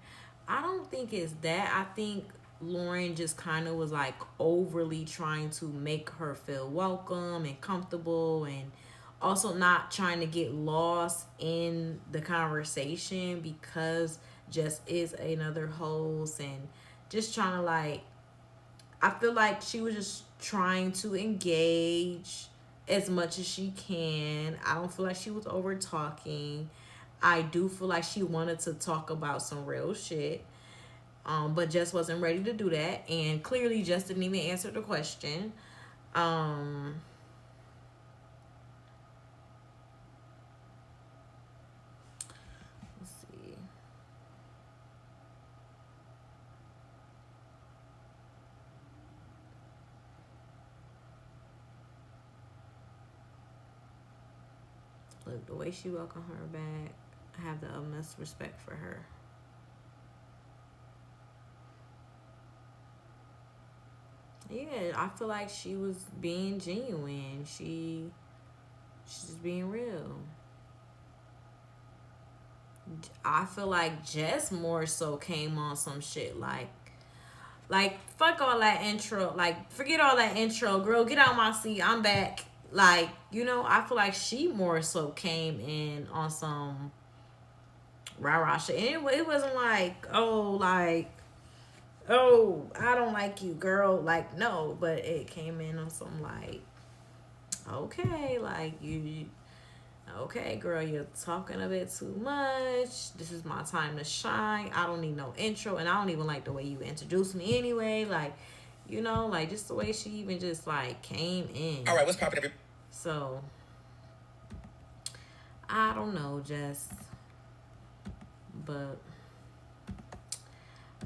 I don't think it's that. I think Loren just kind of was like overly trying to make her feel welcome and comfortable, and also not trying to get lost in the conversation because Jess is another host, and just trying to I feel like she was just trying to engage as much as she can. I don't feel like she was over talking. I do feel like she wanted to talk about some real shit, but Jess wasn't ready to do that, and clearly Jess didn't even answer the question. Let's see. Look, the way she welcomed her back, I have the utmost respect for her. Yeah, I feel like she was being genuine. She's just being real. I feel like Jess more so came on some shit like fuck all that intro. Like, forget all that intro, girl. Get out my seat. I'm back. Like, I feel like she more so came in on some rah-rah shit. And it wasn't like, oh, I don't like you, girl. Like, no, but it came in on some okay, like, Okay, girl, you're talking a bit too much. This is my time to shine. I don't need no intro, and I don't even like the way you introduced me anyway. Like, you know, like just the way she even just like came in. All right, what's popping? So, I don't know, Jess, but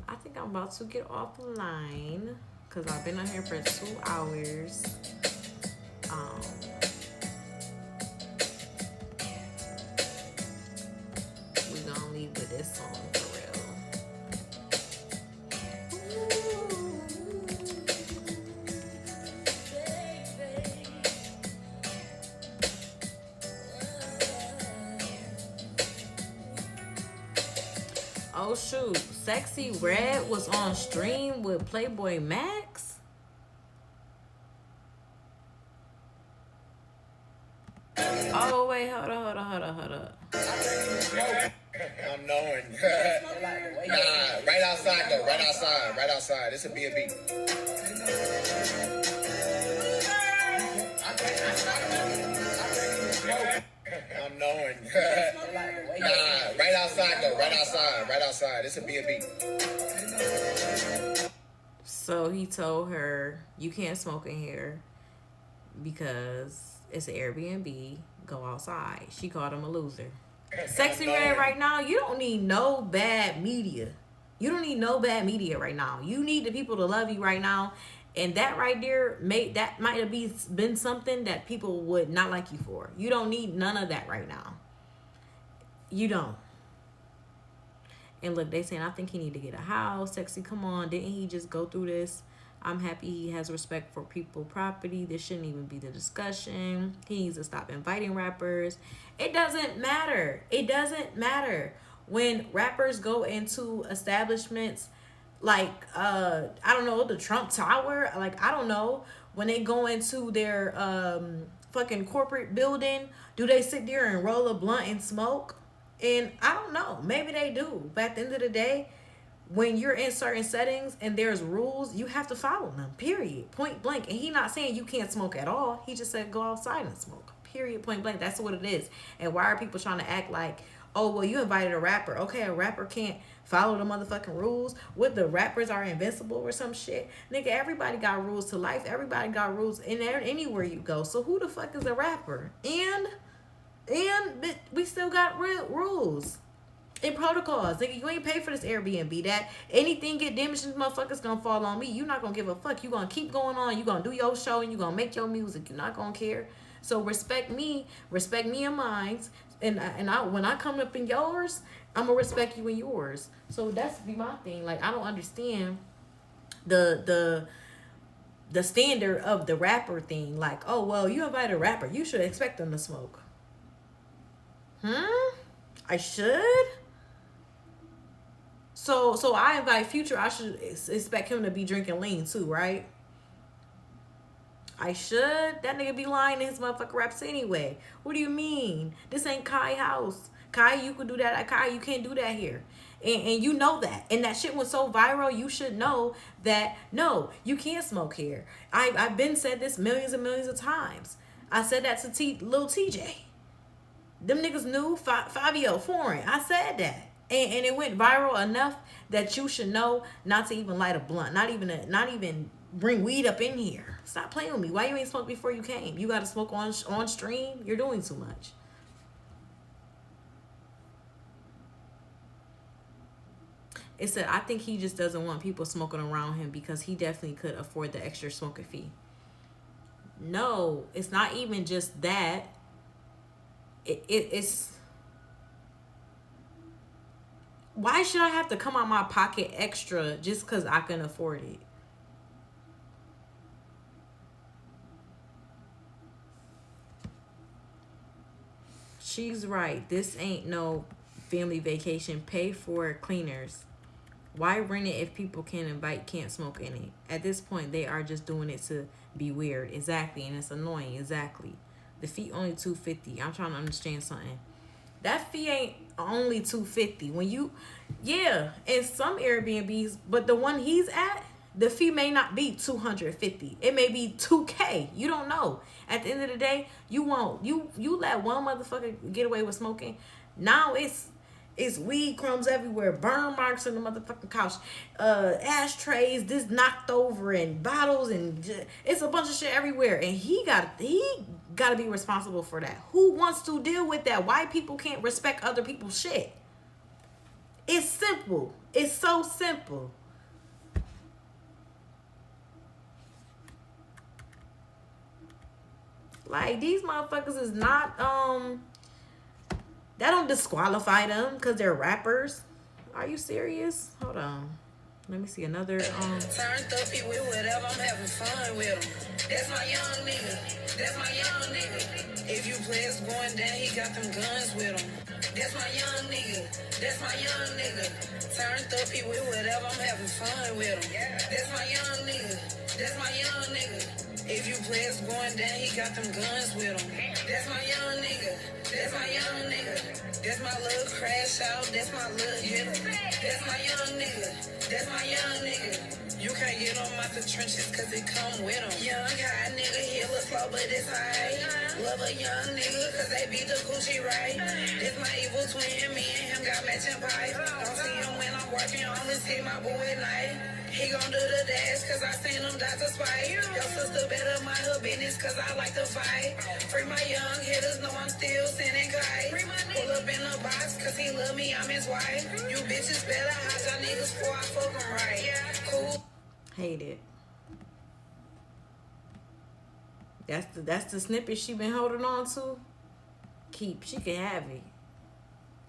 I think I'm about to get off the line because I've been on here for 2 hours. We're gonna leave with this song for real. Oh shoot, Sexyy Red was on stream with PlayboyMax. Oh wait, hold on. I'm knowing. Nah, right outside though. Right outside. It's a B&B. I'm knowing. Nah, right outside though. Right outside. It's a B&B. So he told her, you can't smoke in here because it's an Airbnb. Go outside. She called him a loser. Sexyy Red right now, you don't need no bad media. You don't need no bad media right now. You need the people to love you right now. And that right there, that might have been something that people would not like you for. You don't need none of that right now. You don't. And look, they saying, I think he need to get a house. Sexy, come on. Didn't he just go through this? I'm happy he has respect for people property. This shouldn't even be the discussion. He needs to stop inviting rappers. It doesn't matter. It doesn't matter. When rappers go into establishments like, I don't know, the Trump Tower. Like, I don't know. When they go into their fucking corporate building, do they sit there and roll a blunt and smoke? And I don't know. Maybe they do. But at the end of the day, when you're in certain settings and there's rules, you have to follow them, period, point blank. And he not saying you can't smoke at all. He just said go outside and smoke, period, point blank. That's what it is. And why are people trying to act like, oh, well, you invited a rapper. Okay, a rapper can't follow the motherfucking rules. What, the rappers are invincible or some shit? Nigga, everybody got rules to life. Everybody got rules in there anywhere you go. So who the fuck is a rapper? And we still got real rules and protocols. Nigga, you ain't pay for this Airbnb. That anything get damaged, this motherfucker's gonna fall on me. You not gonna give a fuck. You gonna keep going on. You gonna do your show and you gonna make your music. You not gonna care. So respect me and mine. And I when I come up in yours, I'm gonna respect you in yours. So that's be my thing. Like, I don't understand the standard of the rapper thing. Like, oh well, you invite a rapper, you should expect them to smoke. I should. So I invite Future. I should expect him to be drinking lean too, right? I should. That nigga be lying in his motherfucking raps anyway. What do you mean? This ain't Kai house. Kai, you could do that at Kai. You can't do that here. And you know that. And that shit went so viral, you should know that, no, you can't smoke here. I've been said this millions and millions of times. I said that to Lil TJ. Them niggas knew Fabio Foreign. I said that. And it went viral enough that you should know not to even light a blunt. Not even bring weed up in here. Stop playing with me. Why you ain't smoked before you came? You got to smoke on stream? You're doing too much. It said, I think he just doesn't want people smoking around him because he definitely could afford the extra smoking fee. No, it's not even just that. It's... Why should I have to come out my pocket extra just because I can afford it? She's right. This ain't no family vacation. Pay for cleaners. Why rent it if people can't smoke in it? At this point, they are just doing it to be weird. Exactly. And it's annoying. Exactly. The fee only $250. I'm trying to understand something. That fee ain't only $250. When you, yeah, in some Airbnbs, but the one he's at, The fee may not be $250. It may be $2K. You don't know. At the end of the day, you let one motherfucker get away with smoking. Now it's weed crumbs everywhere, burn marks on the motherfucking couch, ashtrays, this knocked over, and bottles, and it's a bunch of shit everywhere. And he got to be responsible for that. Who wants to deal with that? Why people can't respect other people's shit? It's simple. It's so simple. Like, these motherfuckers is not, that don't disqualify them because they're rappers. Are you serious? Hold on. Let me see another, Turned up, he with whatever, I'm having fun with him. That's my young nigga. That's my young nigga. If you players going down, he got them guns with him. That's my young nigga. That's my young nigga. Turned up, he with whatever, I'm having fun with him. That's my young nigga. That's my young nigga. If you players going down, he got them guns with him. That's my young nigga. That's my young nigga. That's my little crash out. That's my little hitter. That's my young nigga. That's my young nigga. You can't get on out the trenches cause it come with him. Young high nigga, heal a slow but it's high. Love a young nigga cause they beat the Gucci right. This my evil twin, me and him got matching pipes. Don't see him when I'm working, only see my boo at night. He gon' do the dash cause I seen him die to spite. Your sister better mind her business cause I like to fight. Free my young hitters, know I'm still sending kites. Pull up in the box cause he love me, I'm his wife. You bitches better hide y'all niggas before I fuck them right. Cool. hate it. That's the snippet she been holding on to. She can have it.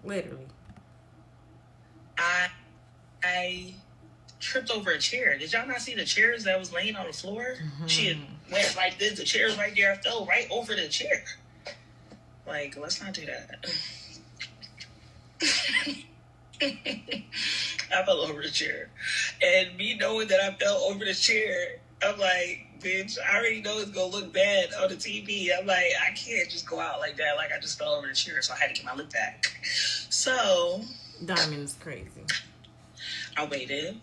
Literally. I tripped over a chair. Did y'all not see the chairs that was laying on the floor? Mm-hmm. She had went like this. The chair's right there. I fell right over the chair. Like, let's not do that. I fell over the chair. And me knowing that I fell over the chair, I'm like, bitch, I already know it's going to look bad on the TV. I'm like, I can't just go out like that. Like, I just fell over the chair, so I had to get my look back. So... Diamond's crazy. I waited.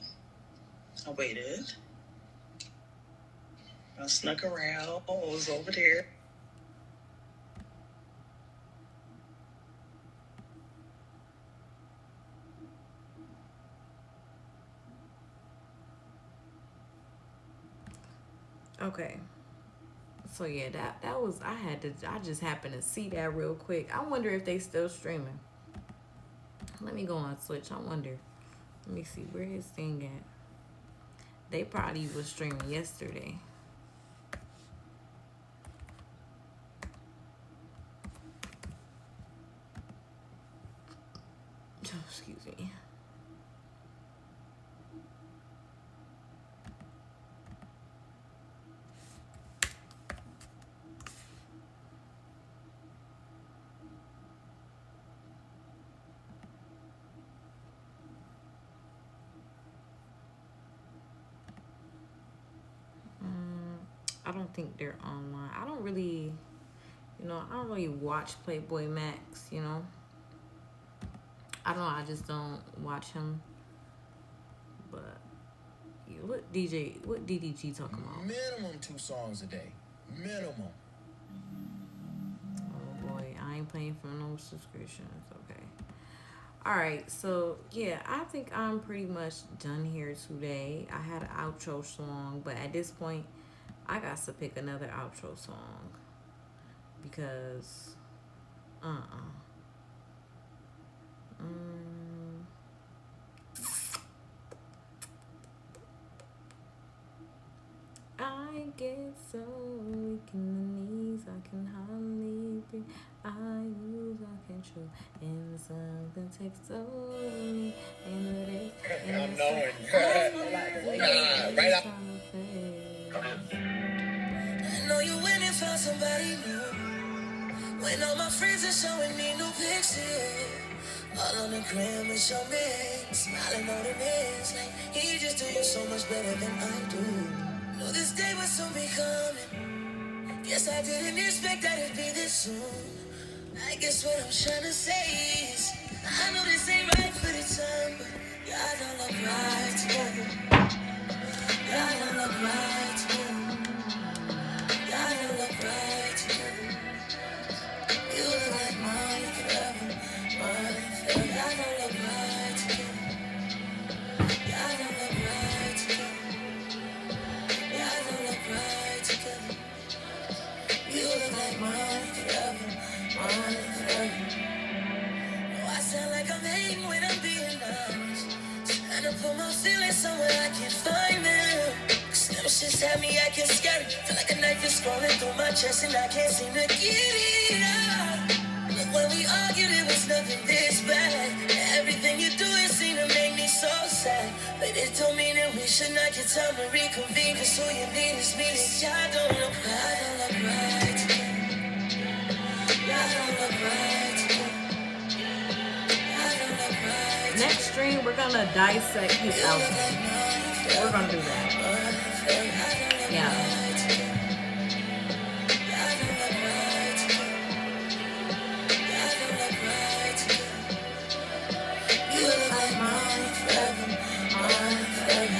I snuck around. I was over there. Okay. So yeah, that was I just happened to see that real quick. I wonder if they still streaming. Let me go on Switch. I wonder. Let me see where his thing at. They probably was streaming yesterday. Oh, excuse me. I don't think they're online. I don't really watch PlayboyMax, you know. I don't know, I just don't watch him. But what DDG talking about? Minimum 2 songs a day. Minimum. Oh boy, I ain't paying for no subscriptions. Okay. Alright, so yeah, I think I'm pretty much done here today. I had an outro song, but at this point I got to pick another outro song because I get so weak in the knees, I can hardly breathe. I lose all control, and something takes over me. And I'm knowing. Right up. I know you went and found somebody new. When all my friends are showing me new pictures, all on the gram is your man, smiling on the mess like he just do you so much better than I do. Know this day was soon be coming. Guess I didn't expect that it'd be this soon. I guess what I'm trying to say is I know this ain't right for the time, but y'all don't look right together. Y'all don't look right together. Y'all don't look right together. You look like money forever. Money forever. Y'all don't look right together. Y'all don't look right together. Y'all don't look right together. You look like money forever. Money forever. Oh, I sound like I'm hating when I'm being honest. Trying to put my feelings somewhere I can find them. Cause them shits have me acting scary. Feel like a knife is scrolling through my chest and I can't seem to get it out. Look, when we argued it was nothing this bad. Everything you do is seem to make me so sad. But it don't mean that we should not get time to reconvene. Cause all you need is me. Y'all don't look right. Y'all don't look right together. Y'all don't look right together. Next stream, we're gonna dissect his outfit. We're gonna do that. Yeah. You look like money forever. Money forever.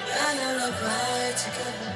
Y'all don't look right together.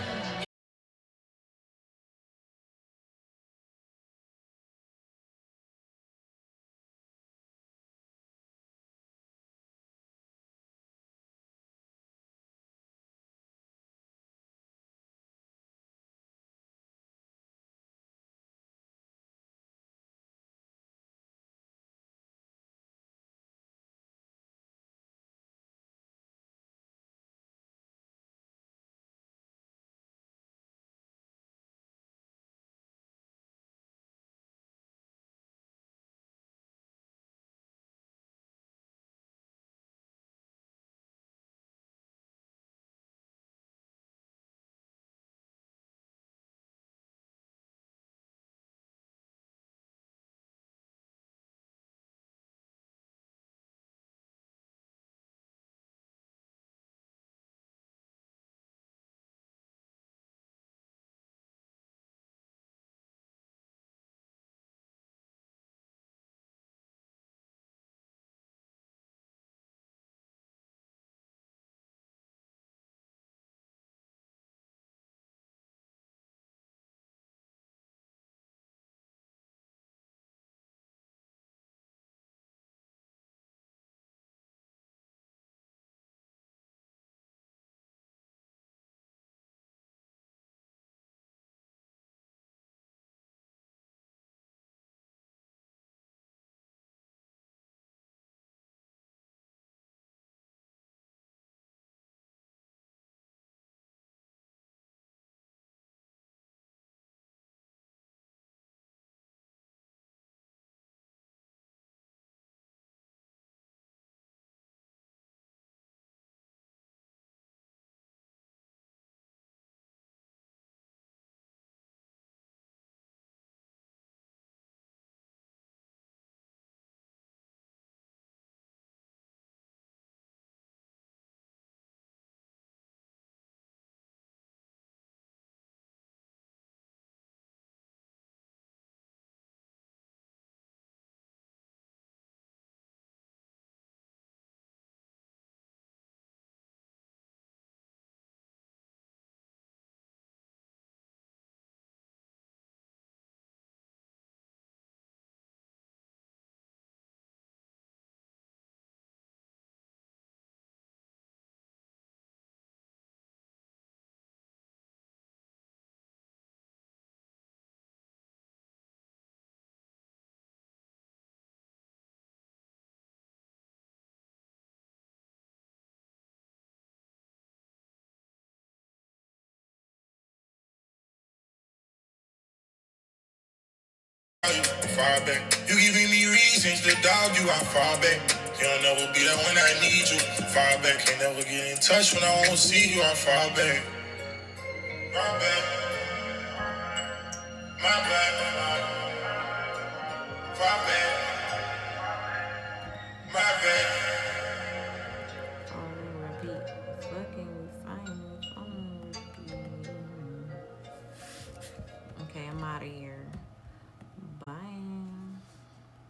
Far back. You giving me reasons to dog you out far back. You'll never be there when I need you. Far back. Can't never get in touch when I won't see you. I'm far back. Far back. My bad. Far back. My bad.